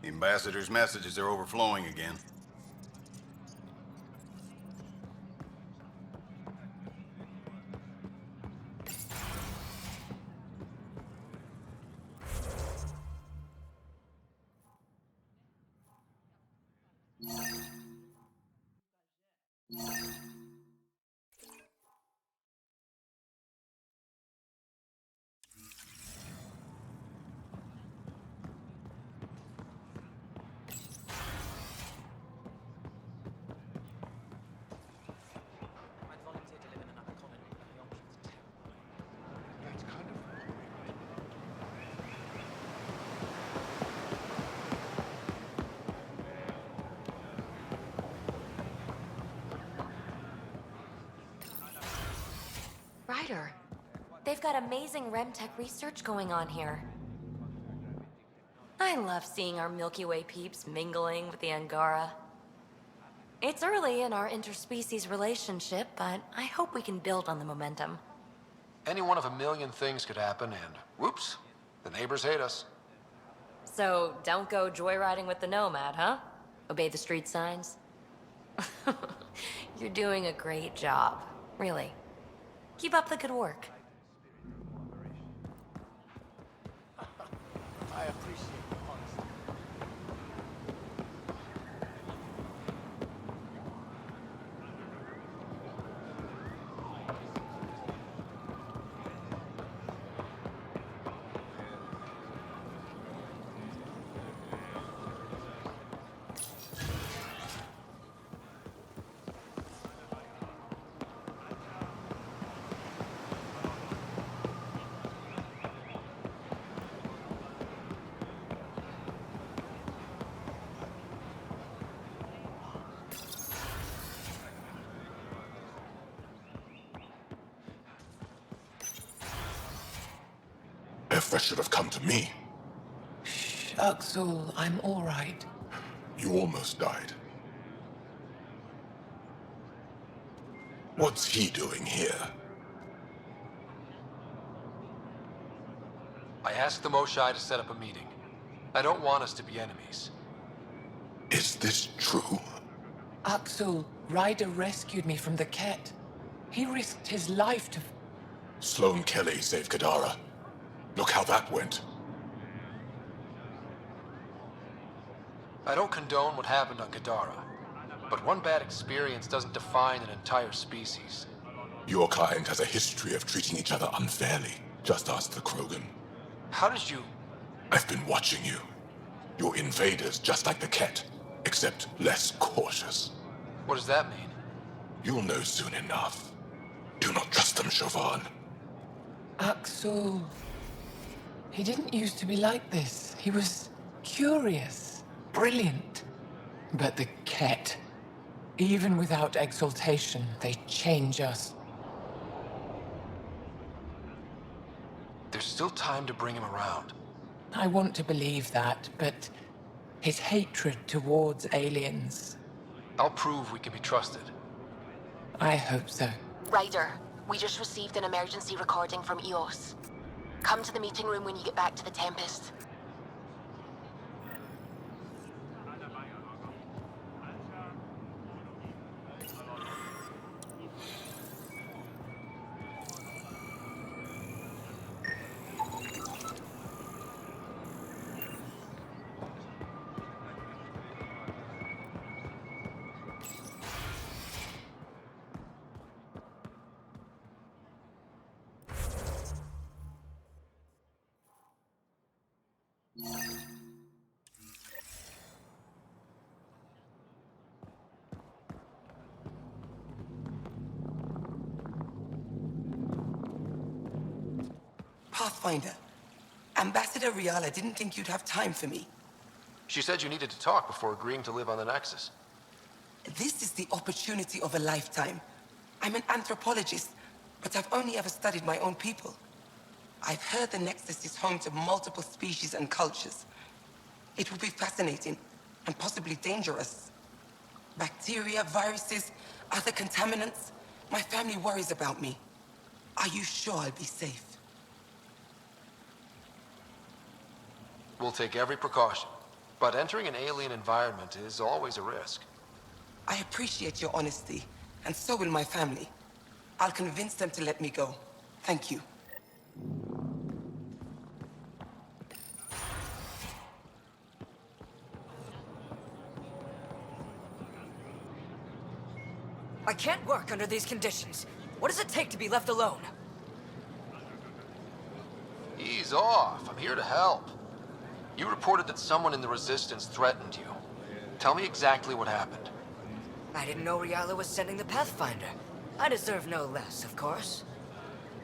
Speaker 4: The ambassador's messages are overflowing again.
Speaker 3: Ryder, they've got amazing Remtech research going on here. I love seeing our Milky Way peeps mingling with the Angara. It's early in our interspecies relationship, but I hope we can build on the momentum.
Speaker 1: Any one of a million things could happen, and whoops, the neighbors hate us.
Speaker 3: So, don't go joyriding with the Nomad, huh? Obey the street signs? You're doing a great job, really. Keep up the good work.
Speaker 23: I appreciate the honesty.
Speaker 14: If should have come to me.
Speaker 18: Shh, Axel, I'm all right.
Speaker 14: You almost died. What's he doing here?
Speaker 1: I asked the Moshai to set up a meeting. I don't want us to be enemies.
Speaker 14: Is this true?
Speaker 18: Axel, Ryder rescued me from the Ket. He risked his life to...
Speaker 14: Sloane Kelly saved Kadara. Look how that went.
Speaker 1: I don't condone what happened on Kadara, but one bad experience doesn't define an entire species.
Speaker 14: Your kind has a history of treating each other unfairly. Just ask the Krogan.
Speaker 1: How did you...
Speaker 14: I've been watching you. You're invaders just like the Ket, except less cautious.
Speaker 1: What does that mean?
Speaker 14: You'll know soon enough. Do not trust them, Chauvin.
Speaker 18: Axel... He didn't used to be like this. He was curious, brilliant. But the Ket, even without exaltation, they change us.
Speaker 1: There's still time to bring him around.
Speaker 18: I want to believe that, but his hatred towards aliens...
Speaker 1: I'll prove we can be trusted.
Speaker 18: I hope so.
Speaker 8: Ryder, we just received an emergency recording from EOS. Come to the meeting room when you get back to the Tempest.
Speaker 10: Pathfinder, Ambassador Riala didn't think you'd have time for me.
Speaker 1: She said you needed to talk before agreeing to live on the Nexus.
Speaker 10: This is the opportunity of a lifetime. I'm an anthropologist, but I've only ever studied my own people. I've heard the Nexus is home to multiple species and cultures. It will be fascinating and possibly dangerous. Bacteria, viruses, other contaminants. My family worries about me. Are you sure I'll be safe?
Speaker 1: We'll take every precaution, but entering an alien environment is always a risk.
Speaker 10: I appreciate your honesty, and so will my family. I'll convince them to let me go. Thank you.
Speaker 7: I can't work under these conditions. What does it take to be left alone?
Speaker 1: Ease off. I'm here to help. You reported that someone in the Resistance threatened you. Tell me exactly what happened.
Speaker 7: I didn't know Riala was sending the Pathfinder. I deserve no less, of course.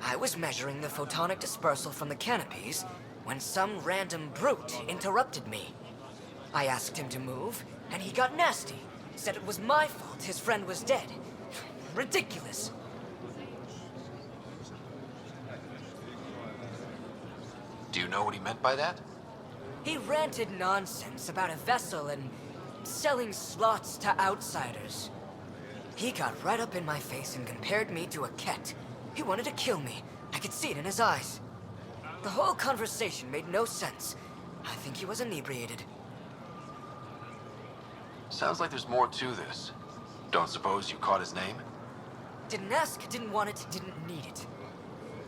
Speaker 7: I was measuring the photonic dispersal from the canopies when some random brute interrupted me. I asked him to move, and he got nasty. Said it was my fault his friend was dead. Ridiculous.
Speaker 1: Do you know what he meant by that?
Speaker 7: He ranted nonsense about a vessel and selling slots to outsiders. He got right up in my face and compared me to a cat. He wanted to kill me. I could see it in his eyes. The whole conversation made no sense. I think he was inebriated.
Speaker 1: Sounds like there's more to this. Don't suppose you caught his name?
Speaker 7: Didn't ask, didn't want it, didn't need it.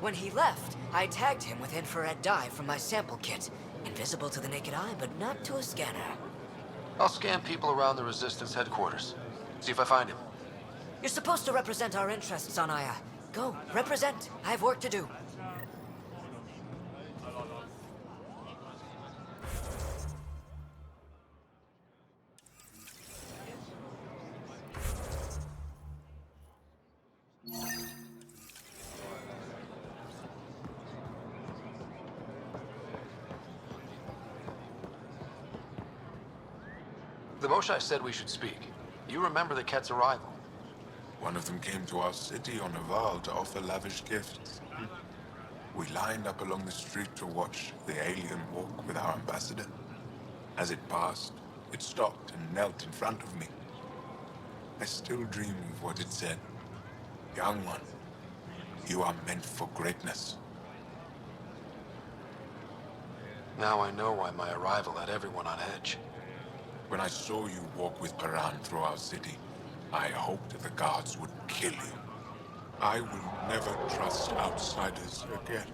Speaker 7: When he left, I tagged him with infrared dye from my sample kit. Invisible to the naked eye, but not to a scanner.
Speaker 1: I'll scan people around the Resistance headquarters. See if I find him.
Speaker 7: You're supposed to represent our interests on Aya. Go, represent. I have work to do.
Speaker 1: The Moshai said we should speak. You remember the Ket's arrival?
Speaker 14: One of them came to our city on a Val to offer lavish gifts. We lined up along the street to watch the alien walk with our ambassador. As it passed, it stopped and knelt in front of me. I still dream of what it said. Young one, you are meant for greatness.
Speaker 1: Now I know why my arrival had everyone on edge.
Speaker 14: When I saw you walk with Paran through our city, I hoped the guards would kill you. I will never trust outsiders again.